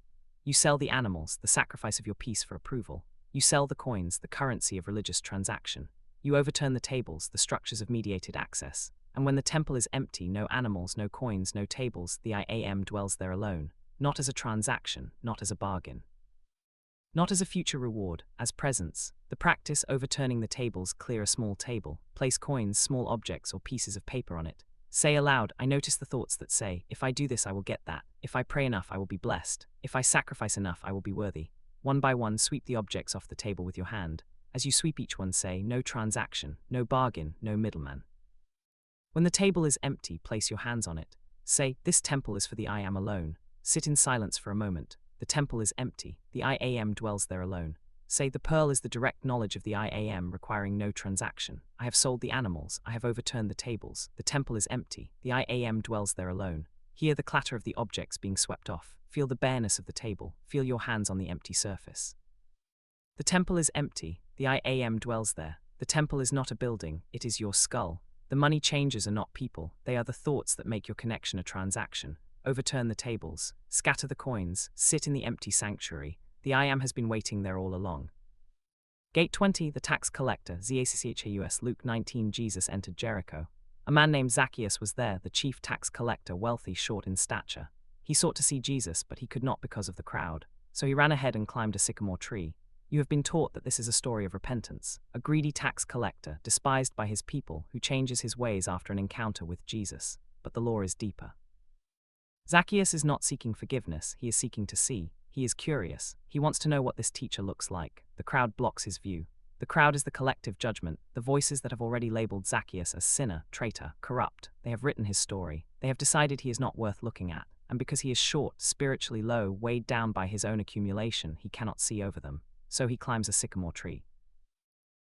You sell the animals, the sacrifice of your peace for approval. You sell the coins, the currency of religious transaction. You overturn the tables, the structures of mediated access. And when the temple is empty, no animals, no coins, no tables, the I Am dwells there alone, not as a transaction, not as a bargain. Not as a future reward, as presence. The practice overturning the tables, clear a small table, place coins, small objects or pieces of paper on it. Say aloud, I notice the thoughts that say, if I do this I will get that, if I pray enough I will be blessed, if I sacrifice enough I will be worthy. One by one sweep the objects off the table with your hand. As you sweep each one say, no transaction, no bargain, no middleman. When the table is empty, place your hands on it. Say, this temple is for the I Am alone. Sit in silence for a moment. The temple is empty, the I Am dwells there alone. Say, the pearl is the direct knowledge of the I Am requiring no transaction. I have sold the animals, I have overturned the tables, the temple is empty, the I Am dwells there alone. Hear the clatter of the objects being swept off, feel the bareness of the table, feel your hands on the empty surface. The temple is empty, the I Am dwells there. The temple is not a building, it is your skull. The money changers are not people, they are the thoughts that make your connection a transaction. Overturn the tables, scatter the coins, sit in the empty sanctuary. The I Am has been waiting there all along. Gate 20, the tax collector, Zacchaeus, Luke 19. Jesus entered Jericho. A man named Zacchaeus was there, the chief tax collector, wealthy, short in stature. He sought to see Jesus, but he could not because of the crowd. So he ran ahead and climbed a sycamore tree. You have been taught that this is a story of repentance. A greedy tax collector, despised by his people, who changes his ways after an encounter with Jesus. But the law is deeper. Zacchaeus is not seeking forgiveness, he is seeking to see. He is curious. He wants to know what this teacher looks like. The crowd blocks his view. The crowd is the collective judgment, the voices that have already labeled Zacchaeus as sinner, traitor, corrupt. They have written his story. They have decided he is not worth looking at. And because he is short, spiritually low, weighed down by his own accumulation, he cannot see over them. So he climbs a sycamore tree.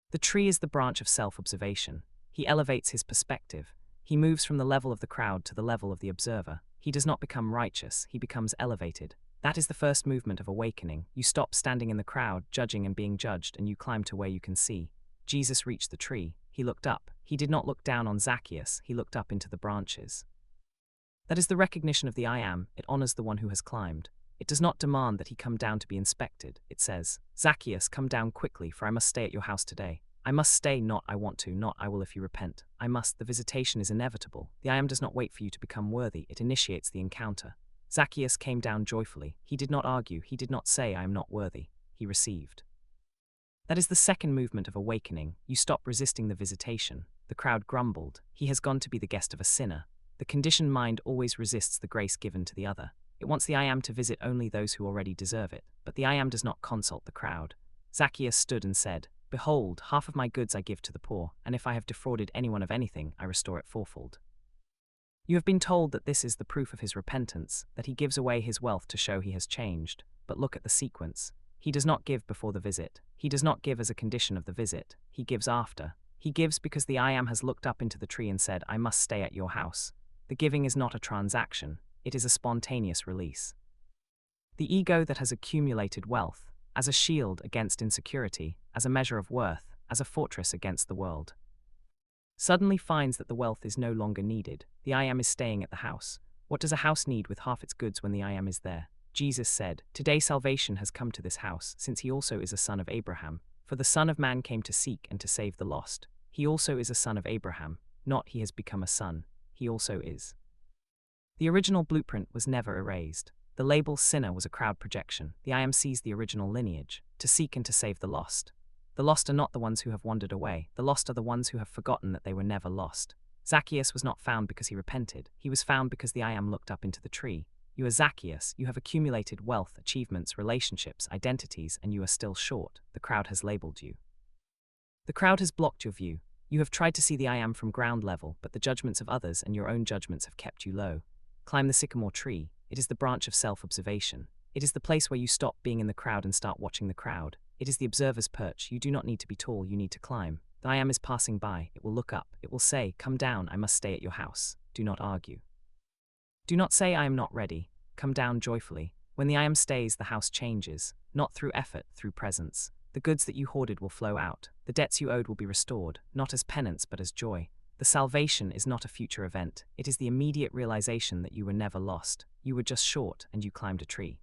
The tree is the branch of self-observation. He elevates his perspective. He moves from the level of the crowd to the level of the observer. He does not become righteous, he becomes elevated. That is the first movement of awakening. You stop standing in the crowd, judging and being judged, and you climb to where you can see. Jesus reached the tree. He looked up. He did not look down on Zacchaeus, he looked up into the branches. That is the recognition of the I Am. It honors the one who has climbed. It does not demand that he come down to be inspected. It says, Zacchaeus, come down quickly, for I must stay at your house today. I must stay, not I want to, not I will if you repent. I must, the visitation is inevitable. The I Am does not wait for you to become worthy, it initiates the encounter. Zacchaeus came down joyfully. He did not argue, he did not say I am not worthy. He received. That is the second movement of awakening. You stop resisting the visitation. The crowd grumbled. He has gone to be the guest of a sinner. The conditioned mind always resists the grace given to the other. It wants the I Am to visit only those who already deserve it. But the I Am does not consult the crowd. Zacchaeus stood and said, Behold, half of my goods I give to the poor, and if I have defrauded anyone of anything, I restore it fourfold. You have been told that this is the proof of his repentance, that he gives away his wealth to show he has changed. But look at the sequence. He does not give before the visit. He does not give as a condition of the visit. He gives after. He gives because the I Am has looked up into the tree and said, I must stay at your house. The giving is not a transaction. It is a spontaneous release. The ego that has accumulated wealth, as a shield against insecurity, as a measure of worth, as a fortress against the world, suddenly finds that the wealth is no longer needed. The I Am is staying at the house. What does a house need with half its goods when the I Am is there? Jesus said, Today salvation has come to this house, since he also is a son of Abraham. For the Son of Man came to seek and to save the lost. He also is a son of Abraham. Not he has become a son. He also is. The original blueprint was never erased. The label sinner was a crowd projection. The I Am sees the original lineage, to seek and to save the lost. The lost are not the ones who have wandered away. The lost are the ones who have forgotten that they were never lost. Zacchaeus was not found because he repented. He was found because the I Am looked up into the tree. You are Zacchaeus. You have accumulated wealth, achievements, relationships, identities, and you are still short. The crowd has labeled you. The crowd has blocked your view. You have tried to see the I Am from ground level, but the judgments of others and your own judgments have kept you low. Climb the sycamore tree. It is the branch of self-observation. It is the place where you stop being in the crowd and start watching the crowd. It is the observer's perch. You do not need to be tall, you need to climb. The I am is passing by. It will look up. It will say, "Come down, I must stay at your house." Do not argue. Do not say, "I am not ready." Come down joyfully. When the I am stays, the house changes. Not through effort, through presence. The goods that you hoarded will flow out. The debts you owed will be restored, not as penance but as joy. The salvation is not a future event. It is the immediate realization that you were never lost. You were just short and you climbed a tree.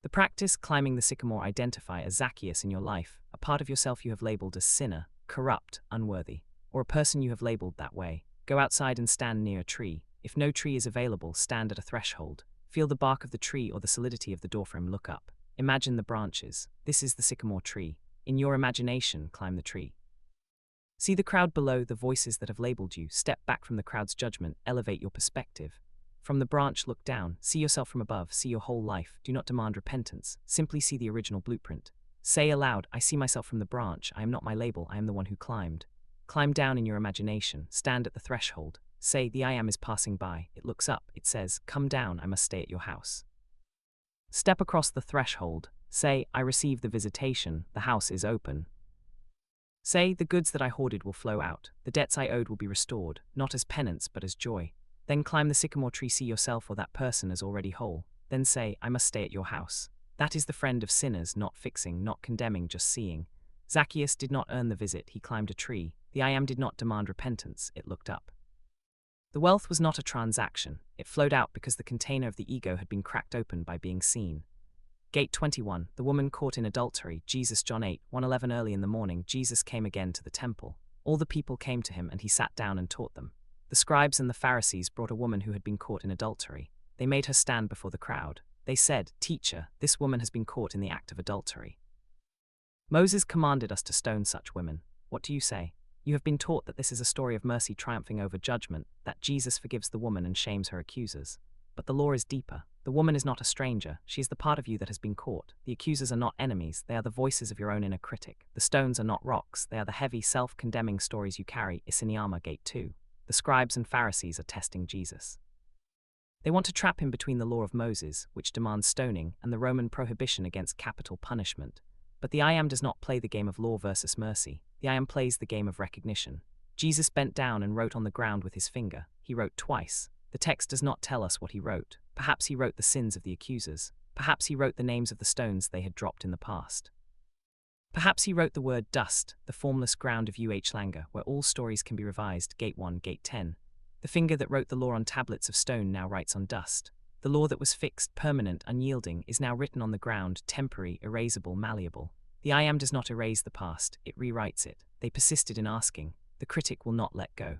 The practice, climbing the sycamore, identify as Zacchaeus in your life, a part of yourself you have labeled as sinner, corrupt, unworthy, or a person you have labeled that way. Go outside and stand near a tree. If no tree is available, stand at a threshold. Feel the bark of the tree or the solidity of the doorframe. Look up. Imagine the branches. This is the sycamore tree. In your imagination, climb the tree. See the crowd below, the voices that have labeled you. Step back from the crowd's judgment. Elevate your perspective. From the branch, look down. See yourself from above. See your whole life. Do not demand repentance. Simply see the original blueprint. Say aloud, "I see myself from the branch. I am not my label. I am the one who climbed." Climb down in your imagination. Stand at the threshold. Say, "The I am is passing by." It looks up. It says, "Come down. I must stay at your house." Step across the threshold. Say, "I receive the visitation. The house is open." Say, "The goods that I hoarded will flow out. The debts I owed will be restored, not as penance but as joy." Then climb the sycamore tree. See yourself or that person as already whole. Then say, "I must stay at your house." That is the friend of sinners, not fixing, not condemning, just seeing. Zacchaeus did not earn the visit. He climbed a tree. The I am did not demand repentance. It looked up. The wealth was not a transaction. It flowed out because the container of the ego had been cracked open by being seen. Gate 21, the woman caught in adultery. Jesus, John 8, 1:11. Early in the morning, Jesus came again to the temple. All the people came to him, and he sat down and taught them. The scribes and the Pharisees brought a woman who had been caught in adultery. They made her stand before the crowd. They said, "Teacher, this woman has been caught in the act of adultery. Moses commanded us to stone such women. What do you say?" You have been taught that this is a story of mercy triumphing over judgment, that Jesus forgives the woman and shames her accusers. But the law is deeper. The woman is not a stranger. She is the part of you that has been caught. The accusers are not enemies. They are the voices of your own inner critic. The stones are not rocks. They are the heavy, self-condemning stories you carry. Isinyama, Gate 2. The scribes and Pharisees are testing Jesus. They want to trap him between the law of Moses, which demands stoning, and the Roman prohibition against capital punishment. But the I am does not play the game of law versus mercy. The I am plays the game of recognition. Jesus bent down and wrote on the ground with his finger. He wrote twice. The text does not tell us what he wrote. Perhaps he wrote the sins of the accusers. Perhaps he wrote the names of the stones they had dropped in the past. Perhaps he wrote the word dust, the formless ground of Langer, where all stories can be revised. Gate 1, Gate 10. The finger that wrote the law on tablets of stone now writes on dust. The law that was fixed, permanent, unyielding, is now written on the ground, temporary, erasable, malleable. The I am does not erase the past, it rewrites it. They persisted in asking. The critic will not let go.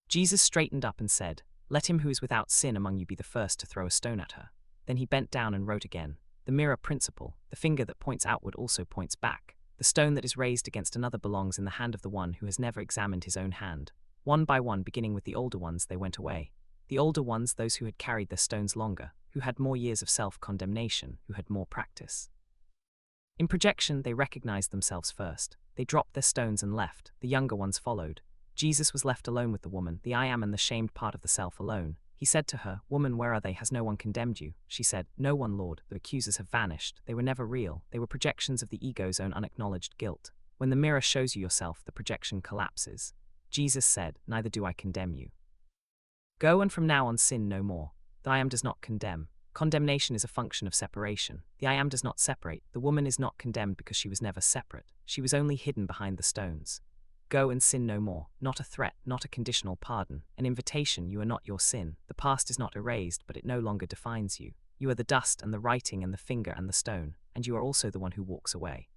Jesus straightened up and said, "Let him who is without sin among you be the first to throw a stone at her." Then he bent down and wrote again. The mirror principle, the finger that points outward also points back. The stone that is raised against another belongs in the hand of the one who has never examined his own hand. One by one, beginning with the older ones, they went away. The older ones, those who had carried their stones longer, who had more years of self-condemnation, who had more practice. In projection, they recognized themselves first. They dropped their stones and left. The younger ones followed. Jesus was left alone with the woman, the I am and the shamed part of the self alone. He said to her, "Woman, where are they? Has no one condemned you?" She said, "No one, Lord. The accusers have vanished. They were never real. They were projections of the ego's own unacknowledged guilt. When the mirror shows you yourself, the projection collapses." Jesus said, "Neither do I condemn you. Go and from now on sin no more." The I am does not condemn. Condemnation is a function of separation. The I am does not separate. The woman is not condemned because she was never separate. She was only hidden behind the stones. Go and sin no more. Not a threat, not a conditional pardon. An invitation. You are not your sin. The past is not erased, but it no longer defines you. You are the dust and the writing and the finger and the stone, and you are also the one who walks away.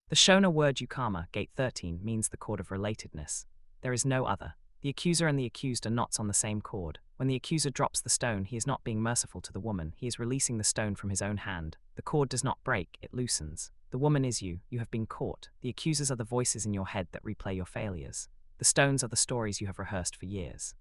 The Shona word Ukama, Gate 13, means the cord of relatedness. There is no other. The accuser and the accused are knots on the same cord. When the accuser drops the stone, he is not being merciful to the woman, he is releasing the stone from his own hand. The cord does not break, it loosens. The woman is you, you have been caught. The accusers are the voices in your head that replay your failures. The stones are the stories you have rehearsed for years.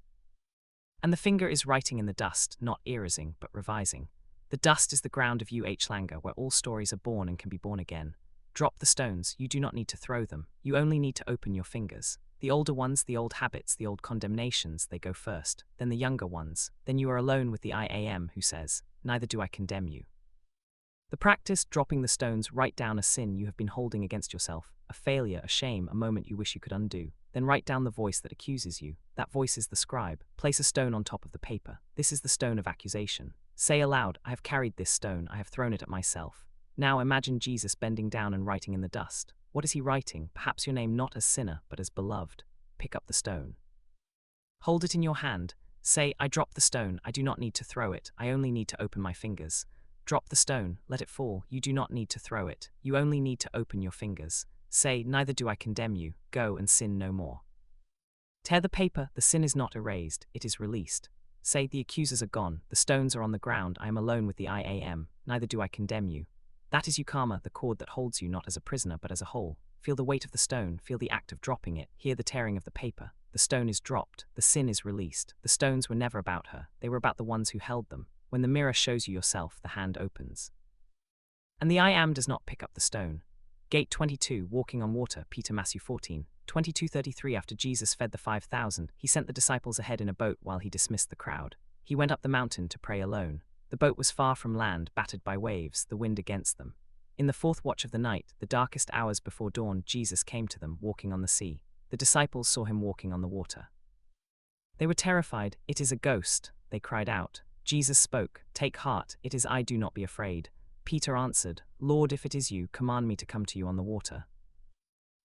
And the finger is writing in the dust, not erasing, but revising. The dust is the ground of Langer, where all stories are born and can be born again. Drop the stones, you do not need to throw them, you only need to open your fingers. The older ones, the old habits, the old condemnations, they go first, then the younger ones, then you are alone with the I am who says, neither do I condemn you. The practice, dropping the stones, write down a sin you have been holding against yourself, a failure, a shame, a moment you wish you could undo. Then write down the voice that accuses you. That voice is the scribe. Place a stone on top of the paper. This is the stone of accusation. Say aloud, I have carried this stone, I have thrown it at myself. Now imagine Jesus bending down and writing in the dust. What is he writing? Perhaps your name not as sinner, but as beloved. Pick up the stone. Hold it in your hand. Say, I drop the stone, I do not need to throw it, I only need to open my fingers. Drop the stone, let it fall, you do not need to throw it, you only need to open your fingers. Say, neither do I condemn you, go and sin no more. Tear the paper, the sin is not erased, it is released. Say, the accusers are gone, the stones are on the ground, I am alone with the I am, neither do I condemn you. That is Ukama, the cord that holds you not as a prisoner but as a whole. Feel the weight of the stone, feel the act of dropping it, hear the tearing of the paper. The stone is dropped, the sin is released. The stones were never about her, they were about the ones who held them. When the mirror shows you yourself, the hand opens. And the I am does not pick up the stone. Gate 22, walking on water, Peter Matthew 14, 22:33. After Jesus fed the 5,000, he sent the disciples ahead in a boat while he dismissed the crowd. He went up the mountain to pray alone. The boat was far from land, battered by waves, the wind against them. In the fourth watch of the night, the darkest hours before dawn, Jesus came to them, walking on the sea. The disciples saw him walking on the water. They were terrified. It is a ghost, they cried out. Jesus spoke, take heart, it is I, do not be afraid. Peter answered, Lord, if it is you, command me to come to you on the water.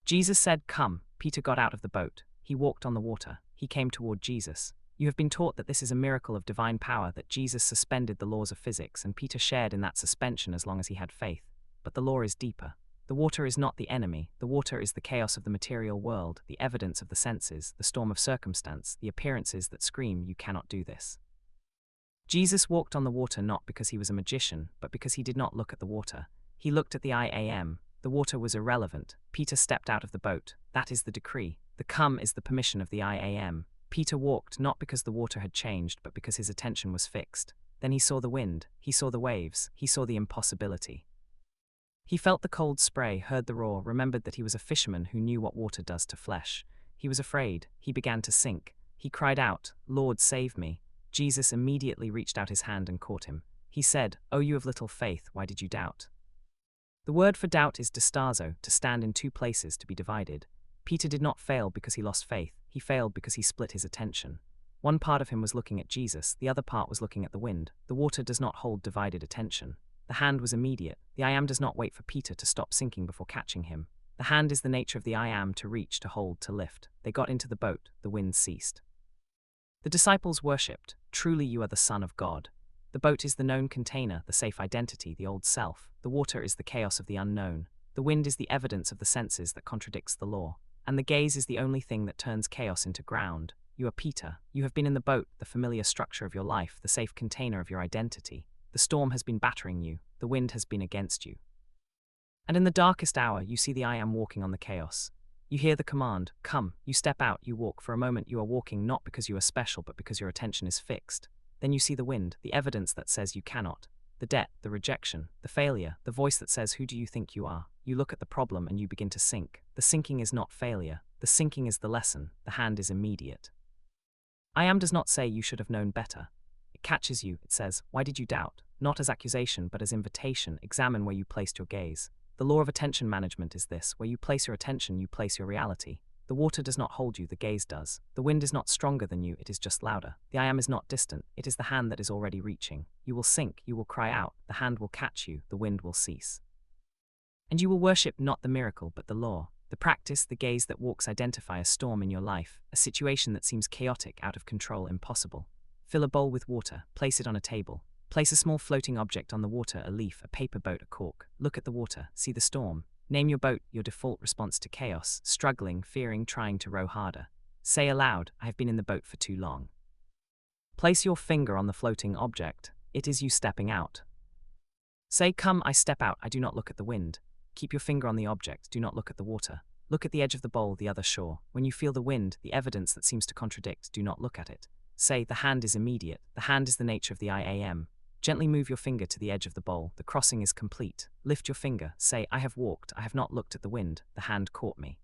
Jesus said, come. Peter got out of the boat. He walked on the water. He came toward Jesus. You have been taught that this is a miracle of divine power, that Jesus suspended the laws of physics, and Peter shared in that suspension as long as he had faith. But the law is deeper. The water is not the enemy. The water is the chaos of the material world, the evidence of the senses, the storm of circumstance, the appearances that scream, you cannot do this. Jesus walked on the water not because he was a magician, but because he did not look at the water. He looked at the I am. The water was irrelevant. Peter stepped out of the boat. That is the decree. The come is the permission of the I am. Peter walked not because the water had changed, but because his attention was fixed. Then he saw the wind, he saw the waves, he saw the impossibility. He felt the cold spray, heard the roar, remembered that he was a fisherman who knew what water does to flesh. He was afraid. He began to sink. He cried out, Lord, save me. Jesus immediately reached out his hand and caught him. He said, O you of little faith, why did you doubt? The word for doubt is distazo, to stand in two places, to be divided. Peter did not fail because he lost faith, he failed because he split his attention. One part of him was looking at Jesus, the other part was looking at the wind. The water does not hold divided attention. The hand was immediate. The I am does not wait for Peter to stop sinking before catching him. The hand is the nature of the I am, to reach, to hold, to lift. They got into the boat, the wind ceased. The disciples worshipped, truly you are the Son of God. The boat is the known container, the safe identity, the old self. The water is the chaos of the unknown. The wind is the evidence of the senses that contradicts the law. And the gaze is the only thing that turns chaos into ground. You are Peter. You have been in the boat, the familiar structure of your life, the safe container of your identity. The storm has been battering you. The wind has been against you. And in the darkest hour, you see the I am walking on the chaos. You hear the command, come. You step out, you walk. For a moment you are walking not because you are special, but because your attention is fixed. Then you see the wind, the evidence that says you cannot. The debt, the rejection, the failure, the voice that says, who do you think you are? You look at the problem and you begin to sink. The sinking is not failure. The sinking is the lesson. The hand is immediate. I am does not say you should have known better. It catches you. It says, why did you doubt? Not as accusation, but as invitation. Examine where you placed your gaze. The law of attention management is this: where you place your attention, you place your reality. The water does not hold you, the gaze does. The wind is not stronger than you, it is just louder. The I am is not distant, it is the hand that is already reaching. You will sink, you will cry out, the hand will catch you, the wind will cease. And you will worship not the miracle, but the law. The practice, the gaze that walks identify a storm in your life, a situation that seems chaotic, out of control, impossible. Fill a bowl with water, place it on a table. Place a small floating object on the water, a leaf, a paper boat, a cork. Look at the water, see the storm. Name your boat, your default response to chaos, struggling, fearing, trying to row harder. Say aloud, I have been in the boat for too long. Place your finger on the floating object. It is you stepping out. Say, come, I step out, I do not look at the wind. Keep your finger on the object, do not look at the water. Look at the edge of the bowl, the other shore. When you feel the wind, the evidence that seems to contradict, do not look at it. Say, the hand is immediate, the hand is the nature of the I am. Gently move your finger to the edge of the bowl, the crossing is complete. Lift your finger, say, I have walked, I have not looked at the wind, the hand caught me.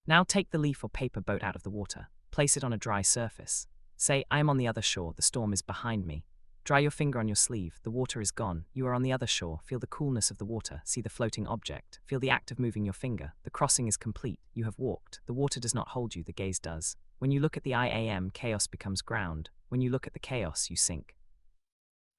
Now take the leaf or paper boat out of the water, place it on a dry surface. Say, I am on the other shore, the storm is behind me. Dry your finger on your sleeve, the water is gone, you are on the other shore, feel the coolness of the water, see the floating object, feel the act of moving your finger, the crossing is complete, you have walked, the water does not hold you, the gaze does. When you look at the I am, chaos becomes ground, when you look at the chaos, you sink.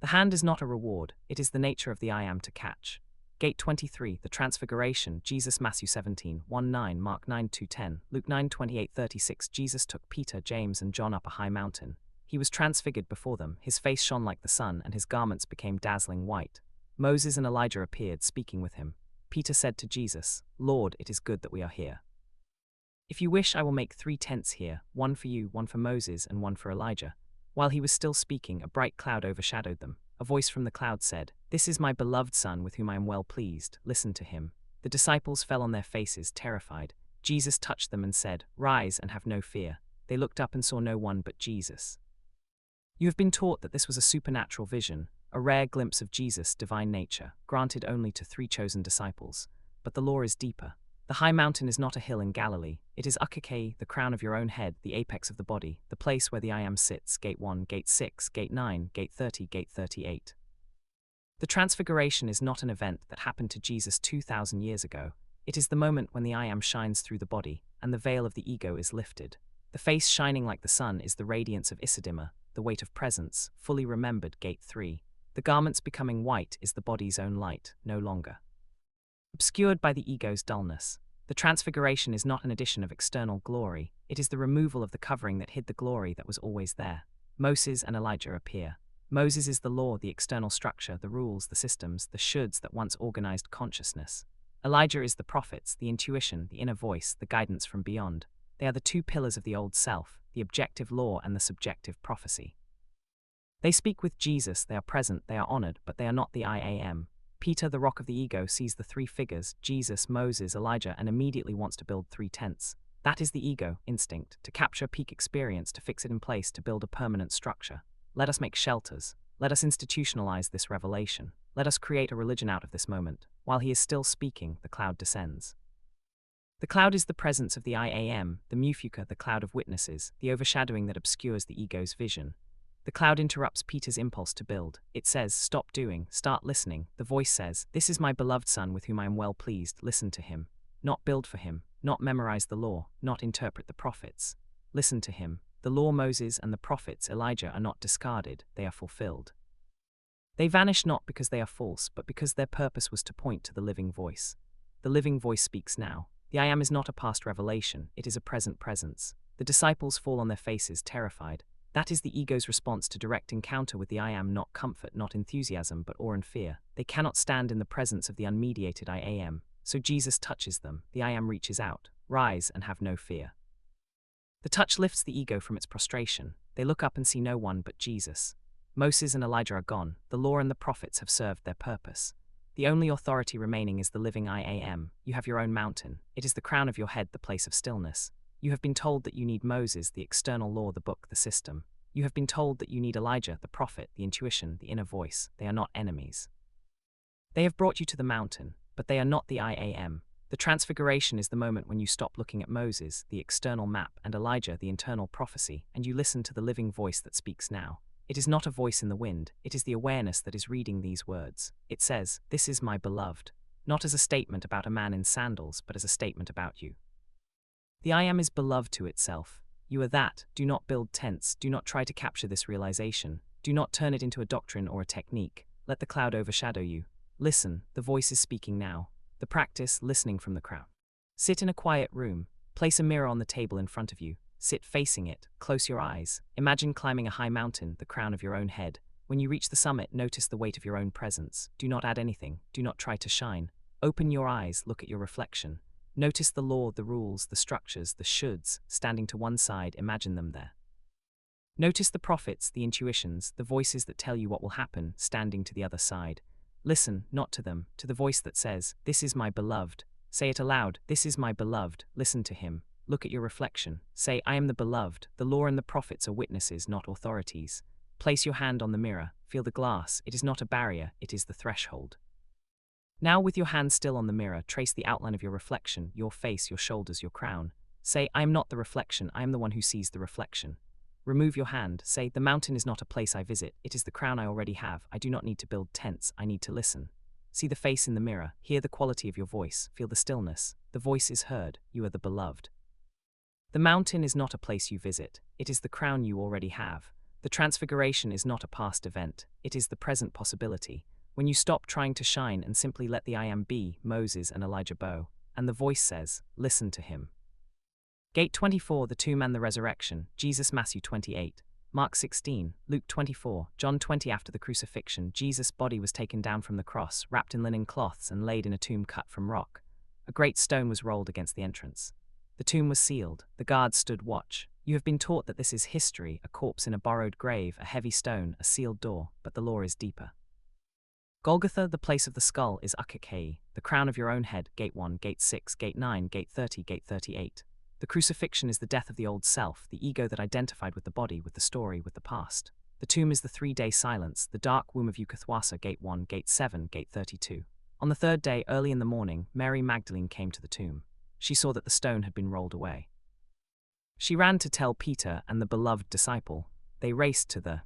The hand is not a reward, it is the nature of the I am to catch. Gate 23, the Transfiguration, Jesus, Matthew 17, 1-9, Mark 9-10, Luke 9:28-36. Jesus took Peter, James, and John up a high mountain. He was transfigured before them, his face shone like the sun, and his garments became dazzling white. Moses and Elijah appeared, speaking with him. Peter said to Jesus, Lord, it is good that we are here. If you wish, I will make 3 tents here, one for you, one for Moses, and one for Elijah. While he was still speaking, a bright cloud overshadowed them. A voice from the cloud said, This is my beloved Son, with whom I am well pleased. Listen to him. The disciples fell on their faces, terrified. Jesus touched them and said, Rise and have no fear. They looked up and saw no one but Jesus. You have been taught that this was a supernatural vision, a rare glimpse of Jesus' divine nature, granted only to 3 chosen disciples. But the lore is deeper. The high mountain is not a hill in Galilee. It is Ukuthwasa, the crown of your own head, the apex of the body, the place where the I am sits, Gate 1, Gate 6, Gate 9, Gate 30, Gate 38. The Transfiguration is not an event that happened to Jesus 2,000 years ago. It is the moment when the I am shines through the body, and the veil of the ego is lifted. The face shining like the sun is the radiance of Isivivane, the weight of presence, fully remembered, Gate 3. The garments becoming white is the body's own light, no longer obscured by the ego's dullness. The Transfiguration is not an addition of external glory, it is the removal of the covering that hid the glory that was always there. Moses and Elijah appear. Moses is the law, the external structure, the rules, the systems, the shoulds that once organized consciousness. Elijah is the prophets, the intuition, the inner voice, the guidance from beyond. They are the 2 pillars of the old self, the objective law and the subjective prophecy. They speak with Jesus, they are present, they are honored, but they are not the I am. Peter, the rock of the ego, sees the 3 figures, Jesus, Moses, Elijah, and immediately wants to build 3 tents. That is the ego, instinct, to capture peak experience, to fix it in place, to build a permanent structure. Let us make shelters. Let us institutionalize this revelation. Let us create a religion out of this moment. While he is still speaking, the cloud descends. The cloud is the presence of the I am, the Mpofu, the cloud of witnesses, the overshadowing that obscures the ego's vision. The cloud interrupts Peter's impulse to build. It says, Stop doing, start listening. The voice says, This is my beloved Son, with whom I am well pleased. Listen to him. Not build for him, not memorize the law, not interpret the prophets. Listen to him. The law, Moses, and the prophets, Elijah, are not discarded, they are fulfilled. They vanish not because they are false, but because their purpose was to point to the living voice. The living voice speaks now. The I am is not a past revelation, it is a present presence. The disciples fall on their faces, terrified. That is the ego's response to direct encounter with the I am, not comfort, not enthusiasm, but awe and fear. They cannot stand in the presence of the unmediated I am, so Jesus touches them. The I am reaches out. Rise and have no fear. The touch lifts the ego from its prostration. They look up and see no one but Jesus. Moses and Elijah are gone. The law and the prophets have served their purpose. The only authority remaining is the living I am. You have your own mountain. It is the crown of your head, the place of stillness. You have been told that you need Moses, the external law, the book, the system. You have been told that you need Elijah, the prophet, the intuition, the inner voice. They are not enemies. They have brought you to the mountain, but they are not the I am. The Transfiguration is the moment when you stop looking at Moses, the external map, and Elijah, the internal prophecy, and you listen to the living voice that speaks now. It is not a voice in the wind, it is the awareness that is reading these words. It says, This is my beloved, not as a statement about a man in sandals, but as a statement about you. The I am is beloved to itself. You are that. Do not build tents. Do not try to capture this realization. Do not turn it into a doctrine or a technique. Let the cloud overshadow you. Listen, the voice is speaking now. The practice, listening from the crowd. Sit in a quiet room. Place a mirror on the table in front of you. Sit facing it. Close your eyes. Imagine climbing a high mountain, the crown of your own head. When you reach the summit, notice the weight of your own presence. Do not add anything. Do not try to shine. Open your eyes. Look at your reflection. Notice the law, the rules, the structures, the shoulds, standing to one side, imagine them there. Notice the prophets, the intuitions, the voices that tell you what will happen, standing to the other side. Listen, not to them, to the voice that says, This is my beloved. Say it aloud, This is my beloved. Listen to him. Look at your reflection. Say, I am the beloved. The law and the prophets are witnesses, not authorities. Place your hand on the mirror. Feel the glass. It is not a barrier, it is the threshold. Now, with your hand still on the mirror, trace the outline of your reflection, your face, your shoulders, your crown. Say, I am not the reflection, I am the one who sees the reflection. Remove your hand. Say, the mountain is not a place I visit. It is the crown I already have. I do not need to build tents. I need to listen. See the face in the mirror. Hear the quality of your voice. Feel the stillness. The voice is heard. You are the beloved. The mountain is not a place you visit. It is the crown you already have. The transfiguration is not a past event. It is the present possibility. When you stop trying to shine and simply let the I am be, Moses and Elijah bow, and the voice says, listen to him. Gate 24, the tomb and the resurrection, Jesus. Matthew 28, Mark 16, Luke 24, John 20. After the crucifixion, Jesus' body was taken down from the cross, wrapped in linen cloths and laid in a tomb cut from rock. A great stone was rolled against the entrance. The tomb was sealed. The guards stood watch. You have been taught that this is history, a corpse in a borrowed grave, a heavy stone, a sealed door, but the law is deeper. Golgotha, the place of the skull, is Ukuthwasa, the crown of your own head. Gate 1, Gate 6, Gate 9, Gate 30, Gate 38. The crucifixion is the death of the old self, the ego that identified with the body, with the story, with the past. The tomb is the 3-day silence, the dark womb of Ukuthwasa. Gate 1, Gate 7, Gate 32. On the third day, early in the morning, Mary Magdalene came to the tomb. She saw that the stone had been rolled away. She ran to tell Peter and the beloved disciple. They raced to the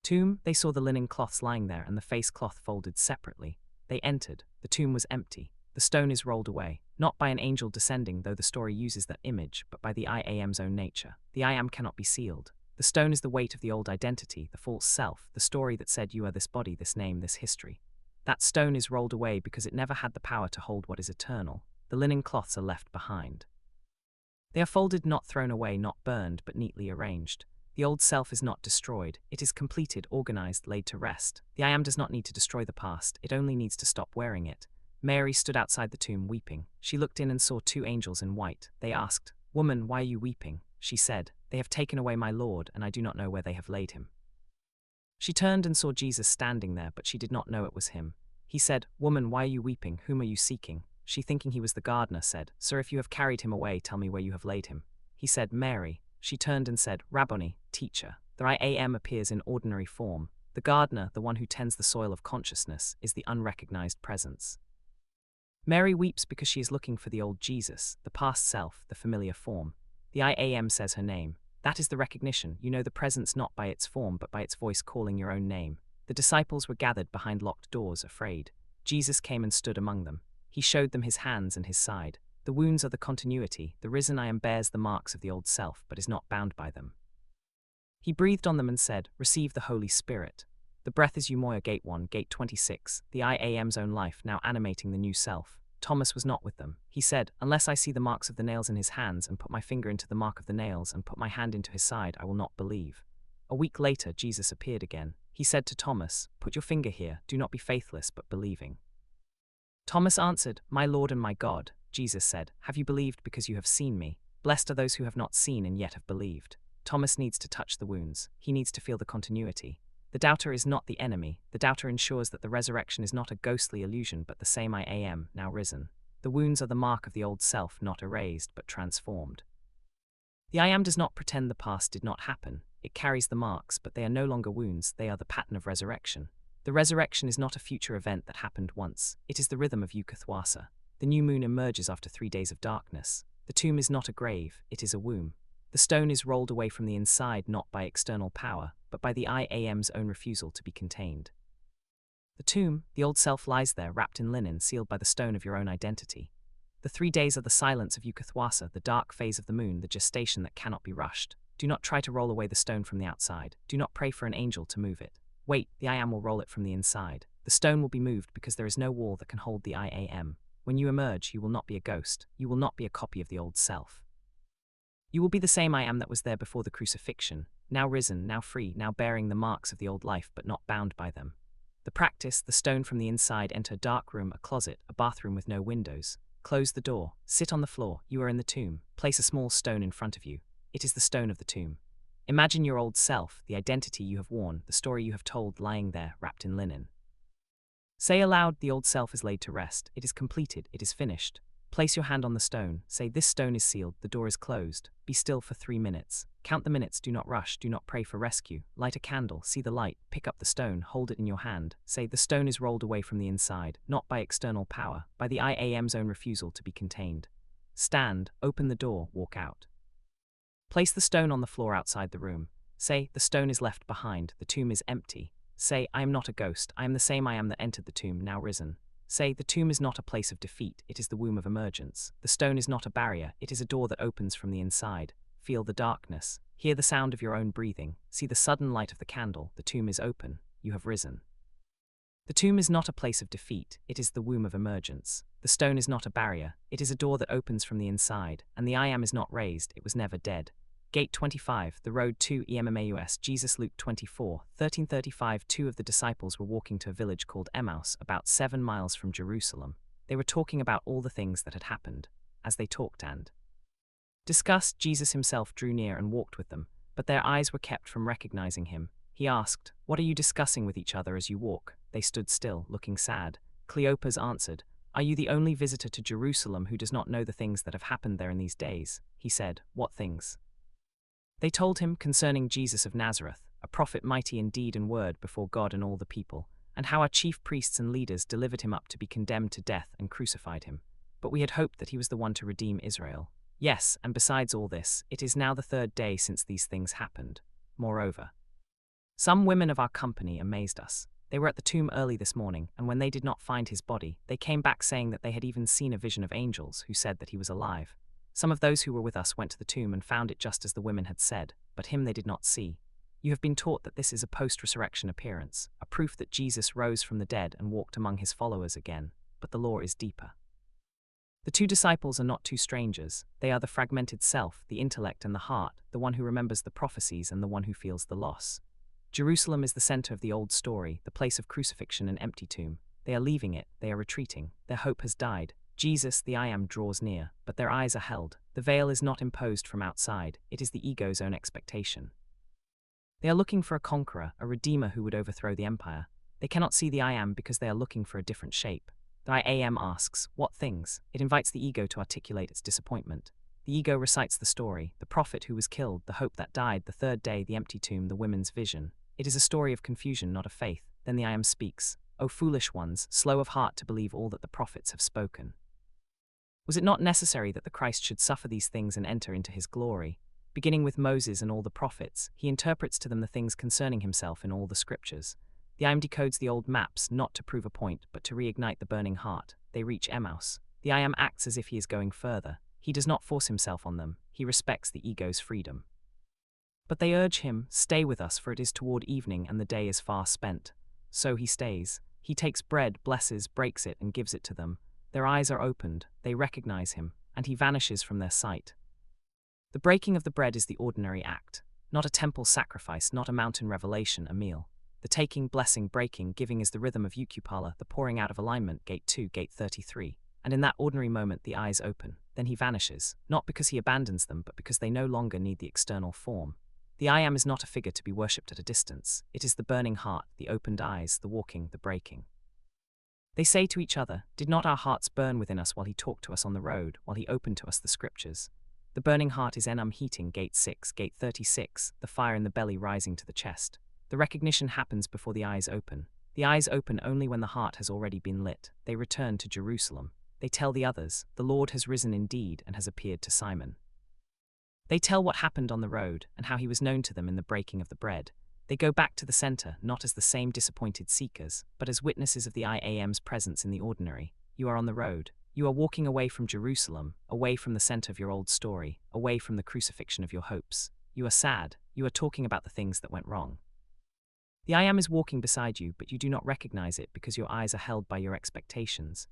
tomb. They saw the linen cloths lying there and the face cloth folded separately. They entered. The tomb was empty. The stone is rolled away, not by an angel descending, though the story uses that image, but by the I Am's own nature. The I Am cannot be sealed. The stone is the weight of the old identity, the false self, the story that said you are this body, this name, this history. That stone is rolled away because it never had the power to hold what is eternal. The linen cloths are left behind. They are folded, not thrown away, not burned, but neatly arranged. The old self is not destroyed. It is completed, organized, laid to rest. The I Am does not need to destroy the past. It only needs to stop wearing it. Mary stood outside the tomb weeping. She looked in and saw 2 angels in white. They asked, "Woman, why are you weeping?" She said, "They have taken away my Lord, and I do not know where they have laid him." She turned and saw Jesus standing there, but she did not know it was him. He said, "Woman, why are you weeping? Whom are you seeking?" She, thinking he was the gardener, said, "Sir, if you have carried him away, tell me where you have laid him." He said, "Mary." She turned and said, "Rabboni, teacher." The I Am appears in ordinary form. The gardener, the one who tends the soil of consciousness, is the unrecognized presence. Mary weeps because she is looking for the old Jesus, the past self, the familiar form. The I Am says her name. That is the recognition. You know the presence not by its form but by its voice calling your own name. The disciples were gathered behind locked doors, afraid. Jesus came and stood among them. He showed them his hands and his side. The wounds are the continuity. The risen I Am bears the marks of the old self but is not bound by them. He breathed on them and said, "Receive the Holy Spirit." The breath is Umoya. Gate 1, Gate 26, the I Am's own life now animating the new self. Thomas was not with them. He said, "Unless I see the marks of the nails in his hands and put my finger into the mark of the nails and put my hand into his side, I will not believe." A week later, Jesus appeared again. He said to Thomas, "Put your finger here. Do not be faithless but believing." Thomas answered, "My Lord and my God." Jesus said, "Have you believed because you have seen me? Blessed are those who have not seen and yet have believed." Thomas needs to touch the wounds. He needs to feel the continuity. The doubter is not the enemy. The doubter ensures that the resurrection is not a ghostly illusion but the same I Am, now risen. The wounds are the mark of the old self, not erased but transformed. The I Am does not pretend the past did not happen. It carries the marks, but they are no longer wounds. They are the pattern of resurrection. The resurrection is not a future event that happened once. It is the rhythm of Ukuthwasa. The new moon emerges after 3 days of darkness. The tomb is not a grave. It is a womb. The stone is rolled away from the inside not by external power, but by the I Am's own refusal to be contained. The tomb, the old self lies there wrapped in linen, sealed by the stone of your own identity. The 3 days are the silence of Ukuthwasa, the dark phase of the moon, the gestation that cannot be rushed. Do not try to roll away the stone from the outside. Do not pray for an angel to move it. Wait, the I Am will roll it from the inside. The stone will be moved because there is no wall that can hold the I Am. When you emerge, you will not be a ghost. You will not be a copy of the old self. You will be the same I Am that was there before the crucifixion, now risen, now free, now bearing the marks of the old life but not bound by them. The practice, the stone from the inside, enter a dark room, a closet, a bathroom with no windows. Close the door, sit on the floor, you are in the tomb. Place a small stone in front of you. It is the stone of the tomb. Imagine your old self, the identity you have worn, the story you have told lying there, wrapped in linen. Say aloud, the old self is laid to rest. It is completed, it is finished. Place your hand on the stone. Say, "This stone is sealed, the door is closed." Be still for 3 minutes. Count the minutes, do not rush, do not pray for rescue. Light a candle, see the light, pick up the stone, hold it in your hand. Say, "The stone is rolled away from the inside, not by external power, by the I Am's own refusal to be contained." Stand, open the door, walk out. Place the stone on the floor outside the room. Say, the stone is left behind, the tomb is empty. Say, I am not a ghost, I am the same I am that entered the tomb, now risen. Say, the tomb is not a place of defeat, it is the womb of emergence. The stone is not a barrier, it is a door that opens from the inside. Feel the darkness. Hear the sound of your own breathing. See the sudden light of the candle. The tomb is open. You have risen. The tomb is not a place of defeat, it is the womb of emergence. The stone is not a barrier, it is a door that opens from the inside, and the I am is not raised, it was never dead. Gate 25, the road to Emmaus. Jesus. Luke 24, 1335. Two of the disciples were walking to a village called Emmaus, about 7 miles from Jerusalem. They were talking about all the things that had happened. As they talked and discussed, Jesus himself drew near and walked with them, but their eyes were kept from recognizing him. He asked, "What are you discussing with each other as you walk?" They stood still, looking sad. Cleopas answered, "Are you the only visitor to Jerusalem who does not know the things that have happened there in these days?" He said, "What things?" They told him concerning Jesus of Nazareth, a prophet mighty in deed and word before God and all the people, and how our chief priests and leaders delivered him up to be condemned to death and crucified him. But we had hoped that he was the one to redeem Israel. Yes, and besides all this, it is now the 3rd day since these things happened. Moreover, some women of our company amazed us. They were at the tomb early this morning, and when they did not find his body, they came back saying that they had even seen a vision of angels who said that he was alive. Some of those who were with us went to the tomb and found it just as the women had said, but him they did not see. You have been taught that this is a post-resurrection appearance, a proof that Jesus rose from the dead and walked among his followers again, but the law is deeper. The 2 disciples are not 2 strangers, they are the fragmented self, the intellect and the heart, the one who remembers the prophecies and the one who feels the loss. Jerusalem is the center of the old story, the place of crucifixion and empty tomb. They are leaving it, they are retreating, their hope has died. Jesus, the I am, draws near, but their eyes are held. The veil is not imposed from outside, it is the ego's own expectation. They are looking for a conqueror, a redeemer who would overthrow the empire. They cannot see the I am because they are looking for a different shape. The I am asks, "What things?" It invites the ego to articulate its disappointment. The ego recites the story, the prophet who was killed, the hope that died, the 3rd day, the empty tomb, the women's vision. It is a story of confusion, not of faith. Then the I am speaks, "O foolish ones, slow of heart to believe all that the prophets have spoken." Was it not necessary that the Christ should suffer these things and enter into his glory? Beginning with Moses and all the prophets, he interprets to them the things concerning himself in all the scriptures. The I am decodes the old maps, not to prove a point, but to reignite the burning heart. They reach Emmaus. The I am acts as if he is going further. He does not force himself on them. He respects the ego's freedom. But they urge him, "Stay with us, for it is toward evening and the day is far spent." So he stays. He takes bread, blesses, breaks it, and gives it to them. Their eyes are opened, they recognize him, and he vanishes from their sight. The breaking of the bread is the ordinary act, not a temple sacrifice, not a mountain revelation, a meal. The taking, blessing, breaking, giving is the rhythm of Ukuthwasa, the pouring out of alignment, gate 2, gate 33. And in that ordinary moment the eyes open. Then he vanishes, not because he abandons them, but because they no longer need the external form. The I am is not a figure to be worshipped at a distance. It is the burning heart, the opened eyes, the walking, the breaking. They say to each other, "Did not our hearts burn within us while he talked to us on the road, while he opened to us the scriptures?" The burning heart is enum heating, gate 6, gate 36, the fire in the belly rising to the chest. The recognition happens before the eyes open. The eyes open only when the heart has already been lit. They return to Jerusalem. They tell the others, "The Lord has risen indeed and has appeared to Simon." They tell what happened on the road and how he was known to them in the breaking of the bread. They go back to the center, not as the same disappointed seekers, but as witnesses of the I am's presence in the ordinary. You are on the road. You are walking away from Jerusalem, away from the center of your old story, away from the crucifixion of your hopes. You are sad. You are talking about the things that went wrong. The I am is walking beside you, but you do not recognize it because your eyes are held by your expectations.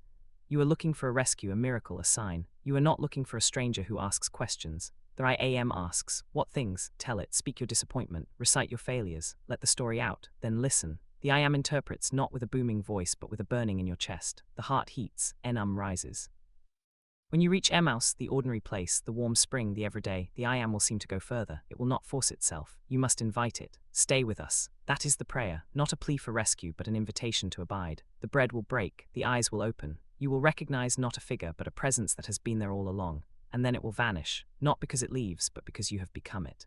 You are looking for a rescue, a miracle, a sign. You are not looking for a stranger who asks questions. The I am asks, "What things?" Tell it, speak your disappointment, recite your failures, let the story out, then listen. The I am interprets not with a booming voice but with a burning in your chest. The heart heats, enum rises. When you reach Emmaus, the ordinary place, the warm spring, the everyday, the I am will seem to go further. It will not force itself. You must invite it. Stay with us. That is the prayer, not a plea for rescue but an invitation to abide. The bread will break, the eyes will open. You will recognize not a figure but a presence that has been there all along. And then it will vanish, not because it leaves, but because you have become it.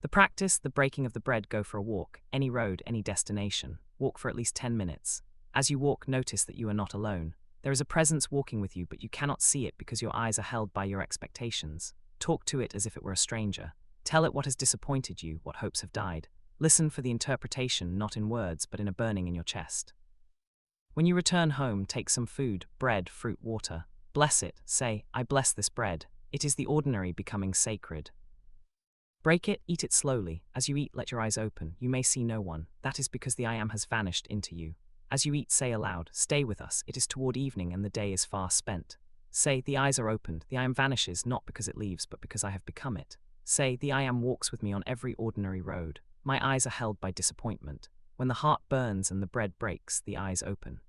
The practice, the breaking of the bread. Go for a walk, any road, any destination. Walk for at least 10 minutes. As you walk, notice that you are not alone. There is a presence walking with you, but you cannot see it because your eyes are held by your expectations. Talk to it as if it were a stranger. Tell it what has disappointed you, what hopes have died. Listen for the interpretation, not in words, but in a burning in your chest. When you return home, take some food, bread, fruit, water. Bless it. Say, I bless this bread. It is the ordinary becoming sacred. Break it, eat it slowly. As you eat, let your eyes open. You may see no one. That is because the I am has vanished into you. As you eat, say aloud, stay with us. It is toward evening and the day is far spent. Say, the eyes are opened. The I am vanishes, not because it leaves, but because I have become it. Say, the I am walks with me on every ordinary road. My eyes are held by disappointment. When the heart burns and the bread breaks, the eyes open.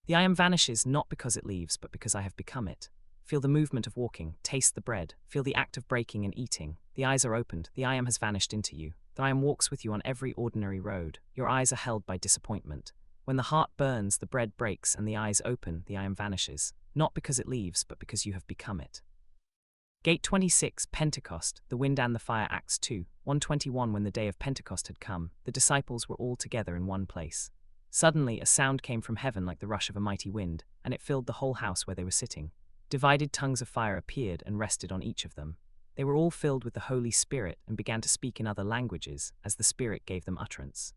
The I am vanishes not because it leaves, but because I have become it. Feel the movement of walking, taste the bread, feel the act of breaking and eating. The eyes are opened, the I am has vanished into you. The I am walks with you on every ordinary road. Your eyes are held by disappointment. When the heart burns, the bread breaks, and the eyes open, the I am vanishes, not because it leaves, but because you have become it. Gate 26, Pentecost, the wind and the fire. Acts 2, 121. When the day of Pentecost had come, the disciples were all together in one place. Suddenly a sound came from heaven like the rush of a mighty wind, and it filled the whole house where they were sitting. Divided tongues of fire appeared and rested on each of them. They were all filled with the Holy Spirit and began to speak in other languages, as the Spirit gave them utterance.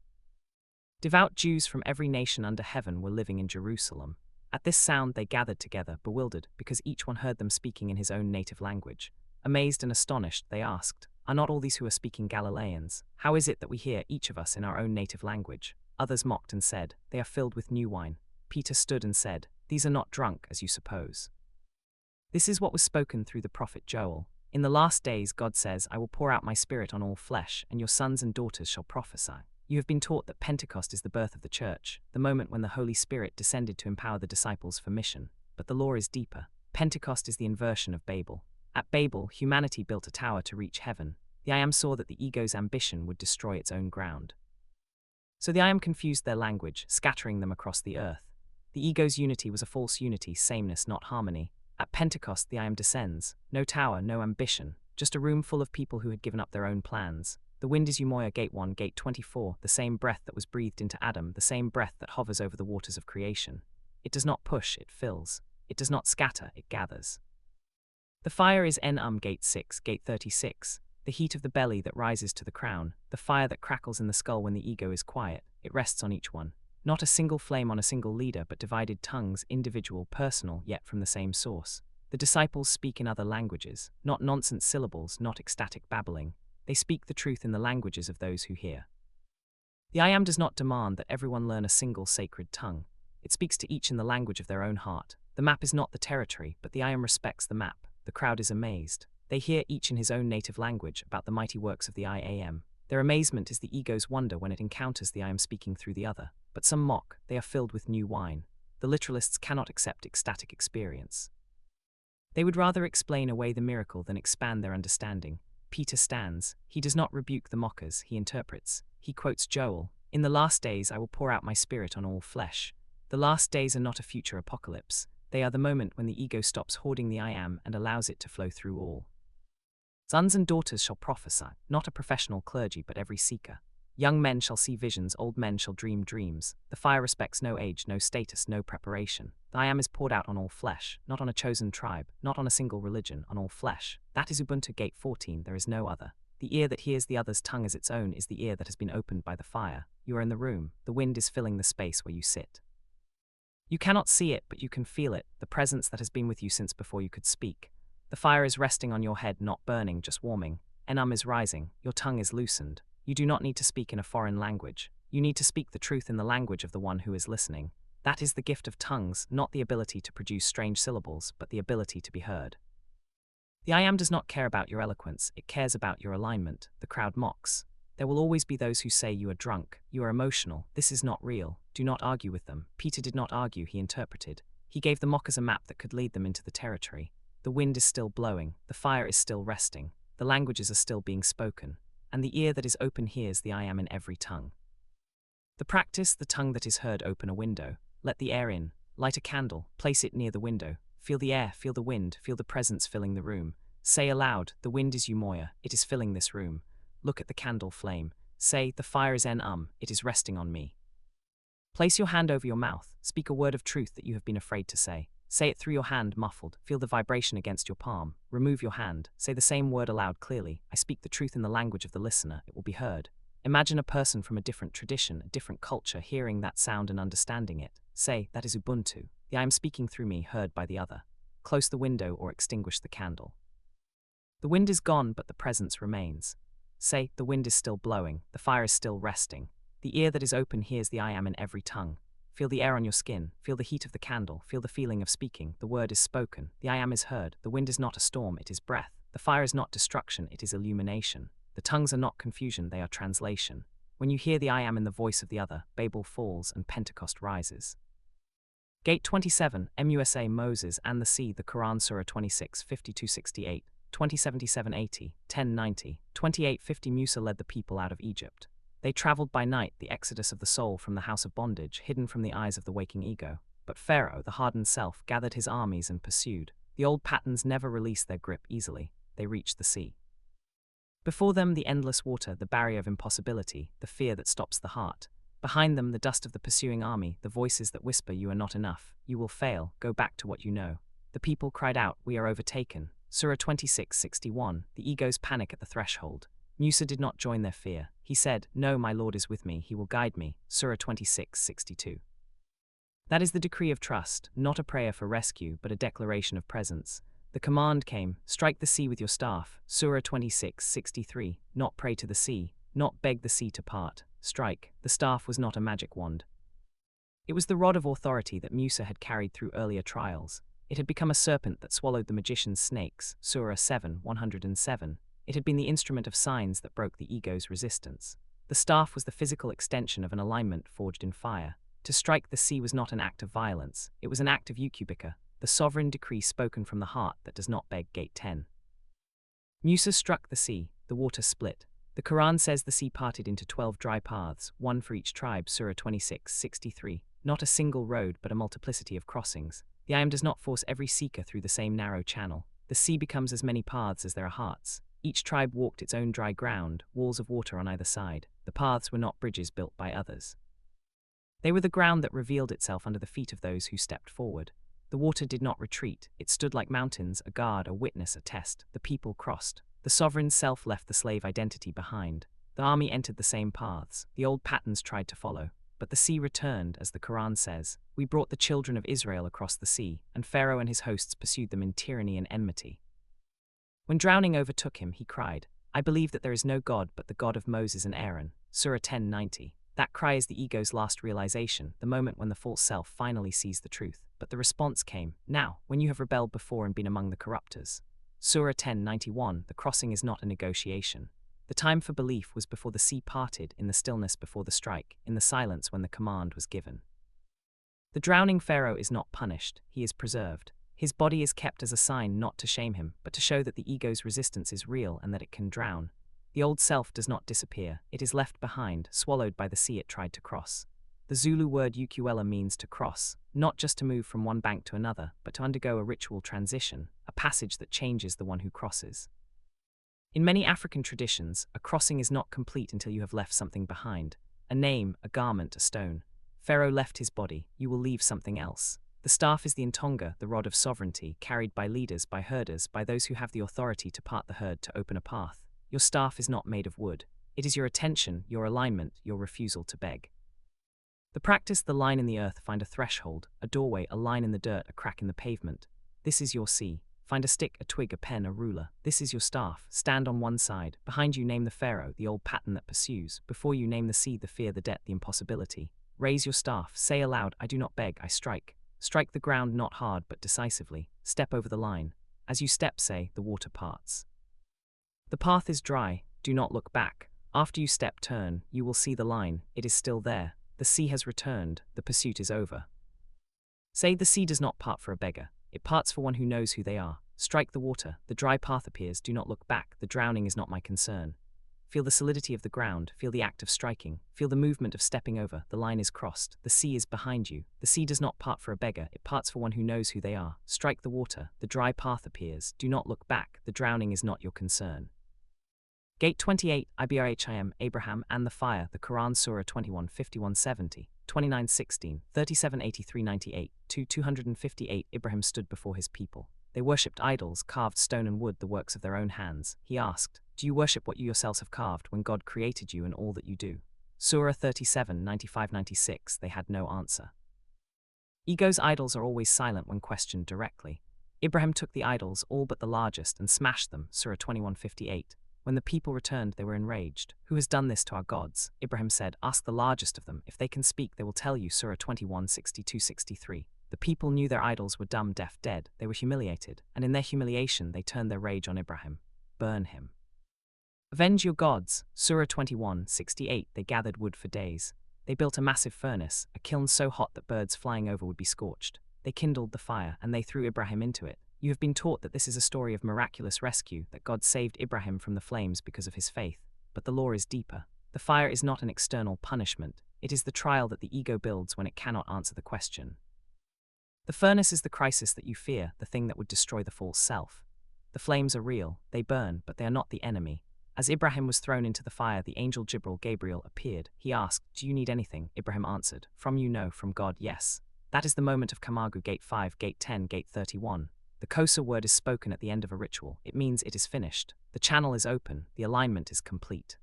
Devout Jews from every nation under heaven were living in Jerusalem. At this sound they gathered together, bewildered, because each one heard them speaking in his own native language. Amazed and astonished, they asked, "Are not all these who are speaking Galileans? How is it that we hear, each of us, in our own native language?" Others mocked and said, "They are filled with new wine." Peter stood and said, "These are not drunk, as you suppose. This is what was spoken through the prophet Joel. In the last days, God says, I will pour out my Spirit on all flesh, and your sons and daughters shall prophesy." You have been taught that Pentecost is the birth of the church, the moment when the Holy Spirit descended to empower the disciples for mission. But the lore is deeper. Pentecost is the inversion of Babel. At Babel, humanity built a tower to reach heaven. The I Am saw that the ego's ambition would destroy its own ground. So the I Am confused their language, scattering them across the earth. The ego's unity was a false unity, sameness, not harmony. At Pentecost, the I Am descends. No tower, no ambition, just a room full of people who had given up their own plans. The wind is Umoya. Gate 1, Gate 24, the same breath that was breathed into Adam, the same breath that hovers over the waters of creation. It does not push, it fills. It does not scatter, it gathers. The fire is Gate 6, Gate 36, the heat of the belly that rises to the crown, the fire that crackles in the skull when the ego is quiet. It rests on each one. Not a single flame on a single leader, but divided tongues, individual, personal, yet from the same source. The disciples speak in other languages, not nonsense syllables, not ecstatic babbling. They speak the truth in the languages of those who hear. The I Am does not demand that everyone learn a single sacred tongue. It speaks to each in the language of their own heart. The map is not the territory, but the I Am respects the map. The crowd is amazed. They hear each in his own native language about the mighty works of the I Am. Their amazement is the ego's wonder when it encounters the I Am speaking through the other. But some mock. They are filled with new wine. The literalists cannot accept ecstatic experience. They would rather explain away the miracle than expand their understanding. Peter stands. He does not rebuke the mockers, he interprets. He quotes Joel, "In the last days I will pour out my Spirit on all flesh." The last days are not a future apocalypse. They are the moment when the ego stops hoarding the I Am and allows it to flow through all. Sons and daughters shall prophesy, not a professional clergy but every seeker. Young men shall see visions, old men shall dream dreams. The fire respects no age, no status, no preparation. The I Am is poured out on all flesh, not on a chosen tribe, not on a single religion, on all flesh. That is Ubuntu. Gate 14, there is no other. The ear that hears the other's tongue as its own is the ear that has been opened by the fire. You are in the room, the wind is filling the space where you sit. You cannot see it, but you can feel it, the presence that has been with you since before you could speak. The fire is resting on your head, not burning, just warming. Enum is rising, your tongue is loosened. You do not need to speak in a foreign language. You need to speak the truth in the language of the one who is listening. That is the gift of tongues, not the ability to produce strange syllables, but the ability to be heard. The I Am does not care about your eloquence, it cares about your alignment. The crowd mocks. There will always be those who say you are drunk, you are emotional, this is not real. Do not argue with them. Peter did not argue, he interpreted. He gave the mockers a map that could lead them into the territory. The wind is still blowing, the fire is still resting, the languages are still being spoken. And the ear that is open hears the I Am in every tongue. The practice, the tongue that is heard. Open a window, let the air in, light a candle, place it near the window, feel the air, feel the wind, feel the presence filling the room. Say aloud, the wind is Umoya, it is filling this room. Look at the candle flame. Say, the fire is it is resting on me. Place your hand over your mouth, speak a word of truth that you have been afraid to say. Say it through your hand muffled, feel the vibration against your palm, remove your hand, say the same word aloud clearly, I speak the truth in the language of the listener, it will be heard. Imagine a person from a different tradition, a different culture, hearing that sound and understanding it. Say, that is Ubuntu, the I am speaking through me, heard by the other. Close the window or extinguish the candle. The wind is gone, but the presence remains. Say, the wind is still blowing, the fire is still resting. The ear that is open hears the I am in every tongue. Feel the air on your skin, feel the heat of the candle, feel the feeling of speaking, the word is spoken, the I am is heard, the wind is not a storm, it is breath, the fire is not destruction, it is illumination, the tongues are not confusion, they are translation. When you hear the I am in the voice of the other, Babel falls and Pentecost rises. Gate 27, Musa Moses and the Sea, the Quran Surah 26, 52-68, 2077-80, 1090, 2850 Musa led the people out of Egypt. They traveled by night, the exodus of the soul from the house of bondage, hidden from the eyes of the waking ego. But Pharaoh, the hardened self, gathered his armies and pursued. The old patterns never released their grip easily. They reached the sea. Before them, the endless water, the barrier of impossibility, the fear that stops the heart. Behind them, the dust of the pursuing army, the voices that whisper, you are not enough, you will fail, go back to what you know. The people cried out, we are overtaken. Surah 26:61, the egos panic at the threshold. Musa did not join their fear. He said, no, my Lord is with me, he will guide me. Surah 26:62. That is the decree of trust, not a prayer for rescue, but a declaration of presence. The command came, strike the sea with your staff. Surah 26:63, not pray to the sea, not beg the sea to part. Strike. The staff was not a magic wand. It was the rod of authority that Musa had carried through earlier trials. It had become a serpent that swallowed the magician's snakes. Surah 7:107. It had been the instrument of signs that broke the ego's resistance. The staff was the physical extension of an alignment forged in fire. To strike the sea was not an act of violence, it was an act of Ukuthwasa, the sovereign decree spoken from the heart that does not beg. Gate 10. Musa struck the sea, the water split. The Quran says the sea parted into 12 dry paths, one for each tribe. Surah 26:63. Not a single road, but a multiplicity of crossings. The I am does not force every seeker through the same narrow channel. The sea becomes as many paths as there are hearts. Each tribe walked its own dry ground, walls of water on either side. The paths were not bridges built by others. They were the ground that revealed itself under the feet of those who stepped forward. The water did not retreat. It stood like mountains, a guard, a witness, a test. The people crossed. The sovereign self left the slave identity behind. The army entered the same paths. The old patterns tried to follow. But the sea returned, as the Quran says. We brought the children of Israel across the sea, and Pharaoh and his hosts pursued them in tyranny and enmity. When drowning overtook him, he cried, I believe that there is no God but the God of Moses and Aaron. Surah 10:90. That cry is the ego's last realization, the moment when the false self finally sees the truth. But the response came, now, when you have rebelled before and been among the corruptors. Surah 10:91, the crossing is not a negotiation. The time for belief was before the sea parted, in the stillness before the strike, in the silence when the command was given. The drowning Pharaoh is not punished, he is preserved. His body is kept as a sign not to shame him, but to show that the ego's resistance is real and that it can drown. The old self does not disappear, it is left behind, swallowed by the sea it tried to cross. The Zulu word Ukuthwasa means to cross, not just to move from one bank to another, but to undergo a ritual transition, a passage that changes the one who crosses. In many African traditions, a crossing is not complete until you have left something behind. A name, a garment, a stone. Pharaoh left his body, you will leave something else. The staff is the intonga, the rod of sovereignty, carried by leaders, by herders, by those who have the authority to part the herd to open a path. Your staff is not made of wood. It is your attention, your alignment, your refusal to beg. The practice, the line in the earth, find a threshold, a doorway, a line in the dirt, a crack in the pavement. This is your sea. Find a stick, a twig, a pen, a ruler. This is your staff. Stand on one side. Behind you name the Pharaoh, the old pattern that pursues. Before you name the sea, the fear, the debt, the impossibility. Raise your staff. Say aloud, I do not beg, I strike. Strike the ground not hard but decisively. Step over the line. As you step, say, the water parts. The path is dry. Do not look back. After you step, turn. You will see the line. It is still there. The sea has returned. The pursuit is over. Say, the sea does not part for a beggar. It parts for one who knows who they are. Strike the water. The dry path appears. Do not look back. The drowning is not my concern. Feel the solidity of the ground. Feel the act of striking. Feel the movement of stepping over. The line is crossed. The sea is behind you. The sea does not part for a beggar. It parts for one who knows who they are. Strike the water. The dry path appears. Do not look back. The drowning is not your concern. Gate 28, Ibrahim, Abraham and the fire, the Quran Surah 21, 51-70, 29-16, 37-83-98, 258. Ibrahim stood before his people. They worshipped idols, carved stone and wood, the works of their own hands. He asked, "Do you worship what you yourselves have carved when God created you and all that you do?" Surah 37, 95-96. They had no answer. Ego's idols are always silent when questioned directly. Ibrahim took the idols, all but the largest, and smashed them. Surah 21:58. When the people returned, they were enraged. "Who has done this to our gods?" Ibrahim said, "Ask the largest of them. If they can speak, they will tell you." Surah 21:62-63. The people knew their idols were dumb, deaf, dead. They were humiliated, and in their humiliation they turned their rage on Ibrahim. "Burn him. Avenge your gods." Surah 21:68. They gathered wood for days. They built a massive furnace, a kiln so hot that birds flying over would be scorched. They kindled the fire, and they threw Ibrahim into it. You have been taught that this is a story of miraculous rescue, that God saved Ibrahim from the flames because of his faith. But the law is deeper. The fire is not an external punishment. It is the trial that the ego builds when it cannot answer the question. The furnace is the crisis that you fear, the thing that would destroy the false self. The flames are real, they burn, but they are not the enemy. As Ibrahim was thrown into the fire, the angel Gabriel appeared. He asked, "Do you need anything?" Ibrahim answered, "From you, no, from God, yes." That is the moment of Kamagu. Gate 5, Gate 10, Gate 31. The Kosa word is spoken at the end of a ritual. It means it is finished. The channel is open. The alignment is complete.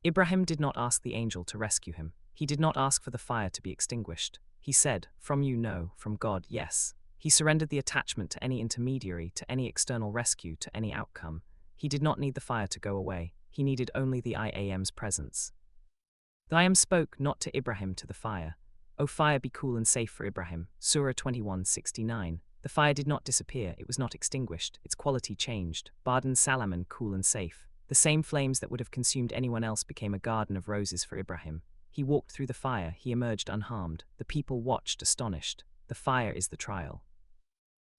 Ibrahim did not ask the angel to rescue him. He did not ask for the fire to be extinguished. He said, "From you, no, from God, yes." He surrendered the attachment to any intermediary, to any external rescue, to any outcome. He did not need the fire to go away. He needed only the I Am's presence. The I Am spoke not to Ibrahim, to the fire. "O fire, be cool and safe for Ibrahim." Surah 21:69. The fire did not disappear, it was not extinguished, its quality changed. Bardan Salaman, cool and safe. The same flames that would have consumed anyone else became a garden of roses for Ibrahim. He walked through the fire, he emerged unharmed. The people watched, astonished. The fire is the trial.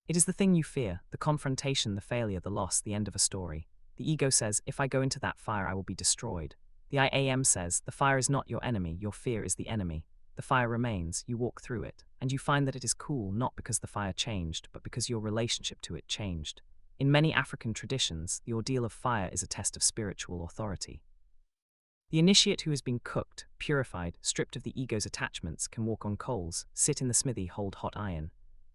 It is the thing you fear, the confrontation, the failure, the loss, the end of a story. The ego says, "If I go into that fire, I will be destroyed." The I Am says, "The fire is not your enemy, your fear is the enemy." The fire remains, you walk through it, and you find that it is cool not because the fire changed, but because your relationship to it changed. In many African traditions, the ordeal of fire is a test of spiritual authority. The initiate who has been cooked, purified, stripped of the ego's attachments, can walk on coals, sit in the smithy, hold hot iron.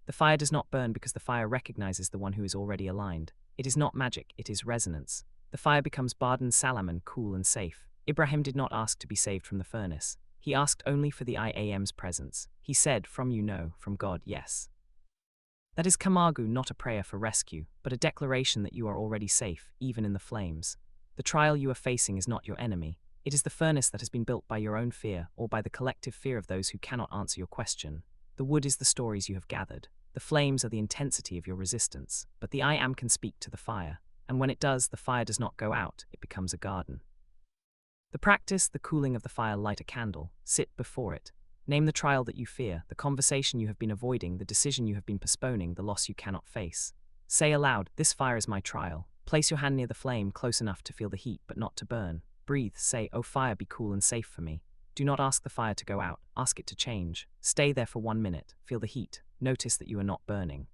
The fire does not burn because the fire recognizes the one who is already aligned. It is not magic, it is resonance. The fire becomes Bardan Salaman, cool and safe. Ibrahim did not ask to be saved from the furnace. He asked only for the I Am's presence. He said, "From you, no, from God, yes." That is Kamagu, not a prayer for rescue, but a declaration that you are already safe, even in the flames. The trial you are facing is not your enemy. It is the furnace that has been built by your own fear, or by the collective fear of those who cannot answer your question. The wood is the stories you have gathered. The flames are the intensity of your resistance. But the I Am can speak to the fire, and when it does, the fire does not go out, it becomes a garden. The practice, the cooling of the fire: light a candle, sit before it. Name the trial that you fear, the conversation you have been avoiding, the decision you have been postponing, the loss you cannot face. Say aloud, "This fire is my trial." Place your hand near the flame, close enough to feel the heat but not to burn. Breathe, say, "O fire, be cool and safe for me." Do not ask the fire to go out, ask it to change. Stay there for 1 minute, feel the heat, notice that you are not burning.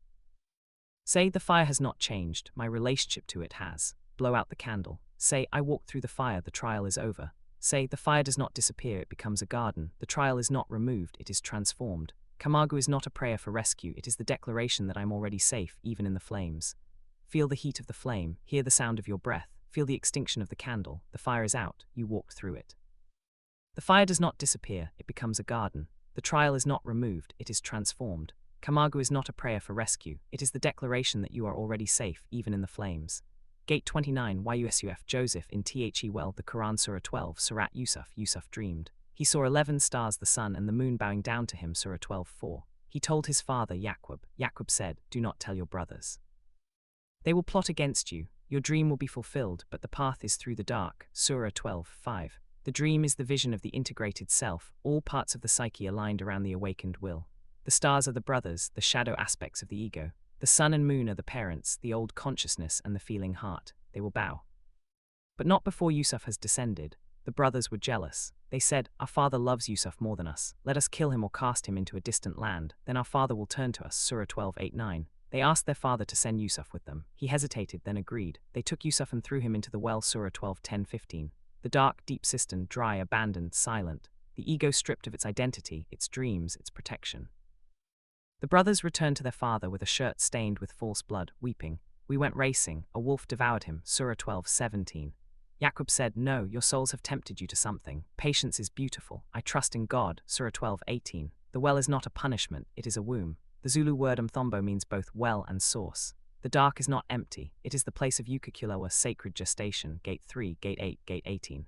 Say, "The fire has not changed, my relationship to it has." Blow out the candle. Say, "I walked through the fire, the trial is over." Say, "The fire does not disappear, it becomes a garden. The trial is not removed, it is transformed." Kamagu is not a prayer for rescue, it is the declaration that I am already safe, even in the flames. Feel the heat of the flame, hear the sound of your breath, feel the extinction of the candle. The fire is out, you walked through it. The fire does not disappear, it becomes a garden. The trial is not removed, it is transformed. Kamagu is not a prayer for rescue, it is the declaration that you are already safe, even in the flames. Gate 29, Yusuf, Joseph in The Well, the Quran Surah 12, Surat Yusuf. Yusuf dreamed. He saw 11 stars, the sun and the moon bowing down to him, Surah 12:4. He told his father Yaqub. Yaqub said, "Do not tell your brothers. They will plot against you. Your dream will be fulfilled, but the path is through the dark, Surah 12:5. The dream is the vision of the integrated self, all parts of the psyche aligned around the awakened will. The stars are the brothers, the shadow aspects of the ego. The sun and moon are the parents, the old consciousness and the feeling heart. They will bow. But not before Yusuf has descended. The brothers were jealous. They said, "Our father loves Yusuf more than us. Let us kill him or cast him into a distant land. Then our father will turn to us." Surah 12:8-9. They asked their father to send Yusuf with them. He hesitated, then agreed. They took Yusuf and threw him into the well. Surah 12:10-15. The dark, deep cistern, dry, abandoned, silent. The ego stripped of its identity, its dreams, its protection. The brothers returned to their father with a shirt stained with false blood, weeping. We went racing. A wolf devoured him. Surah 12:17. Yaqub said, no, your souls have tempted you to something. Patience is beautiful. I trust in God. Surah 12:18. The well is not a punishment, it is a womb. The Zulu word Mthombo means both well and source. The dark is not empty, it is the place of Ukuthwasa, sacred gestation, gate 3, gate 8, gate 18.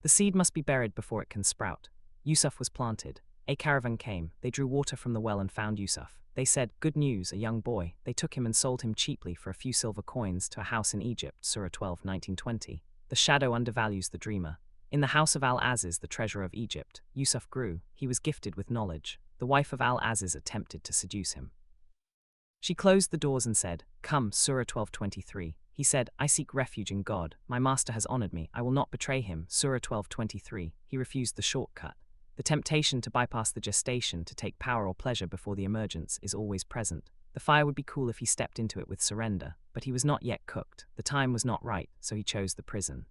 The seed must be buried before it can sprout. Yusuf was planted. A caravan came, they drew water from the well and found Yusuf. They said, good news, a young boy. They took him and sold him cheaply for a few silver coins to a house in Egypt. Surah 12:19-20. The shadow undervalues the dreamer. In the house of Al-Aziz, the treasurer of Egypt, Yusuf grew. He was gifted with knowledge. The wife of Al-Aziz attempted to seduce him. She closed the doors and said, come, Surah 12:23. He said, I seek refuge in God. My master has honored me. I will not betray him. Surah 12:23. He refused the shortcut. The temptation to bypass the gestation, to take power or pleasure before the emergence, is always present. The fire would be cool if he stepped into it with surrender, but he was not yet cooked. The time was not right, so he chose the prison.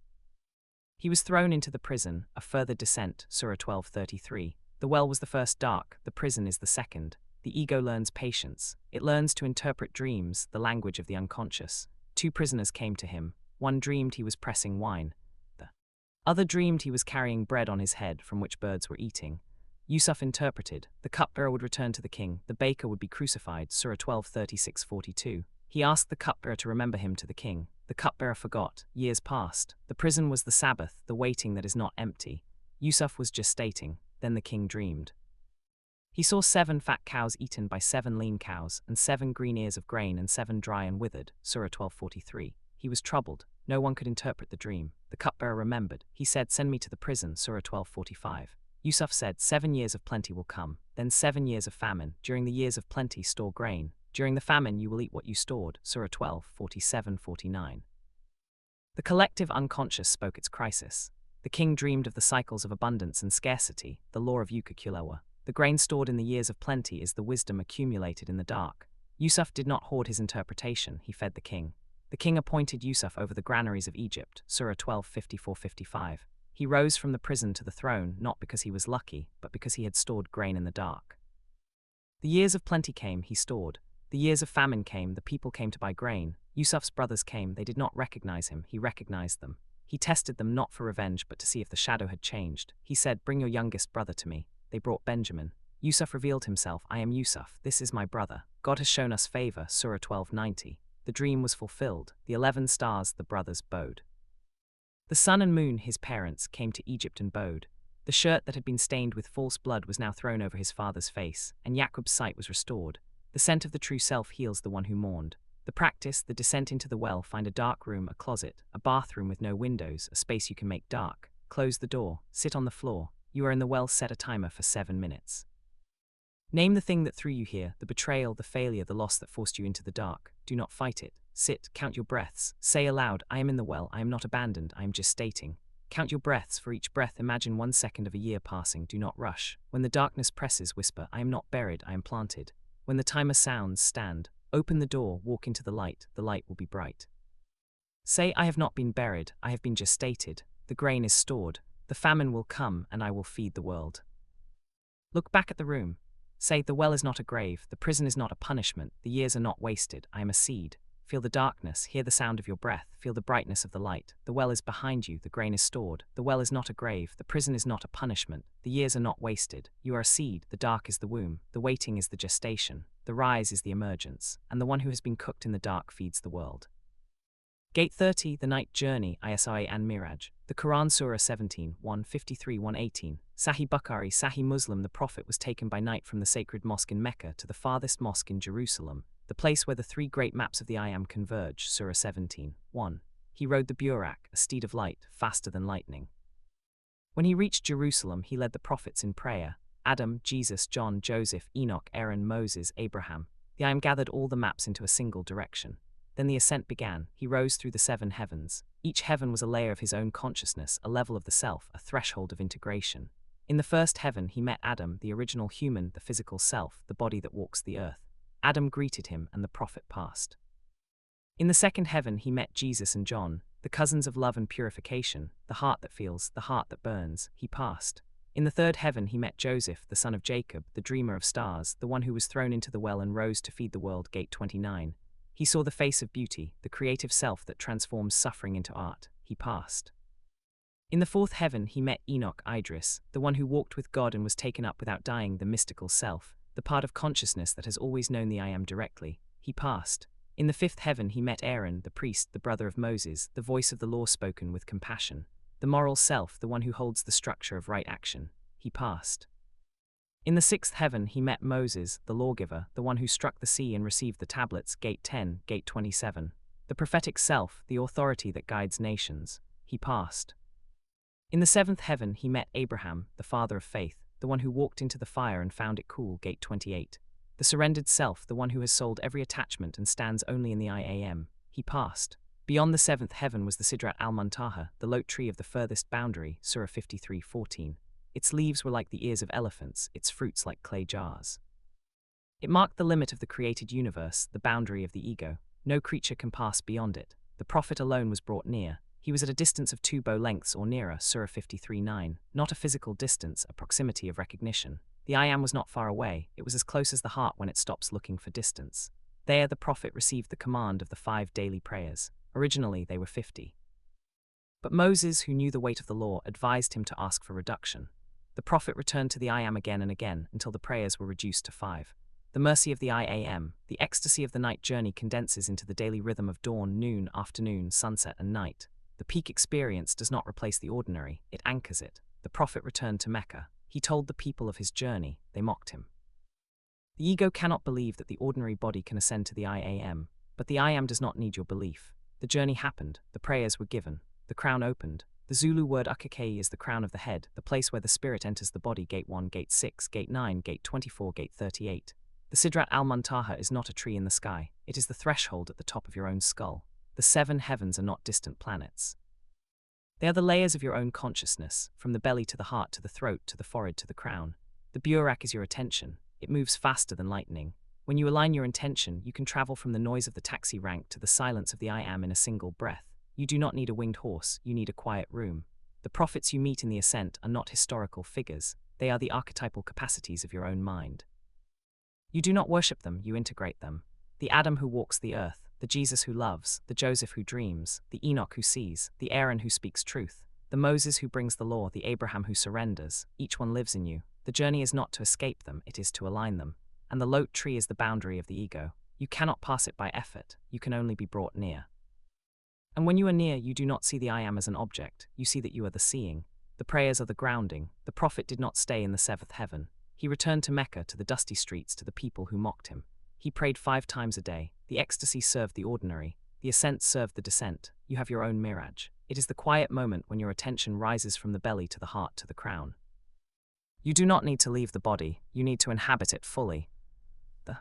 He was thrown into the prison, a further descent. Surah 12:33. The well was the first dark, the prison is the second. The ego learns patience. It learns to interpret dreams, the language of the unconscious. Two prisoners came to him. One dreamed he was pressing wine. The other dreamed he was carrying bread on his head from which birds were eating. Yusuf interpreted. The cupbearer would return to the king. The baker would be crucified. Surah 12:36-42. He asked the cupbearer to remember him to the king. The cupbearer forgot. Years passed. The prison was the Sabbath, the waiting that is not empty. Yusuf was gestating. Then the king dreamed. He saw 7 fat cows eaten by 7 lean cows, and 7 green ears of grain and 7 dry and withered. Surah 12:43. He was troubled. No one could interpret the dream. The cupbearer remembered. He said, send me to the prison. Surah 12:45. Yusuf said, 7 years of plenty will come, then 7 years of famine. During the years of plenty store grain. During the famine you will eat what you stored. Surah 12:47-49. The collective unconscious spoke its crisis. The king dreamed of the cycles of abundance and scarcity, the law of Ukuthwasa. The grain stored in the years of plenty is the wisdom accumulated in the dark. Yusuf did not hoard his interpretation, he fed the king. The king appointed Yusuf over the granaries of Egypt. Surah 12:54-55. He rose from the prison to the throne, not because he was lucky, but because he had stored grain in the dark. The years of plenty came, he stored. The years of famine came, the people came to buy grain. Yusuf's brothers came, they did not recognize him, he recognized them. He tested them not for revenge but to see if the shadow had changed. He said, bring your youngest brother to me. They brought Benjamin. Yusuf revealed himself, I am Yusuf, this is my brother. God has shown us favor. Surah 12:90. The dream was fulfilled. The 11 stars the brothers bowed. The sun and moon, his parents, came to Egypt and bowed. The shirt that had been stained with false blood was now thrown over his father's face, and Yaqub's sight was restored. The scent of the true self heals the one who mourned. The practice, the descent into the well, find a dark room, a closet, a bathroom with no windows, a space you can make dark. Close the door, sit on the floor. You are in the well, set a timer for 7 minutes. Name the thing that threw you here, the betrayal, the failure, the loss that forced you into the dark. Do not fight it. Sit, count your breaths. Say aloud, I am in the well, I am not abandoned, I am gestating. Count your breaths, for each breath imagine 1 second of a year passing, do not rush. When the darkness presses, whisper, I am not buried, I am planted. When the timer sounds, stand. Open the door, walk into the light will be bright. Say, I have not been buried, I have been gestated. The grain is stored. The famine will come, and I will feed the world. Look back at the room. Say, the well is not a grave, the prison is not a punishment, the years are not wasted, I am a seed. Feel the darkness, hear the sound of your breath, feel the brightness of the light. The well is behind you, the grain is stored. The well is not a grave, the prison is not a punishment, the years are not wasted. You are a seed, the dark is the womb, the waiting is the gestation, the rise is the emergence, and the one who has been cooked in the dark feeds the world. Gate 30, The Night Journey, Isra and Miraj. The Quran Surah 17, 153-118. Sahih Bukhari, Sahih Muslim. The Prophet was taken by night from the sacred mosque in Mecca to the farthest mosque in Jerusalem, the place where the 3 great maps of the Ayam converge. Surah 17, 1. He rode the Burak, a steed of light, faster than lightning. When he reached Jerusalem, he led the prophets in prayer. Adam, Jesus, John, Joseph, Enoch, Aaron, Moses, Abraham. The Ayam gathered all the maps into a single direction. Then the ascent began. He rose through the 7 heavens. Each heaven was a layer of his own consciousness, a level of the self, a threshold of integration. In the first heaven he met Adam, the original human, the physical self, the body that walks the earth. Adam greeted him and the prophet passed. In the second heaven he met Jesus and John, the cousins of love and purification, the heart that feels, the heart that burns, he passed. In the third heaven he met Joseph, the son of Jacob, the dreamer of stars, the one who was thrown into the well and rose to feed the world. Gate 29. He saw the face of beauty, the creative self that transforms suffering into art. He passed. In the fourth heaven he met Enoch Idris, the one who walked with God and was taken up without dying, the mystical self, the part of consciousness that has always known the I Am directly. He passed. In the fifth heaven he met Aaron, the priest, the brother of Moses, the voice of the law spoken with compassion, the moral self, the one who holds the structure of right action. He passed. In the sixth heaven he met Moses, the lawgiver, the one who struck the sea and received the tablets. Gate 10, Gate 27. The prophetic self, the authority that guides nations. He passed. In the seventh heaven he met Abraham, the father of faith, the one who walked into the fire and found it cool. Gate 28. The surrendered self, the one who has sold every attachment and stands only in the I Am. He passed. Beyond the seventh heaven was the Sidrat al-Muntaha, the lote tree of the furthest boundary, Surah 53:14. Its leaves were like the ears of elephants, its fruits like clay jars. It marked the limit of the created universe, the boundary of the ego. No creature can pass beyond it. The prophet alone was brought near. He was at a distance of 2 bow lengths or nearer, Surah 53:9, not a physical distance, a proximity of recognition. The I Am was not far away, it was as close as the heart when it stops looking for distance. There the prophet received the command of the 5 daily prayers. Originally they were 50. But Moses, who knew the weight of the law, advised him to ask for reduction. The prophet returned to the I Am again and again until the prayers were reduced to 5. The mercy of the I Am, the ecstasy of the night journey condenses into the daily rhythm of dawn, noon, afternoon, sunset and night. The peak experience does not replace the ordinary, it anchors it. The prophet returned to Mecca. He told the people of his journey. They mocked him. The ego cannot believe that the ordinary body can ascend to the I Am, but the I Am does not need your belief. The journey happened, the prayers were given, the crown opened. The Zulu word Ukake is the crown of the head, the place where the spirit enters the body. Gate 1, Gate 6, Gate 9, Gate 24, Gate 38. The Sidrat al-Muntaha is not a tree in the sky, it is the threshold at the top of your own skull. The 7 heavens are not distant planets. They are the layers of your own consciousness, from the belly to the heart to the throat to the forehead to the crown. The burak is your attention. It moves faster than lightning. When you align your intention, you can travel from the noise of the taxi rank to the silence of the I Am in a single breath. You do not need a winged horse, you need a quiet room. The prophets you meet in the ascent are not historical figures, they are the archetypal capacities of your own mind. You do not worship them, you integrate them. The Adam who walks the earth, the Jesus who loves, the Joseph who dreams, the Enoch who sees, the Aaron who speaks truth, the Moses who brings the law, the Abraham who surrenders, each one lives in you. The journey is not to escape them, it is to align them. And the lote tree is the boundary of the ego. You cannot pass it by effort, you can only be brought near. And when you are near, you do not see the I Am as an object, you see that you are the seeing. The prayers are the grounding. The prophet did not stay in the 7th heaven. He returned to Mecca, to the dusty streets, to the people who mocked him. He prayed 5 times a day. The ecstasy served the ordinary. The ascent served the descent. You have your own mirage. It is the quiet moment when your attention rises from the belly to the heart to the crown. You do not need to leave the body, you need to inhabit it fully. The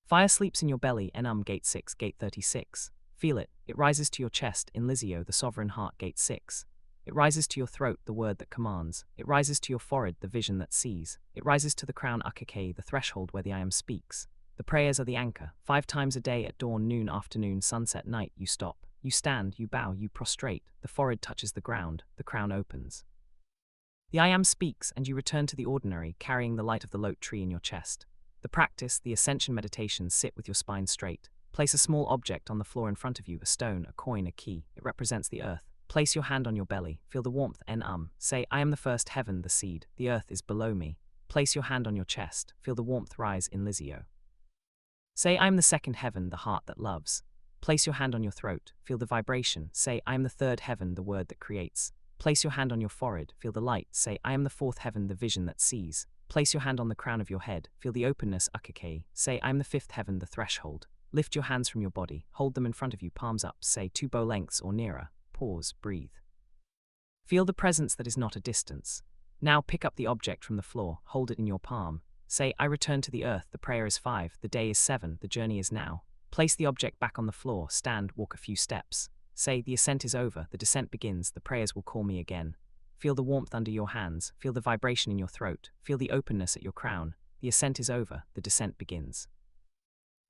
fire sleeps in your belly, Enum. Gate 6, Gate 36. Feel it, it rises to your chest, in Lizio, the sovereign heart. Gate 6. It rises to your throat, the word that commands. It rises to your forehead, the vision that sees. It rises to the crown, Ukake, the threshold where the I Am speaks. The prayers are the anchor. 5 times a day at dawn, noon, afternoon, sunset, night, you stop. You stand, you bow, you prostrate. The forehead touches the ground, the crown opens. The I Am speaks, and you return to the ordinary, carrying the light of the lote tree in your chest. The practice, the ascension meditation, sit with your spine straight. Place a small object on the floor in front of you, a stone, a coin, a key. It represents the earth. Place your hand on your belly. Feel the warmth, Say, I am the first heaven, the seed. The earth is below me. Place your hand on your chest. Feel the warmth rise in Lizio. Say, I am the second heaven, the heart that loves. Place your hand on your throat. Feel the vibration. Say, I am the third heaven, the word that creates. Place your hand on your forehead. Feel the light. Say, I am the 4th heaven, the vision that sees. Place your hand on the crown of your head. Feel the openness, Ukake. Say, I am the 5th heaven, the threshold. Lift your hands from your body. Hold them in front of you, palms up. Say, 2 bow lengths or nearer. Pause, breathe. Feel the presence that is not a distance. Now pick up the object from the floor. Hold it in your palm. Say, I return to the earth. The prayer is 5. The day is 7. The journey is now. Place the object back on the floor. Stand, walk a few steps. Say, the ascent is over. The descent begins. The prayers will call me again. Feel the warmth under your hands. Feel the vibration in your throat. Feel the openness at your crown. The ascent is over. The descent begins.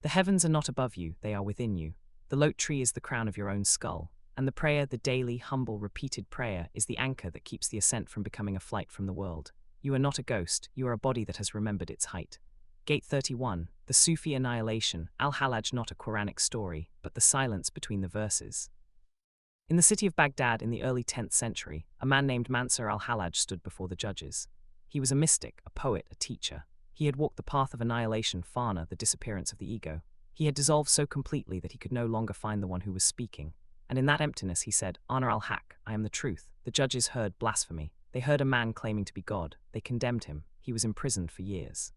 The heavens are not above you, they are within you. The lote tree is the crown of your own skull, and the prayer, the daily, humble, repeated prayer, is the anchor that keeps the ascent from becoming a flight from the world. You are not a ghost, you are a body that has remembered its height. Gate 31, the Sufi Annihilation, Al-Hallaj, not a Qur'anic story, but the silence between the verses. In the city of Baghdad in the early 10th century, a man named Mansur al-Hallaj stood before the judges. He was a mystic, a poet, a teacher. He had walked the path of annihilation, fana, the disappearance of the ego. He had dissolved so completely that he could no longer find the one who was speaking. And in that emptiness he said, Ana al-Haq, I am the truth. The judges heard blasphemy. They heard a man claiming to be God. They condemned him. He was imprisoned for years.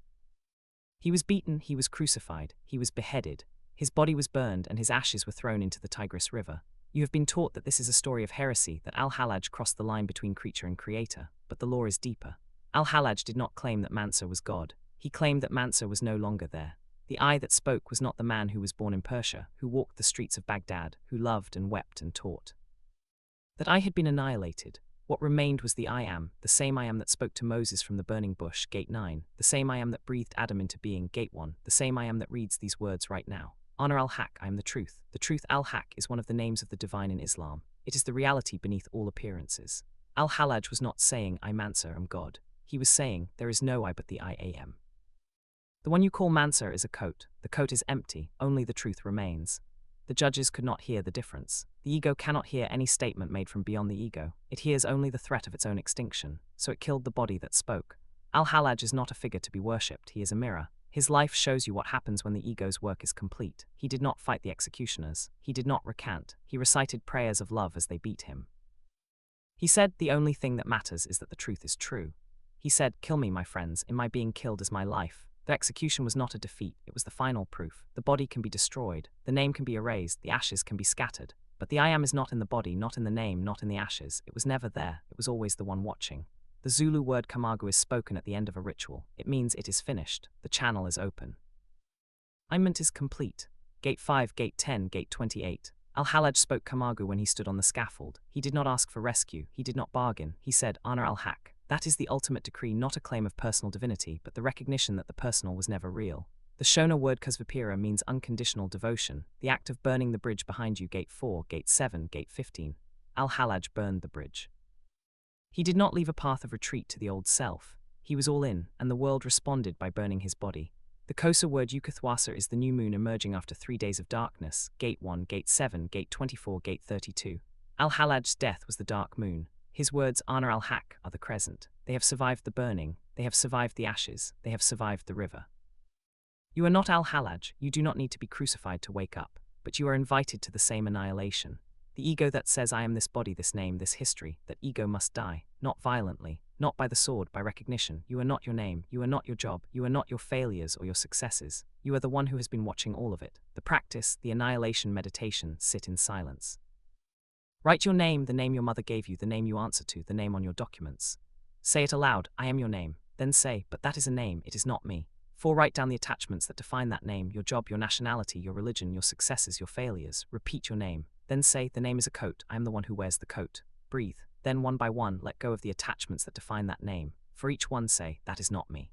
He was beaten, he was crucified, he was beheaded. His body was burned and his ashes were thrown into the Tigris River. You have been taught that this is a story of heresy, that Al-Hallaj crossed the line between creature and creator, but the law is deeper. Al-Hallaj did not claim that Mansur was God. He claimed that Mansur was no longer there. The I that spoke was not the man who was born in Persia, who walked the streets of Baghdad, who loved and wept and taught. That I had been annihilated. What remained was the I am, the same I am that spoke to Moses from the burning bush, Gate 9, the same I am that breathed Adam into being, Gate 1, the same I am that reads these words right now. Ana al-Haq, I am the truth. The truth al-Haq is one of the names of the divine in Islam. It is the reality beneath all appearances. Al-Hallaj was not saying, I Mansur am God. He was saying, there is no I but the I am. The one you call Mansur is a coat. The coat is empty, only the truth remains. The judges could not hear the difference. The ego cannot hear any statement made from beyond the ego. It hears only the threat of its own extinction, so it killed the body that spoke. Al-Hallaj is not a figure to be worshipped, he is a mirror. His life shows you what happens when the ego's work is complete. He did not fight the executioners. He did not recant. He recited prayers of love as they beat him. He said, the only thing that matters is that the truth is true. He said, kill me, my friends, in my being killed is my life. The execution was not a defeat, it was the final proof. The body can be destroyed, the name can be erased, the ashes can be scattered. But the I am is not in the body, not in the name, not in the ashes. It was never there, it was always the one watching. The Zulu word kamagu is spoken at the end of a ritual. It means it is finished, the channel is open. Alignment is complete. Gate 5, Gate 10, Gate 28. Al-Hallaj spoke kamagu when he stood on the scaffold. He did not ask for rescue, he did not bargain. He said, Ana al-Haq. That is the ultimate decree, not a claim of personal divinity, but the recognition that the personal was never real. The Shona word kusvapira means unconditional devotion, the act of burning the bridge behind you, Gate 4, Gate 7, Gate 15. Al-Hallaj burned the bridge. He did not leave a path of retreat to the old self. He was all in, and the world responded by burning his body. The Xhosa word Ukuthwasa is the new moon emerging after 3 days of darkness, Gate 1, Gate 7, Gate 24, Gate 32. Al-Hallaj's death was the dark moon. His words, Ana al-Haq, are the crescent. They have survived the burning, they have survived the ashes, they have survived the river. You are not Al-Hallaj, you do not need to be crucified to wake up, but you are invited to the same annihilation. The ego that says I am this body, this name, this history, that ego must die, not violently, not by the sword, by recognition. You are not your name, you are not your job, you are not your failures or your successes. You are the one who has been watching all of it. The practice, the annihilation meditation, sit in silence. Write your name, the name your mother gave you, the name you answer to, the name on your documents. Say it aloud, I am your name. Then say, but that is a name, it is not me. 4. Write down the attachments that define that name, your job, your nationality, your religion, your successes, your failures. Repeat your name. Then say, the name is a coat, I am the one who wears the coat. Breathe. Then one by one, let go of the attachments that define that name. For each one say, that is not me.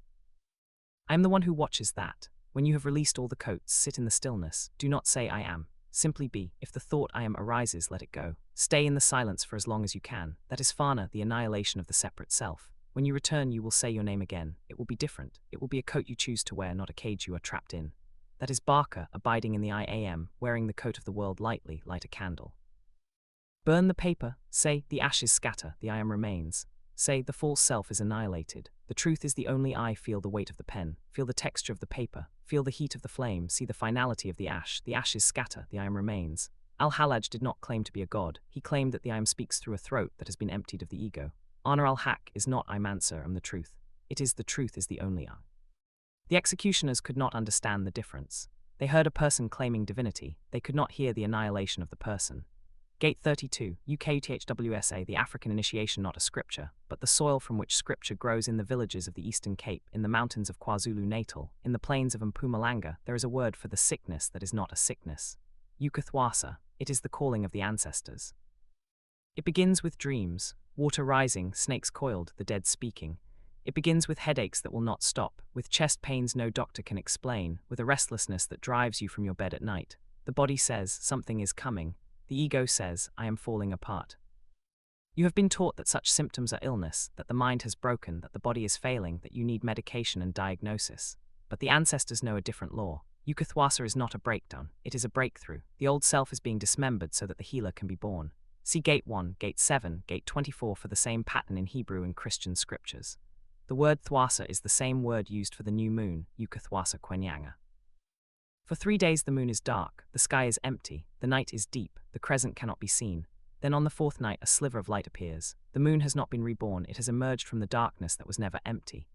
I am the one who watches that. When you have released all the coats, sit in the stillness. Do not say I am. Simply be. If the thought I am arises, let it go. Stay in the silence for as long as you can. That is fana, the annihilation of the separate self. When you return, you will say your name again. It will be different. It will be a coat you choose to wear, not a cage you are trapped in. That is Barker, abiding in the I am, wearing the coat of the world lightly, light a candle. Burn the paper. Say, the ashes scatter, the I am remains. Say, the false self is annihilated. The truth is the only I. Feel the weight of the pen. Feel the texture of the paper. Feel the heat of the flame. See the finality of the ash. The ashes scatter, the I am remains. Al-Hallaj did not claim to be a god. He claimed that the I am speaks through a throat that has been emptied of the ego. Ana al-Haq is not I Mansur am the truth. It is the truth is the only I. The executioners could not understand the difference. They heard a person claiming divinity. They could not hear the annihilation of the person. Gate 32, UKUTHWSA, the African initiation, not a scripture, but the soil from which scripture grows. In the villages of the Eastern Cape, in the mountains of KwaZulu-Natal, in the plains of Mpumalanga, there is a word for the sickness that is not a sickness. Ukuthwasa, it is the calling of the ancestors. It begins with dreams, water rising, snakes coiled, the dead speaking. It begins with headaches that will not stop, with chest pains no doctor can explain, with a restlessness that drives you from your bed at night. The body says, something is coming. The ego says, I am falling apart. You have been taught that such symptoms are illness, that the mind has broken, that the body is failing, that you need medication and diagnosis. But the ancestors know a different law. Ukuthwasa is not a breakdown, it is a breakthrough. The old self is being dismembered so that the healer can be born. See Gate 1, Gate 7, Gate 24 for the same pattern in Hebrew and Christian scriptures. The word thwasa is the same word used for the new moon, Ukuthwasa Kwenyanga. For 3 days the moon is dark, the sky is empty, the night is deep, the crescent cannot be seen. Then on the fourth night a sliver of light appears. The moon has not been reborn, it has emerged from the darkness that was never empty.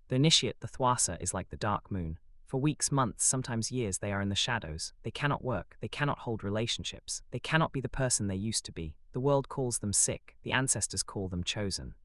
The initiate, the thwasa, is like the dark moon. For weeks, months, sometimes years they are in the shadows. They cannot work, they cannot hold relationships, they cannot be the person they used to be. The world calls them sick, the ancestors call them chosen.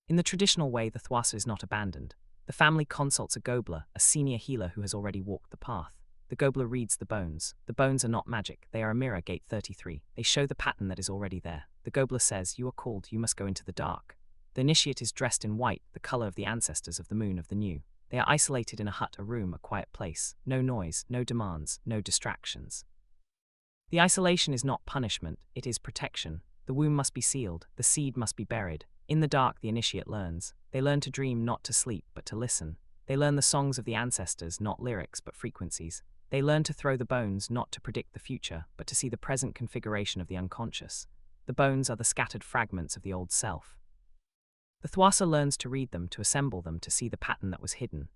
In the traditional way, the thwasa is not abandoned. The family consults a gobler, a senior healer who has already walked the path. The gobler reads the bones. The bones are not magic, they are a mirror, Gate 33. They show the pattern that is already there. The gobler says, you are called, you must go into the dark. The initiate is dressed in white, the color of the ancestors of the moon of the new. They are isolated in a hut, a room, a quiet place. No noise, no demands, no distractions. The isolation is not punishment, it is protection. The womb must be sealed, the seed must be buried. In the dark the initiate learns. They learn to dream, not to sleep, but to listen. They learn the songs of the ancestors, not lyrics, but frequencies. They learn to throw the bones, not to predict the future, but to see the present configuration of the unconscious. The bones are the scattered fragments of the old self. The thwasa learns to read them, to assemble them, to see the pattern that was hidden.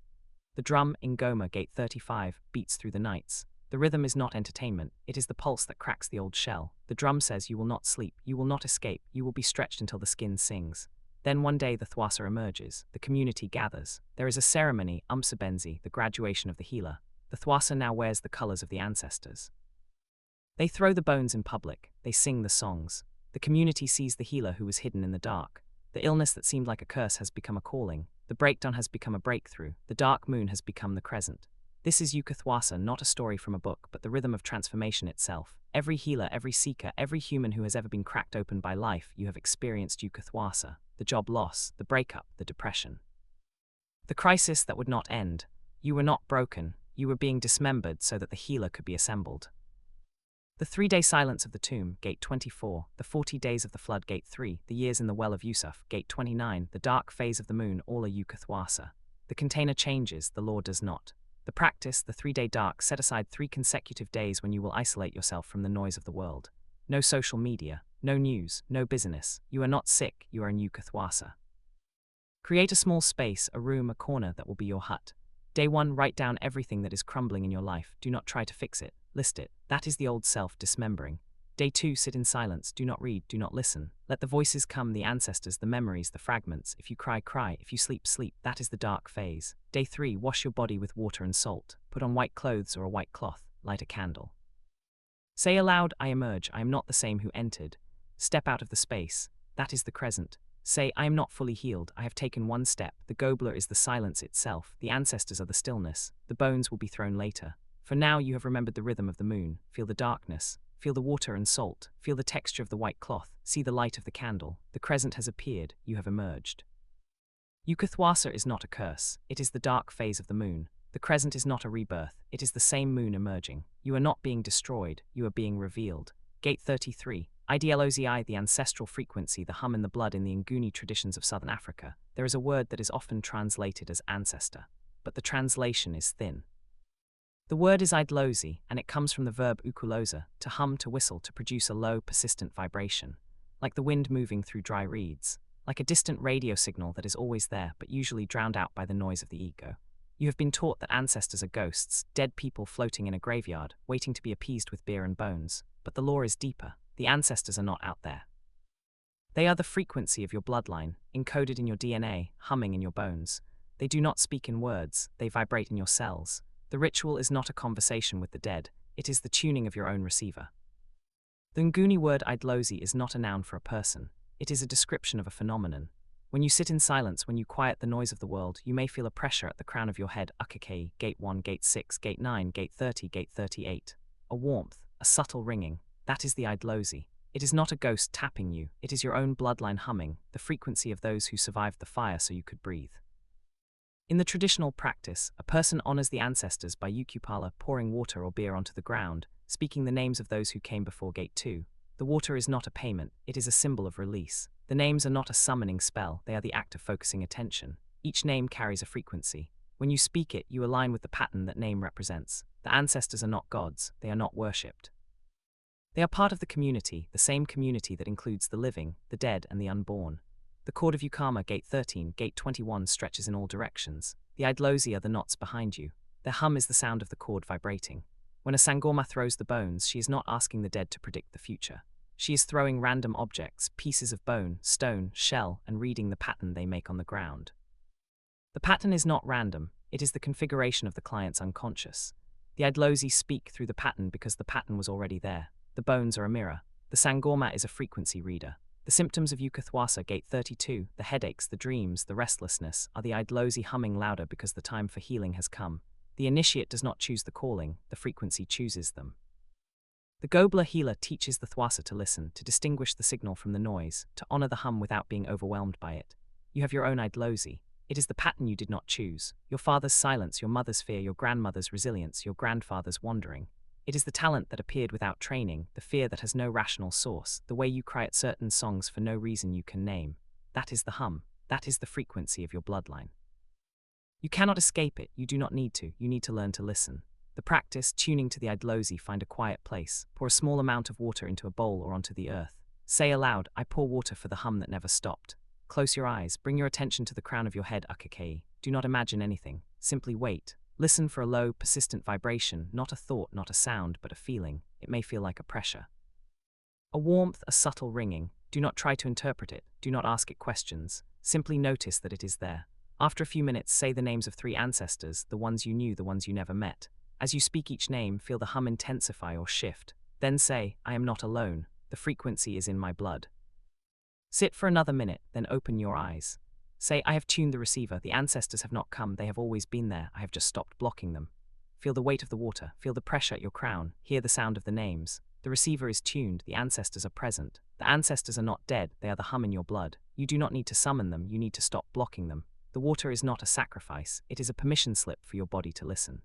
The drum, Ingoma, Gate 35, beats through the nights. The rhythm is not entertainment, it is the pulse that cracks the old shell. The drum says you will not sleep, you will not escape, you will be stretched until the skin sings. Then one day the thwasa emerges, the community gathers. There is a ceremony, Umsabenzi, the graduation of the healer. The thwasa now wears the colors of the ancestors. They throw the bones in public, they sing the songs. The community sees the healer who was hidden in the dark. The illness that seemed like a curse has become a calling. The breakdown has become a breakthrough. The dark moon has become the crescent. This is Ukuthwasa, not a story from a book, but the rhythm of transformation itself. Every healer, every seeker, every human who has ever been cracked open by life, you have experienced Ukuthwasa, the job loss, the breakup, the depression. The crisis that would not end. You were not broken, you were being dismembered so that the healer could be assembled. The 3-day silence of the tomb, Gate 24, the 40 days of the flood, Gate 3, the years in the well of Yusuf, Gate 29, the dark phase of the moon, all are Ukuthwasa. The container changes, the law does not. The practice, the 3-day dark, set aside 3 consecutive days when you will isolate yourself from the noise of the world. No social media, no news, no business. You are not sick, you are in Ukuthwasa. Create a small space, a room, a corner that will be your hut. Day 1, write down everything that is crumbling in your life. Do not try to fix it, list it. That is the old self dismembering. Day 2, sit in silence. Do not read, do not listen. Let the voices come, the ancestors, the memories, the fragments. If you cry, cry. If you sleep, sleep. That is the dark phase. Day 3, wash your body with water and salt. Put on white clothes or a white cloth. Light a candle. Say aloud, I emerge. I am not the same who entered. Step out of the space. That is the crescent. Say, I am not fully healed. I have taken one step. The gobler is the silence itself. The ancestors are the stillness. The bones will be thrown later. For now you have remembered the rhythm of the moon. Feel the darkness. Feel the water and salt. Feel the texture of the white cloth. See the light of the candle. The crescent has appeared. You have emerged. Ukuthwasa is not a curse. It is the dark phase of the moon. The crescent is not a rebirth. It is the same moon emerging. You are not being destroyed. You are being revealed. Gate 33. Idlozi, the ancestral frequency, the hum in the blood in the Nguni traditions of southern Africa. There is a word that is often translated as ancestor, but the translation is thin. The word is Idlozi, and it comes from the verb ukuloza, to hum, to whistle, to produce a low, persistent vibration, like the wind moving through dry reeds, like a distant radio signal that is always there, but usually drowned out by the noise of the ego. You have been taught that ancestors are ghosts, dead people floating in a graveyard, waiting to be appeased with beer and bones, but the lore is deeper. The ancestors are not out there. They are the frequency of your bloodline, encoded in your DNA, humming in your bones. They do not speak in words, they vibrate in your cells. The ritual is not a conversation with the dead, it is the tuning of your own receiver. The Nguni word Idlozi is not a noun for a person, it is a description of a phenomenon. When you sit in silence, when you quiet the noise of the world, you may feel a pressure at the crown of your head, Ukake, Gate 1, Gate 6, Gate 9, Gate 30, Gate 38. A warmth, a subtle ringing, that is the Idlozi. It is not a ghost tapping you, it is your own bloodline humming, the frequency of those who survived the fire so you could breathe. In the traditional practice, a person honors the ancestors by Ukuthwasa pouring water or beer onto the ground, speaking the names of those who came before Gate 2. The water is not a payment, it is a symbol of release. The names are not a summoning spell, they are the act of focusing attention. Each name carries a frequency. When you speak it, you align with the pattern that name represents. The ancestors are not gods, they are not worshipped. They are part of the community, the same community that includes the living, the dead, and the unborn. The cord of Ukama, Gate 13, Gate 21 stretches in all directions. The Idlozi are the knots behind you. Their hum is the sound of the cord vibrating. When a Sangoma throws the bones, she is not asking the dead to predict the future. She is throwing random objects, pieces of bone, stone, shell, and reading the pattern they make on the ground. The pattern is not random, it is the configuration of the client's unconscious. The Idlozi speak through the pattern because the pattern was already there. The bones are a mirror. The Sangoma is a frequency reader. The symptoms of Ukuthwasa, Gate 32, the headaches, the dreams, the restlessness, are the Idlozi humming louder because the time for healing has come. The initiate does not choose the calling, the frequency chooses them. The Gobla healer teaches the Thwasa to listen, to distinguish the signal from the noise, to honor the hum without being overwhelmed by it. You have your own Idlozi. It is the pattern you did not choose. Your father's silence, your mother's fear, your grandmother's resilience, your grandfather's wandering. It is the talent that appeared without training, the fear that has no rational source, the way you cry at certain songs for no reason you can name. That is the hum. That is the frequency of your bloodline. You cannot escape it, you do not need to, you need to learn to listen. The practice, tuning to the Idlozi, find a quiet place, pour a small amount of water into a bowl or onto the earth. Say aloud, I pour water for the hum that never stopped. Close your eyes, bring your attention to the crown of your head, Ukake. Do not imagine anything, simply wait. Listen for a low, persistent vibration, not a thought, not a sound, but a feeling. It may feel like a pressure. A warmth, a subtle ringing. Do not try to interpret it, do not ask it questions. Simply notice that it is there. After a few minutes, say the names of 3 ancestors, the ones you knew, the ones you never met. As you speak each name, feel the hum intensify or shift. Then say, I am not alone. The frequency is in my blood. Sit for another minute, then open your eyes. Say, I have tuned the receiver, the ancestors have not come, they have always been there, I have just stopped blocking them. Feel the weight of the water, feel the pressure at your crown, hear the sound of the names. The receiver is tuned, the ancestors are present. The ancestors are not dead, they are the hum in your blood. You do not need to summon them, you need to stop blocking them. The water is not a sacrifice, it is a permission slip for your body to listen.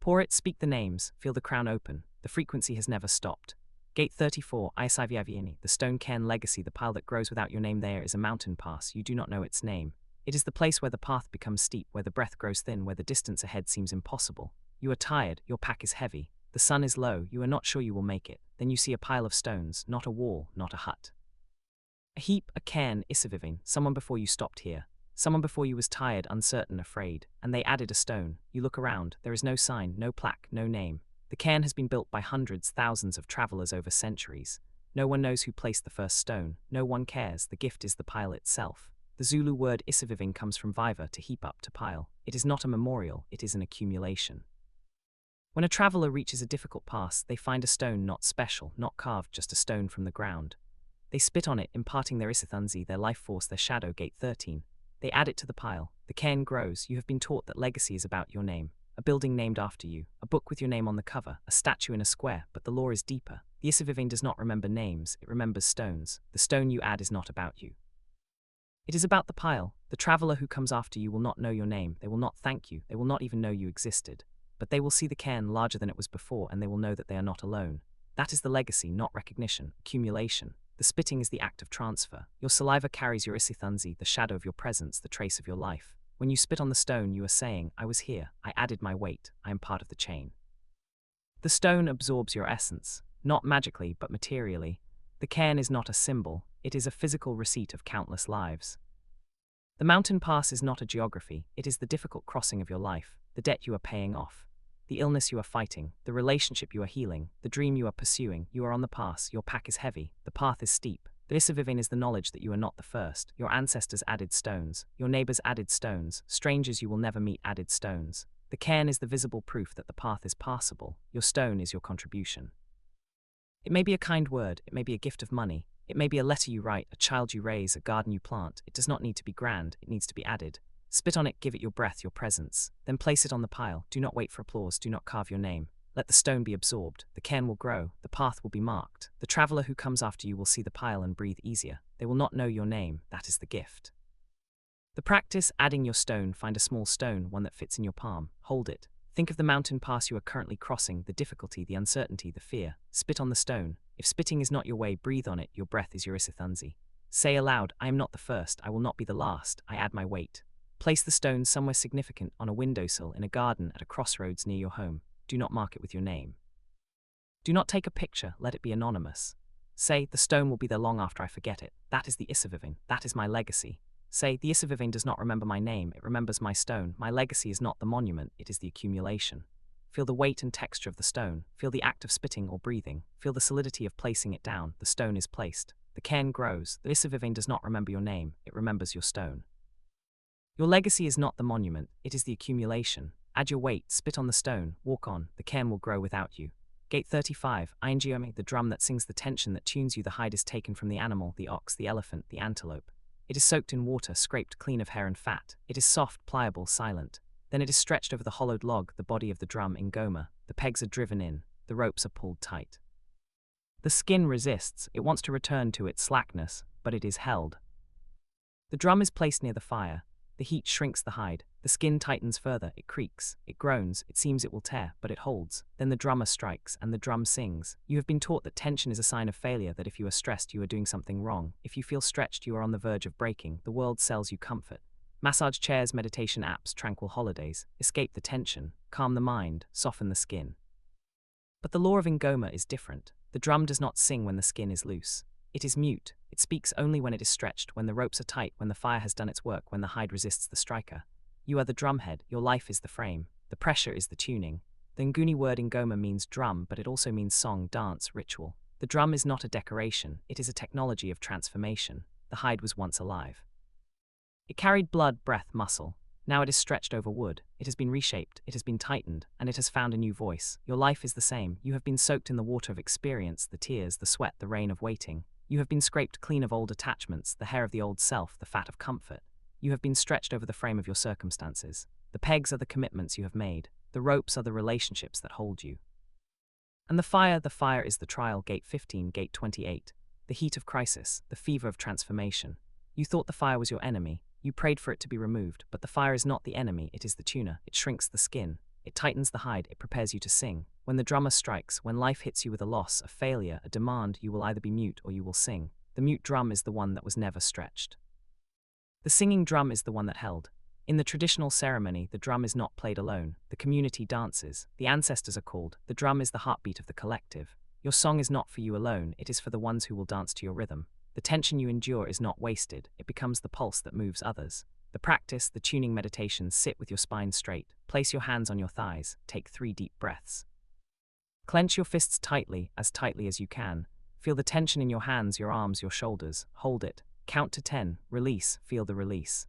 Pour it, speak the names, feel the crown open. The frequency has never stopped. Gate 34, Isivivane, the stone cairn legacy, the pile that grows without your name there is a mountain pass, you do not know its name. It is the place where the path becomes steep, where the breath grows thin, where the distance ahead seems impossible. You are tired, your pack is heavy, the sun is low, you are not sure you will make it. Then you see a pile of stones, not a wall, not a hut. A heap, a cairn, Isivivane, someone before you stopped here. Someone before you was tired, uncertain, afraid, and they added a stone. You look around, there is no sign, no plaque, no name. The cairn has been built by hundreds, thousands of travelers over centuries. No one knows who placed the first stone, no one cares, the gift is the pile itself. The Zulu word Isivivane comes from viva, to heap up, to pile. It is not a memorial, it is an accumulation. When a traveler reaches a difficult pass, they find a stone not special, not carved, just a stone from the ground. They spit on it, imparting their Isithunzi, their life force, their shadow, Gate 13. They add it to the pile. The cairn grows. You have been taught that legacy is about your name. A building named after you, a book with your name on the cover, a statue in a square, but the lore is deeper. The Isivivane does not remember names, it remembers stones. The stone you add is not about you. It is about the pile. The traveler who comes after you will not know your name, they will not thank you, they will not even know you existed. But they will see the cairn larger than it was before, and they will know that they are not alone. That is the legacy, not recognition, accumulation. The spitting is the act of transfer. Your saliva carries your Isithunzi, the shadow of your presence, the trace of your life. When you spit on the stone, you are saying, I was here, I added my weight, I am part of the chain. The stone absorbs your essence, not magically, but materially. The cairn is not a symbol, it is a physical receipt of countless lives. The mountain pass is not a geography, it is the difficult crossing of your life, the debt you are paying off, the illness you are fighting, the relationship you are healing, the dream you are pursuing. You are on the pass, your pack is heavy, the path is steep. The Isivivane is the knowledge that you are not the first. Your ancestors added stones, your neighbors added stones, strangers you will never meet added stones. The cairn is the visible proof that the path is passable. Your stone is your contribution. It may be a kind word, it may be a gift of money, it may be a letter you write, a child you raise, a garden you plant. It does not need to be grand, it needs to be added. Spit on it, give it your breath, your presence. Then place it on the pile. Do not wait for applause, do not carve your name. Let the stone be absorbed, the cairn will grow, the path will be marked. The traveler who comes after you will see the pile and breathe easier. They will not know your name, that is the gift. The practice, adding your stone, find a small stone, one that fits in your palm, hold it. Think of the mountain pass you are currently crossing, the difficulty, the uncertainty, the fear. Spit on the stone. If spitting is not your way, breathe on it, your breath is your Isivivane. Say aloud, I am not the first, I will not be the last, I add my weight. Place the stone somewhere significant, on a windowsill, in a garden, at a crossroads near your home. Do not mark it with your name. Do not take a picture, let it be anonymous. Say, the stone will be there long after I forget it. That is the Isivivane, that is my legacy. Say, the Isivivane does not remember my name, it remembers my stone. My legacy is not the monument, it is the accumulation. Feel the weight and texture of the stone. Feel the act of spitting or breathing. Feel the solidity of placing it down. The stone is placed. The cairn grows. The Isivivane does not remember your name, it remembers your stone. Your legacy is not the monument, it is the accumulation. Add your weight, spit on the stone, walk on, the cairn will grow without you. Gate 35, Ingoma, the drum that sings the tension that tunes you. The hide is taken from the animal, the ox, the elephant, the antelope. It is soaked in water, scraped clean of hair and fat. It is soft, pliable, silent. Then it is stretched over the hollowed log, the body of the drum, Ingoma. The pegs are driven in, the ropes are pulled tight. The skin resists, it wants to return to its slackness, but it is held. The drum is placed near the fire. The heat shrinks the hide. The skin tightens further, it creaks, it groans, it seems it will tear, but it holds. Then the drummer strikes, and the drum sings. You have been taught that tension is a sign of failure, that if you are stressed, you are doing something wrong. If you feel stretched, you are on the verge of breaking. The world sells you comfort. Massage chairs, meditation apps, tranquil holidays. Escape the tension, calm the mind, soften the skin. But the law of Ingoma is different. The drum does not sing when the skin is loose. It is mute. It speaks only when it is stretched, when the ropes are tight, when the fire has done its work, when the hide resists the striker. You are the drumhead, your life is the frame. The pressure is the tuning. The Nguni word Ingoma means drum, but it also means song, dance, ritual. The drum is not a decoration, it is a technology of transformation. The hide was once alive. It carried blood, breath, muscle. Now it is stretched over wood. It has been reshaped, it has been tightened, and it has found a new voice. Your life is the same. You have been soaked in the water of experience, the tears, the sweat, the rain of waiting. You have been scraped clean of old attachments, the hair of the old self, the fat of comfort. You have been stretched over the frame of your circumstances. The pegs are the commitments you have made. The ropes are the relationships that hold you. And the fire is the trial, gate 15, gate 28. The heat of crisis, the fever of transformation. You thought the fire was your enemy. You prayed for it to be removed, but the fire is not the enemy, it is the tuner. It shrinks the skin. It tightens the hide, it prepares you to sing. When the drummer strikes, when life hits you with a loss, a failure, a demand, you will either be mute or you will sing. The mute drum is the one that was never stretched. The singing drum is the one that held. In the traditional ceremony, the drum is not played alone. The community dances. The ancestors are called. The drum is the heartbeat of the collective. Your song is not for you alone, it is for the ones who will dance to your rhythm. The tension you endure is not wasted, it becomes the pulse that moves others. The practice, the tuning meditation, sit with your spine straight, place your hands on your thighs, take 3 deep breaths. Clench your fists tightly as you can. Feel the tension in your hands, your arms, your shoulders. Hold it. Count to 10. Release. Feel the release.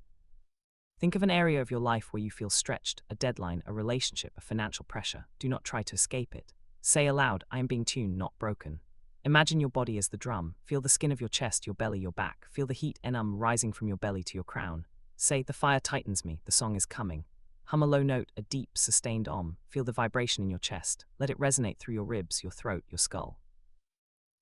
Think of an area of your life where you feel stretched, a deadline, a relationship, a financial pressure. Do not try to escape it. Say aloud, I am being tuned, not broken. Imagine your body as the drum. Feel the skin of your chest, your belly, your back. Feel the heat rising from your belly to your crown. Say, the fire tightens me, the song is coming. Hum a low note, a deep, sustained om. Feel the vibration in your chest. Let it resonate through your ribs, your throat, your skull.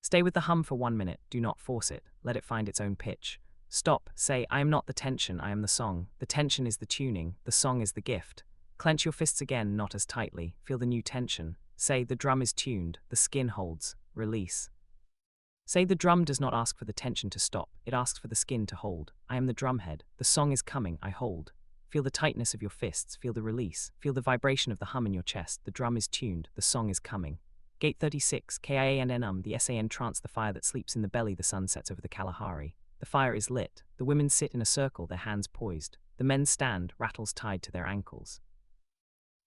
Stay with the hum for 1 minute. Do not force it. Let it find its own pitch. Stop. Say, I am not the tension, I am the song. The tension is the tuning. The song is the gift. Clench your fists again, not as tightly. Feel the new tension. Say, the drum is tuned. The skin holds. Release. Say, the drum does not ask for the tension to stop. It asks for the skin to hold. I am the drumhead. The song is coming. I hold. Feel the tightness of your fists. Feel the release. Feel the vibration of the hum in your chest. The drum is tuned. The song is coming. Gate 36, Kian the San trance, the fire that sleeps in the belly. The sun sets over the Kalahari. The fire is lit. The women sit in a circle, their hands poised. The men stand, rattles tied to their ankles.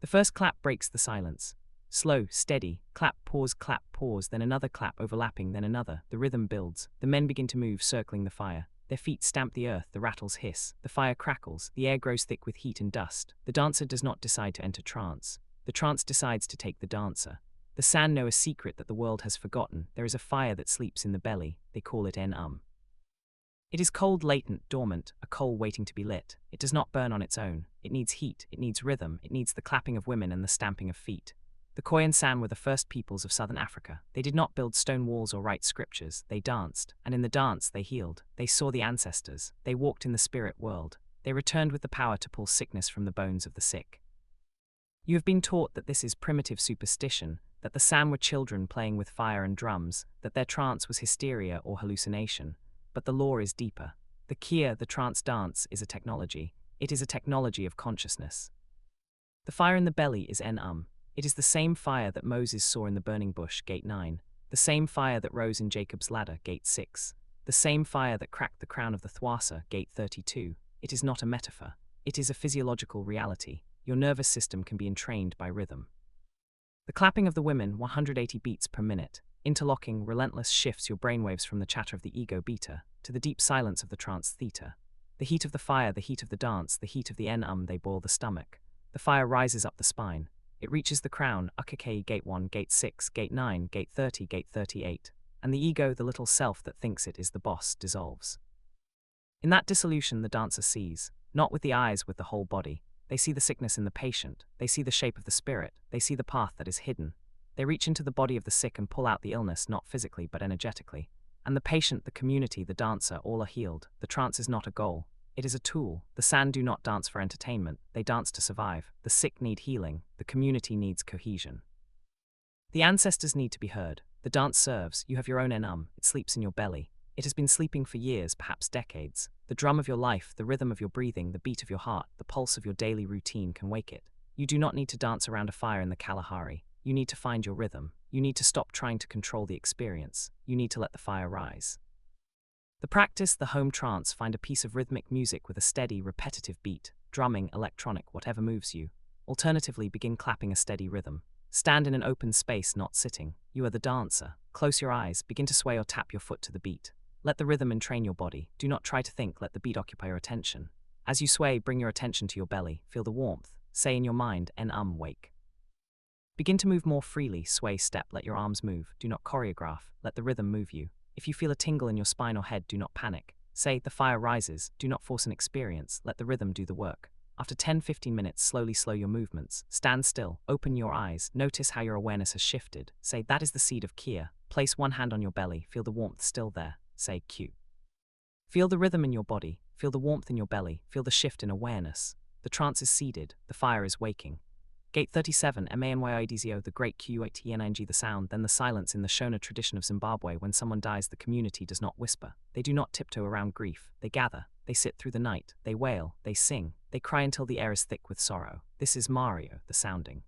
The first clap breaks the silence. Slow, steady, clap, pause, then another clap overlapping, then another. The rhythm builds. The men begin to move, circling the fire. Their feet stamp the earth, the rattles hiss. The fire crackles, the air grows thick with heat and dust. The dancer does not decide to enter trance. The trance decides to take the dancer. The San know a secret that the world has forgotten. There is a fire that sleeps in the belly. They call it En. It is cold, latent, dormant, a coal waiting to be lit. It does not burn on its own. It needs heat, it needs rhythm, it needs the clapping of women and the stamping of feet. The Khoi and San were the first peoples of southern Africa. They did not build stone walls or write scriptures. They danced, and in the dance they healed. They saw the ancestors. They walked in the spirit world. They returned with the power to pull sickness from the bones of the sick. You have been taught that this is primitive superstition, that the San were children playing with fire and drums, that their trance was hysteria or hallucination. But the lore is deeper. The Kia, the trance dance, is a technology. It is a technology of consciousness. The fire in the belly is It is the same fire that Moses saw in the burning bush, Gate 9, the same fire that rose in Jacob's ladder, Gate 6, the same fire that cracked the crown of the Thwasa, Gate 32. It is not a metaphor. It is a physiological reality. Your nervous system can be entrained by rhythm. The clapping of the women, 180 beats per minute, interlocking, relentless shifts your brainwaves from the chatter of the ego beta to the deep silence of the trance theta. The heat of the fire, the heat of the dance, the heat of the they boil the stomach. The fire rises up the spine. It reaches the crown, Ukk, Gate 1, Gate 6, Gate 9, Gate 30, Gate 38. And the ego, the little self that thinks it is the boss, dissolves. In that dissolution the dancer sees, not with the eyes, with the whole body. They see the sickness in the patient. They see the shape of the spirit. They see the path that is hidden. They reach into the body of the sick and pull out the illness, not physically but energetically. And the patient, the community, the dancer, all are healed. The trance is not a goal. It is a tool. The San do not dance for entertainment. They dance to survive. The sick need healing. The community needs cohesion. The ancestors need to be heard. The dance serves. You have your own It sleeps in your belly. It has been sleeping for years, perhaps decades. The drum of your life, the rhythm of your breathing, the beat of your heart, the pulse of your daily routine can wake it. You do not need to dance around a fire in the Kalahari. You need to find your rhythm. You need to stop trying to control the experience. You need to let the fire rise. The practice, the home trance, find a piece of rhythmic music with a steady, repetitive beat, drumming, electronic, whatever moves you. Alternatively, begin clapping a steady rhythm. Stand in an open space, not sitting. You are the dancer. Close your eyes, begin to sway or tap your foot to the beat. Let the rhythm entrain your body. Do not try to think, let the beat occupy your attention. As you sway, bring your attention to your belly. Feel the warmth. Say in your mind, wake. Begin to move more freely, sway, step, let your arms move. Do not choreograph, let the rhythm move you. If you feel a tingle in your spine or head, do not panic. Say, the fire rises. Do not force an experience, let the rhythm do the work. After 10-15 minutes, slowly slow your movements. Stand still, open your eyes, notice how your awareness has shifted. Say, that is the seed of Kia. Place one hand on your belly, feel the warmth still there. Say, Q. Feel the rhythm in your body, feel the warmth in your belly, feel the shift in awareness. The trance is seeded, the fire is waking. Gate 37, Manyaradzo, the great Qutning, the sound, then the silence in the Shona tradition of Zimbabwe. When someone dies, the community does not whisper. They do not tiptoe around grief. They gather, they sit through the night, they wail, they sing, they cry until the air is thick with sorrow. This is Mario, the sounding.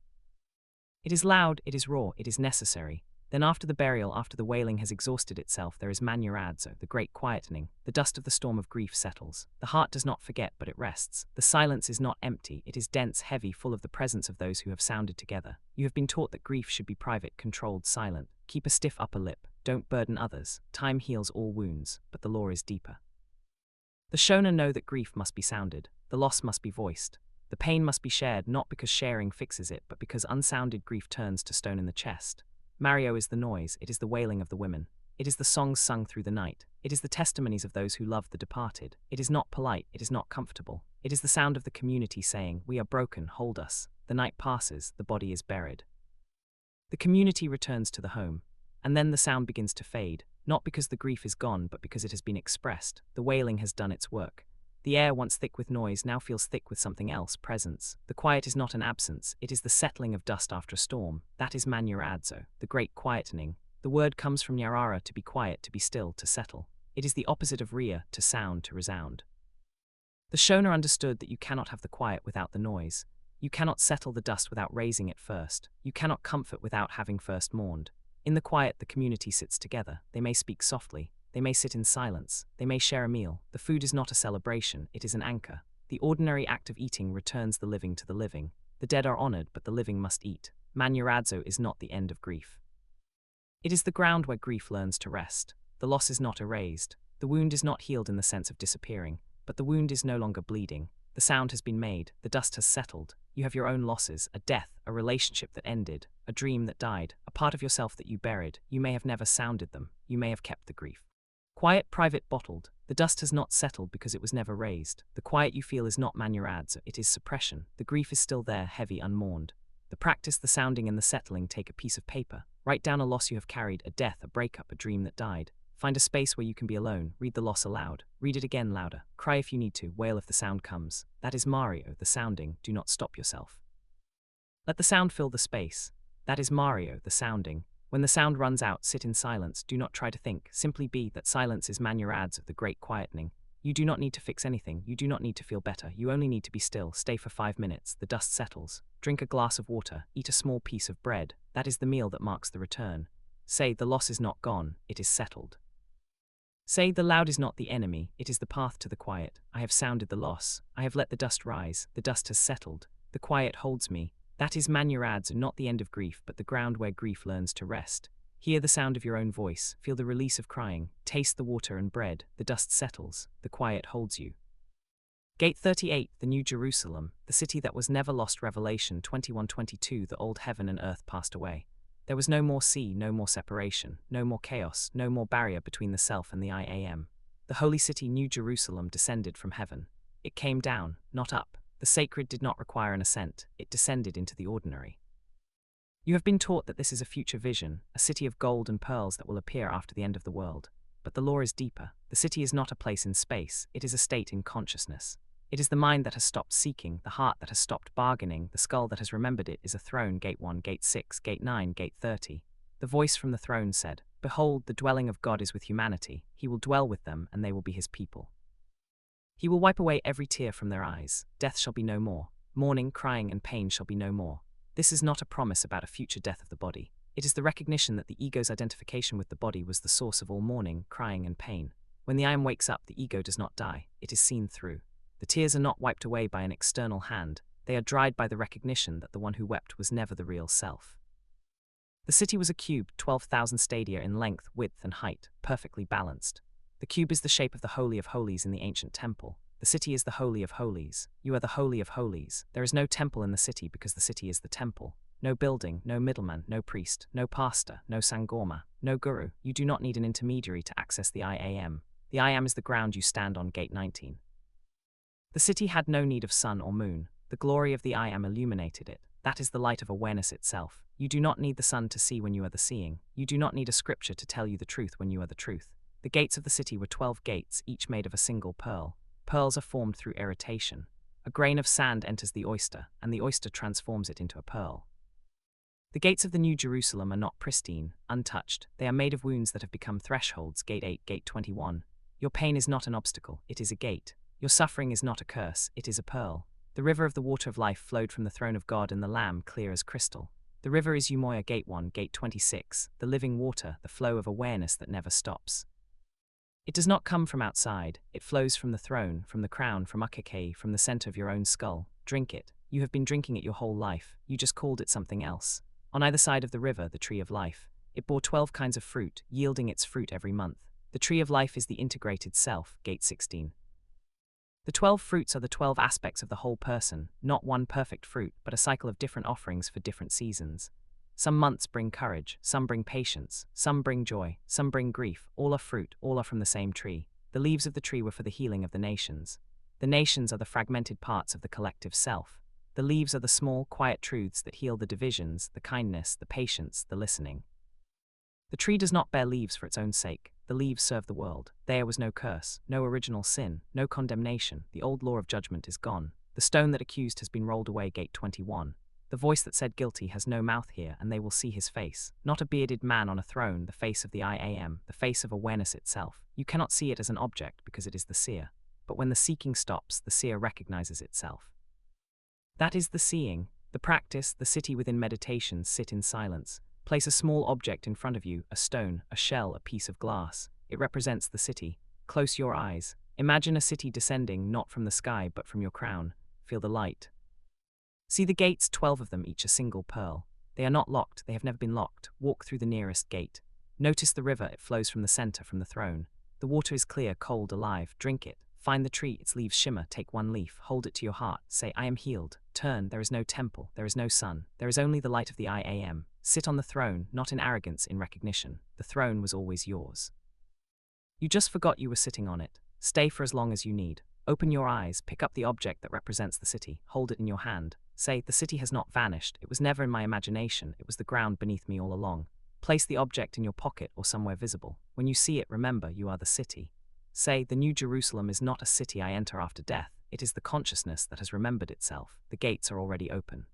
It is loud, it is raw, it is necessary. Then after the burial, after the wailing has exhausted itself, there is Manyaradzo, the great quietening. The dust of the storm of grief settles. The heart does not forget, but it rests. The silence is not empty, it is dense, heavy, full of the presence of those who have sounded together. You have been taught that grief should be private, controlled, silent. Keep a stiff upper lip. Don't burden others. Time heals all wounds, but the lore is deeper. The Shona know that grief must be sounded. The loss must be voiced. The pain must be shared, not because sharing fixes it, but because unsounded grief turns to stone in the chest. Mario is the noise, it is the wailing of the women. It is the songs sung through the night. It is the testimonies of those who loved the departed. It is not polite, it is not comfortable. It is the sound of the community saying, we are broken, hold us. The night passes, the body is buried. The community returns to the home. And then the sound begins to fade, not because the grief is gone, but because it has been expressed. The wailing has done its work. The air, once thick with noise, now feels thick with something else, presence. The quiet is not an absence, it is the settling of dust after a storm. That is Manyaradzo, the great quietening. The word comes from Nyarara, to be quiet, to be still, to settle. It is the opposite of Ria, to sound, to resound. The Shona understood that you cannot have the quiet without the noise. You cannot settle the dust without raising it first. You cannot comfort without having first mourned. In the quiet, the community sits together. They may speak softly. They may sit in silence. They may share a meal. The food is not a celebration, it is an anchor. The ordinary act of eating returns the living to the living. The dead are honored, but the living must eat. Manyaradzo is not the end of grief. It is the ground where grief learns to rest. The loss is not erased. The wound is not healed in the sense of disappearing, but the wound is no longer bleeding. The sound has been made, the dust has settled. You have your own losses, a death, a relationship that ended, a dream that died, a part of yourself that you buried. You may have never sounded them. You may have kept the grief. Quiet, private, bottled. The dust has not settled because it was never raised. The quiet you feel is not Manyaradzo, it is suppression. The grief is still there, heavy, unmourned. The practice, the sounding, and the settling. Take a piece of paper. Write down a loss you have carried, a death, a breakup, a dream that died. Find a space where you can be alone. Read the loss aloud. Read it again louder. Cry if you need to. Wail if the sound comes. That is Mario, the sounding. Do not stop yourself. Let the sound fill the space. That is Mario, the sounding. When the sound runs out, sit in silence. Do not try to think. Simply be. That silence is Manyaradzo, the great quietening. You do not need to fix anything. You do not need to feel better. You only need to be still. Stay for 5 minutes. The dust settles. Drink a glass of water. Eat a small piece of bread. That is the meal that marks the return. Say, the loss is not gone. It is settled. Say, the loud is not the enemy. It is the path to the quiet. I have sounded the loss. I have let the dust rise. The dust has settled. The quiet holds me. That is Manyaradzo, not the end of grief, but the ground where grief learns to rest. Hear the sound of your own voice. Feel the release of crying. Taste the water and bread. The dust settles. The quiet holds you. Gate 38, the New Jerusalem, the city that was never lost. Revelation 21:22. The old heaven and earth passed away. There was no more sea, no more separation, no more chaos, no more barrier between the self and the I am. The holy city, New Jerusalem, descended from heaven. It came down, not up. The sacred did not require an ascent. It descended into the ordinary. You have been taught that this is a future vision, a city of gold and pearls that will appear after the end of the world. But the law is deeper. The city is not a place in space. It is a state in consciousness. It is the mind that has stopped seeking, the heart that has stopped bargaining, the skull that has remembered. It is a throne. Gate 1, Gate 6, Gate 9, Gate 30. The voice from the throne said, "Behold, the dwelling of God is with humanity. He will dwell with them, and they will be his people. He will wipe away every tear from their eyes. Death shall be no more. Mourning, crying, and pain shall be no more." This is not a promise about a future death of the body. It is the recognition that the ego's identification with the body was the source of all mourning, crying, and pain. When the I am wakes up, the ego does not die. It is seen through. The tears are not wiped away by an external hand. They are dried by the recognition that the one who wept was never the real self. The city was a cube, 12,000 stadia in length, width, and height, perfectly balanced. The cube is the shape of the Holy of Holies in the ancient temple. The city is the Holy of Holies. You are the Holy of Holies. There is no temple in the city because the city is the temple. No building, no middleman, no priest, no pastor, no sangoma, no guru. You do not need an intermediary to access the I am. The I am is the ground you stand on. Gate 19. The city had no need of sun or moon. The glory of the I am illuminated it. That is the light of awareness itself. You do not need the sun to see when you are the seeing. You do not need a scripture to tell you the truth when you are the truth. The gates of the city were 12 gates, each made of a single pearl. Pearls are formed through irritation. A grain of sand enters the oyster, and the oyster transforms it into a pearl. The gates of the New Jerusalem are not pristine, untouched. They are made of wounds that have become thresholds. Gate 8, Gate 21. Your pain is not an obstacle, it is a gate. Your suffering is not a curse, it is a pearl. The river of the water of life flowed from the throne of God and the Lamb, clear as crystal. The river is Umoya. Gate 1, Gate 26. The living water, the flow of awareness that never stops. It does not come from outside. It flows from the throne, from the crown, from Ukthwasa, from the center of your own skull. Drink it. You have been drinking it your whole life. You just called it something else. On either side of the river, the tree of life. It bore 12 kinds of fruit, yielding its fruit every month. The tree of life is the integrated self. Gate 16. The 12 fruits are the 12 aspects of the whole person, not one perfect fruit, but a cycle of different offerings for different seasons. Some months bring courage, some bring patience, some bring joy, some bring grief. All are fruit, all are from the same tree. The leaves of the tree were for the healing of the nations. The nations are the fragmented parts of the collective self. The leaves are the small, quiet truths that heal the divisions, the kindness, the patience, the listening. The tree does not bear leaves for its own sake. The leaves serve the world. There was no curse, no original sin, no condemnation. The old law of judgment is gone. The stone that accused has been rolled away. Gate 21. The voice that said guilty has no mouth here, and they will see his face. Not a bearded man on a throne, the face of the I am, the face of awareness itself. You cannot see it as an object because it is the seer. But when the seeking stops, the seer recognizes itself. That is the seeing. The practice, the city within meditation. Sit in silence. Place a small object in front of you, a stone, a shell, a piece of glass. It represents the city. Close your eyes. Imagine a city descending, not from the sky, but from your crown. Feel the light. See the gates, 12 of them, each a single pearl. They are not locked, they have never been locked. Walk through the nearest gate. Notice the river, it flows from the center, from the throne. The water is clear, cold, alive. Drink it. Find the tree, its leaves shimmer. Take one leaf, hold it to your heart. Say, I am healed. Turn, there is no temple, there is no sun. There is only the light of the I am. Sit on the throne, not in arrogance, in recognition. The throne was always yours. You just forgot you were sitting on it. Stay for as long as you need. Open your eyes, pick up the object that represents the city, hold it in your hand. Say, the city has not vanished, it was never in my imagination, it was the ground beneath me all along. Place the object in your pocket or somewhere visible. When you see it, remember, you are the city. Say, the New Jerusalem is not a city I enter after death, it is the consciousness that has remembered itself. The gates are already open.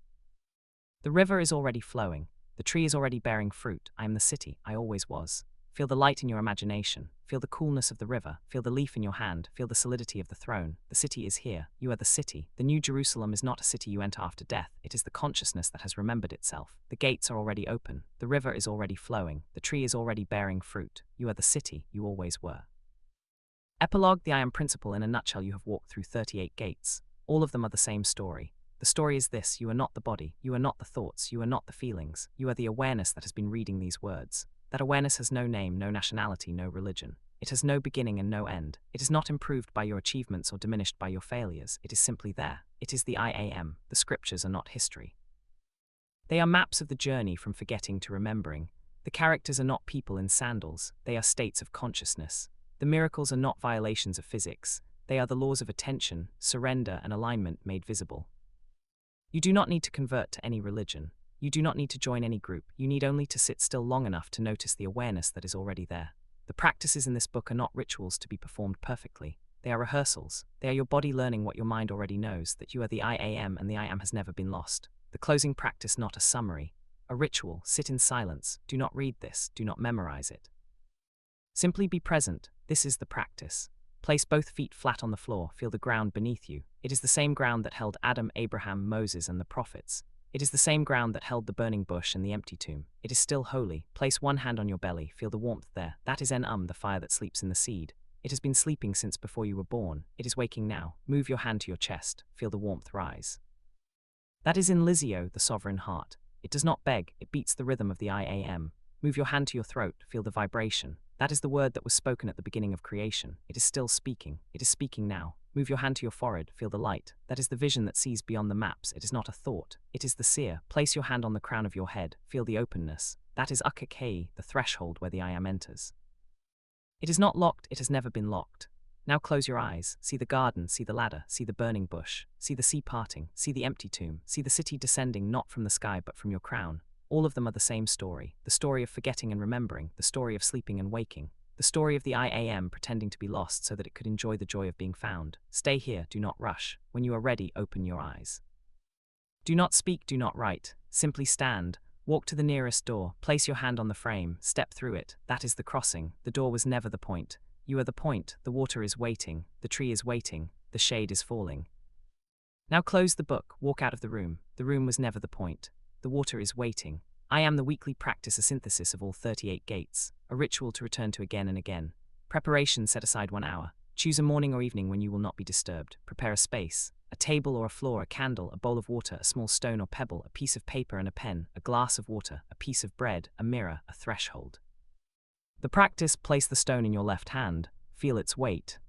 The river is already flowing. The tree is already bearing fruit. I am the city, I always was. Feel the light in your imagination. Feel the coolness of the river. Feel the leaf in your hand. Feel the solidity of the throne. The city is here. You are the city. The New Jerusalem is not a city you enter after death. It is the consciousness that has remembered itself. The gates are already open. The river is already flowing. The tree is already bearing fruit. You are the city. You always were. Epilogue, the I Am principle in a nutshell. You have walked through 38 gates. All of them are the same story. The story is this: you are not the body. You are not the thoughts. You are not the feelings. You are the awareness that has been reading these words. That awareness has no name, no nationality, no religion. It has no beginning and no end. It is not improved by your achievements or diminished by your failures. It is simply there. It is the I Am. The scriptures are not history. They are maps of the journey from forgetting to remembering. The characters are not people in sandals. They are states of consciousness. The miracles are not violations of physics. They are the laws of attention, surrender, and alignment made visible. You do not need to convert to any religion. You do not need to join any group. You need only to sit still long enough to notice the awareness that is already there. The practices in this book are not rituals to be performed perfectly. They are rehearsals. They are your body learning what your mind already knows, that you are the I Am and the I Am has never been lost. The closing practice, not a summary. A ritual. Sit in silence. Do not read this. Do not memorize it. Simply be present. This is the practice. Place both feet flat on the floor. Feel the ground beneath you. It is the same ground that held Adam, Abraham, Moses, and the prophets. It is the same ground that held the burning bush and the empty tomb. It is still holy. Place one hand on your belly. Feel the warmth there. That is the fire that sleeps in the seed. It has been sleeping since before you were born. It is waking now. Move your hand to your chest. Feel the warmth rise. That is Idlozi, the sovereign heart. It does not beg. It beats the rhythm of the I Am. Move your hand to your throat. Feel the vibration. That is the word that was spoken at the beginning of creation. It is still speaking. It is speaking now. Move your hand to your forehead. Feel the light. That is the vision that sees beyond the maps. It is not a thought. It is the seer. Place your hand on the crown of your head. Feel the openness. That is Ukuthwasa, the threshold where the I Am enters. It is not locked. It has never been locked. Now close your eyes. See the garden. See the ladder. See the burning bush. See the sea parting. See the empty tomb. See the city descending not from the sky but from your crown. All of them are the same story. The story of forgetting and remembering. The story of sleeping and waking. The story of the I Am pretending to be lost so that it could enjoy the joy of being found. Stay here, do not rush. When you are ready, open your eyes. Do not speak, do not write. Simply stand. Walk to the nearest door. Place your hand on the frame. Step through it. That is the crossing. The door was never the point. You are the point. The water is waiting. The tree is waiting. The shade is falling. Now close the book. Walk out of the room. The room was never the point. The water is waiting. I Am the weekly practice, a synthesis of all 38 gates, a ritual to return to again and again. Preparation, set aside 1 hour. Choose a morning or evening when you will not be disturbed. Prepare a space, a table or a floor, a candle, a bowl of water, a small stone or pebble, a piece of paper and a pen, a glass of water, a piece of bread, a mirror, a threshold. The practice: place the stone in your left hand, feel its weight.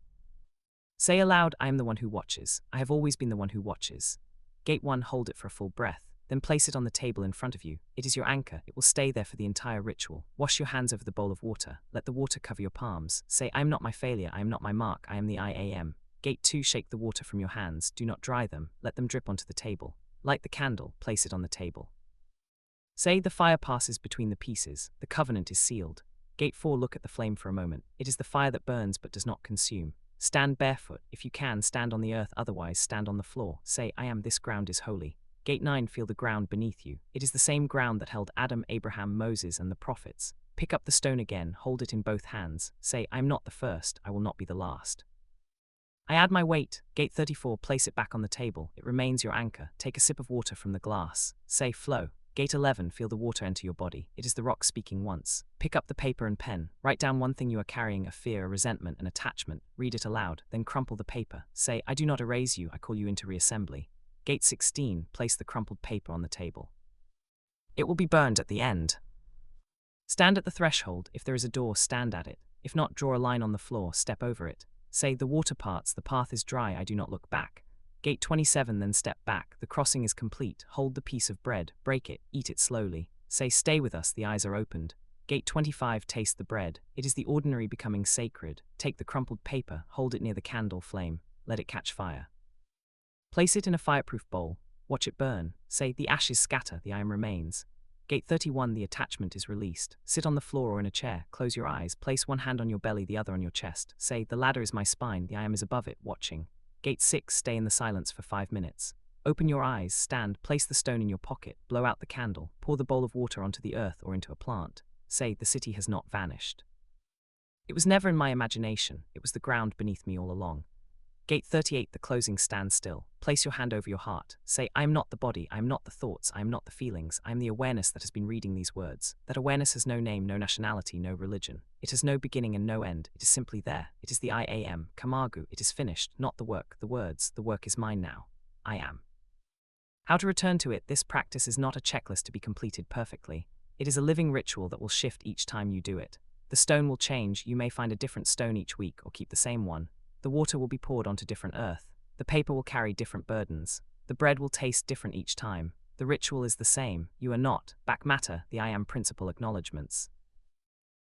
Say aloud, I am the one who watches. I have always been the one who watches. Gate 1, hold it for a full breath. Then place it on the table in front of you. It is your anchor. It will stay there for the entire ritual. Wash your hands over the bowl of water. Let the water cover your palms. Say, I am not my failure. I am not my mark. I am the I Am. Gate 2, shake the water from your hands. Do not dry them. Let them drip onto the table. Light the candle. Place it on the table. Say, the fire passes between the pieces. The covenant is sealed. Gate 4, look at the flame for a moment. It is the fire that burns but does not consume. Stand barefoot. If you can, stand on the earth. Otherwise, stand on the floor. Say, I am. This ground is holy. Gate 9, feel the ground beneath you. It is the same ground that held Adam, Abraham, Moses, and the prophets. Pick up the stone again, hold it in both hands. Say, I am not the first, I will not be the last. I add my weight. Gate 34, place it back on the table. It remains your anchor. Take a sip of water from the glass. Say, flow. Gate 11, feel the water enter your body. It is the rock speaking once. Pick up the paper and pen. Write down one thing you are carrying: a fear, a resentment, an attachment. Read it aloud, then crumple the paper. Say, I do not erase you, I call you into reassembly. Gate 16, place the crumpled paper on the table. It will be burned at the end. Stand at the threshold. If there is a door, stand at it. If not, draw a line on the floor, step over it. Say, the water parts, the path is dry, I do not look back. Gate 27, then step back. The crossing is complete. Hold the piece of bread, break it, eat it slowly. Say, stay with us, the eyes are opened. Gate 25, taste the bread. It is the ordinary becoming sacred. Take the crumpled paper, hold it near the candle flame, let it catch fire. Place it in a fireproof bowl. Watch it burn. Say, the ashes scatter, the I am remains. Gate 31, the attachment is released. Sit on the floor or in a chair, close your eyes, place one hand on your belly, the other on your chest. Say, the ladder is my spine, the I am is above it, watching. Gate 6, stay in the silence for 5 minutes. Open your eyes, stand, place the stone in your pocket, blow out the candle, pour the bowl of water onto the earth or into a plant. Say, the city has not vanished. It was never in my imagination, it was the ground beneath me all along. Gate 38, the closing, stand still. Place your hand over your heart. Say, I am not the body, I am not the thoughts, I am not the feelings, I am the awareness that has been reading these words. That awareness has no name, no nationality, no religion. It has no beginning and no end, it is simply there. It is the I am, Kamagu, it is finished, not the work, the words, the work is mine now. I am. How to return to it? This practice is not a checklist to be completed perfectly. It is a living ritual that will shift each time you do it. The stone will change, you may find a different stone each week or keep the same one. The water will be poured onto different earth. The paper will carry different burdens. The bread will taste different each time. The ritual is the same. You are not. Back matter, the I am principle acknowledgements.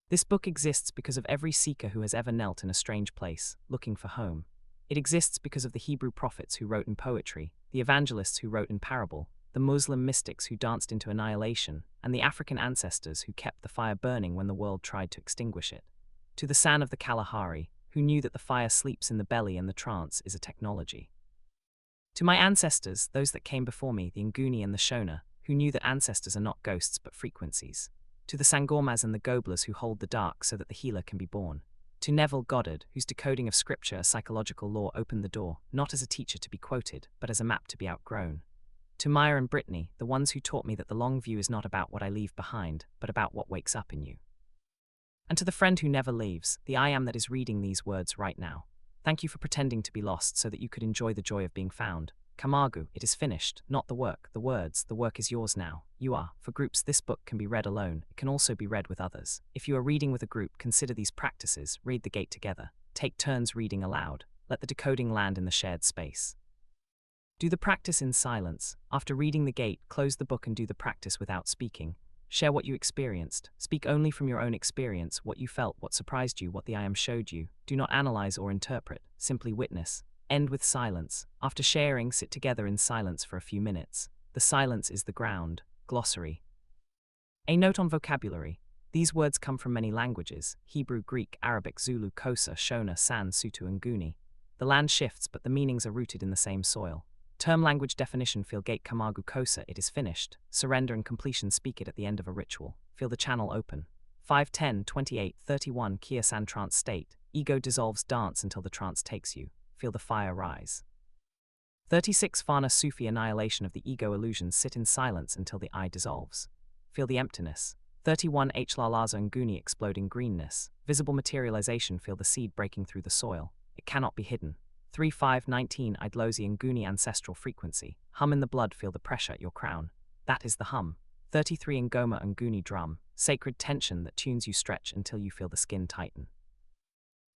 This book exists because of every seeker who has ever knelt in a strange place, looking for home. It exists because of the Hebrew prophets who wrote in poetry, the evangelists who wrote in parable, the Muslim mystics who danced into annihilation, and the African ancestors who kept the fire burning when the world tried to extinguish it. To the San of the Kalahari, who knew that the fire sleeps in the belly and the trance is a technology. To my ancestors, those that came before me, the Nguni and the Shona, who knew that ancestors are not ghosts but frequencies. To the Sangomas and the Goblers who hold the dark so that the healer can be born. To Neville Goddard, whose decoding of scripture as psychological law opened the door, not as a teacher to be quoted, but as a map to be outgrown. To Maya and Brittany, the ones who taught me that the long view is not about what I leave behind, but about what wakes up in you. And to the friend who never leaves, the I am that is reading these words right now. Thank you for pretending to be lost so that you could enjoy the joy of being found. Kamagu, it is finished, not the work, the words, the work is yours now. You are. For groups, this book can be read alone, it can also be read with others. If you are reading with a group, consider these practices, read the gate together. Take turns reading aloud. Let the decoding land in the shared space. Do the practice in silence. After reading the gate, close the book and do the practice without speaking. Share what you experienced. Speak only from your own experience, what you felt, what surprised you, what the I am showed you. Do not analyze or interpret, simply witness. End with silence. After sharing, sit together in silence for a few minutes. The silence is the ground. Glossary. A note on vocabulary. These words come from many languages: Hebrew, Greek, Arabic, Zulu, Xhosa, Shona, San, Sutu, and Nguni. The land shifts, but the meanings are rooted in the same soil. Term language definition: feel gate Kamagu Kosa, it is finished. Surrender and completion: speak it at the end of a ritual. Feel the channel open. 5, 10, 28, 31 Kia San trance state. Ego dissolves, dance until the trance takes you. Feel the fire rise. 36 Fana Sufi annihilation of the ego illusions, sit in silence until the I dissolves. Feel the emptiness. 31 H Lalaza Nguni exploding greenness. Visible materialization, feel the seed breaking through the soil. It cannot be hidden. 3519 Idlozi Nguni ancestral frequency. Hum in the blood, feel the pressure at your crown. That is the hum. 33 Ingoma Nguni drum. Sacred tension that tunes you, stretch until you feel the skin tighten.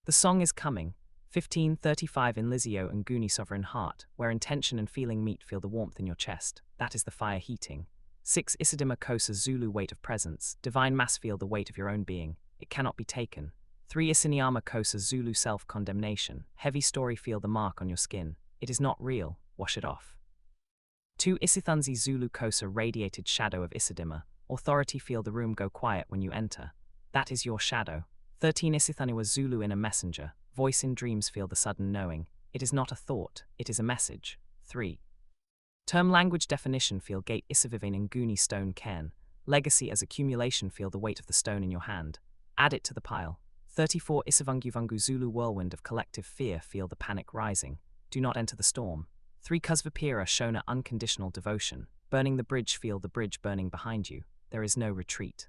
The song is coming. 1535 in Lizio Nguni sovereign heart, where intention and feeling meet, feel the warmth in your chest. That is the fire heating. 6 Isidima Kosa Zulu weight of presence. Divine mass, feel the weight of your own being. It cannot be taken. 3 Isinyama Kosa Zulu self-condemnation. Heavy story, feel the mark on your skin. It is not real, wash it off. 2 Isithunzi Zulu Kosa radiated shadow of Isidima. Authority, feel the room go quiet when you enter. That is your shadow. 13 Isithaniwa Zulu inner messenger. Voice in dreams, feel the sudden knowing. It is not a thought, it is a message. 3. Term language definition: feel gate Isivivane Nguni stone cairn. Legacy as accumulation, feel the weight of the stone in your hand. Add it to the pile. 34 Isivunguvungu Zulu whirlwind of collective fear, feel the panic rising. Do not enter the storm. 3 Kuzvapira Shona unconditional devotion. Burning the bridge, feel the bridge burning behind you. There is no retreat.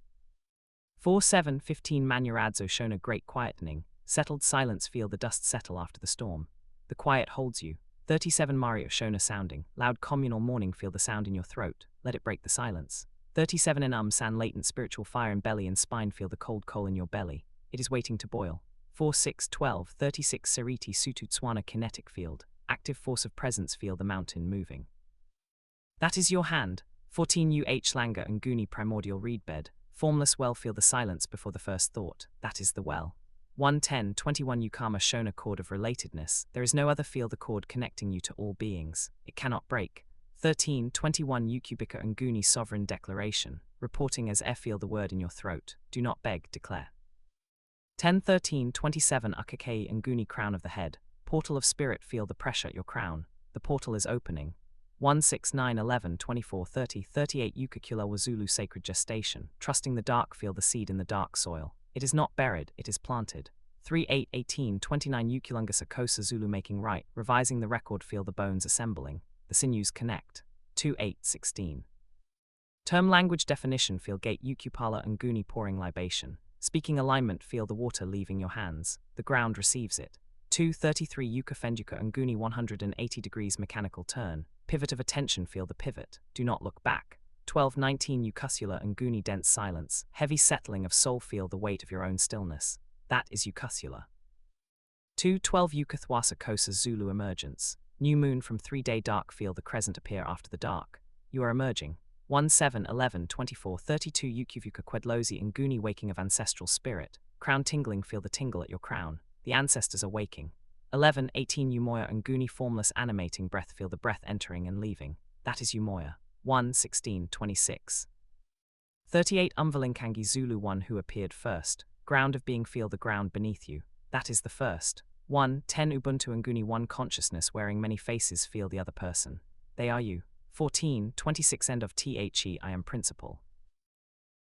4 7 15 Manyaradzo Shona great quietening. Settled silence, feel the dust settle after the storm. The quiet holds you. 37 Mario Shona sounding. Loud communal mourning, feel the sound in your throat. Let it break the silence. 37 in San latent spiritual fire in belly and spine, feel the cold coal in your belly. It is waiting to boil. 4 6 12 36 Sariti Sututswana kinetic field. Active force of presence, feel the mountain moving. That is your hand. 14 UH Langa Nguni primordial reed bed. Formless well, feel the silence before the first thought. That is the well. 110 21 Ukama Shona cord of relatedness. There is no other, feel the cord connecting you to all beings. It cannot break. 13, 21 Ukubika Nguni Sovereign Declaration, reporting as feel the word in your throat, do not beg, declare. 10, 13, 27 Ukake Nguni Crown of the Head, portal of spirit feel the pressure at your crown, the portal is opening. 1, 6, 9, 11, 24, 30, 38 Ukakula Wazulu Sacred Gestation, trusting the dark feel the seed in the dark soil, it is not buried, it is planted. 3, 8, 18, 29 Ukulungasa Kosa Zulu making right, revising the record feel the bones assembling, the sinews connect. 2, 8, 16. Term language definition feel gate Ukupala Nguni pouring libation, speaking alignment feel the water leaving your hands, the ground receives it. 2, 33 Ukafenduka Nguni 180 degrees mechanical turn, pivot of attention feel the pivot, do not look back. 12, 19 Ukusula Nguni dense silence, heavy settling of soul feel the weight of your own stillness, that is Ukusula. 2, 12 Ukuthwasa Kosa Zulu emergence, new moon from 3-day dark feel the crescent appear after the dark, you are emerging. 1, 7, 11, 24, 32 Ukuvuka Idlozi Nguni waking of ancestral spirit, crown tingling feel the tingle at your crown, the ancestors are waking. 11, 18 Umoya Nguni formless animating breath feel the breath entering and leaving, that is Umoya. 1, 16, 26. 38 Umvalinkangi Zulu one who appeared first, ground of being feel the ground beneath you, that is the first. 1, 10 Ubuntu Nguni one consciousness wearing many faces feel the other person, they are you. 14, 26 End of The I am principle,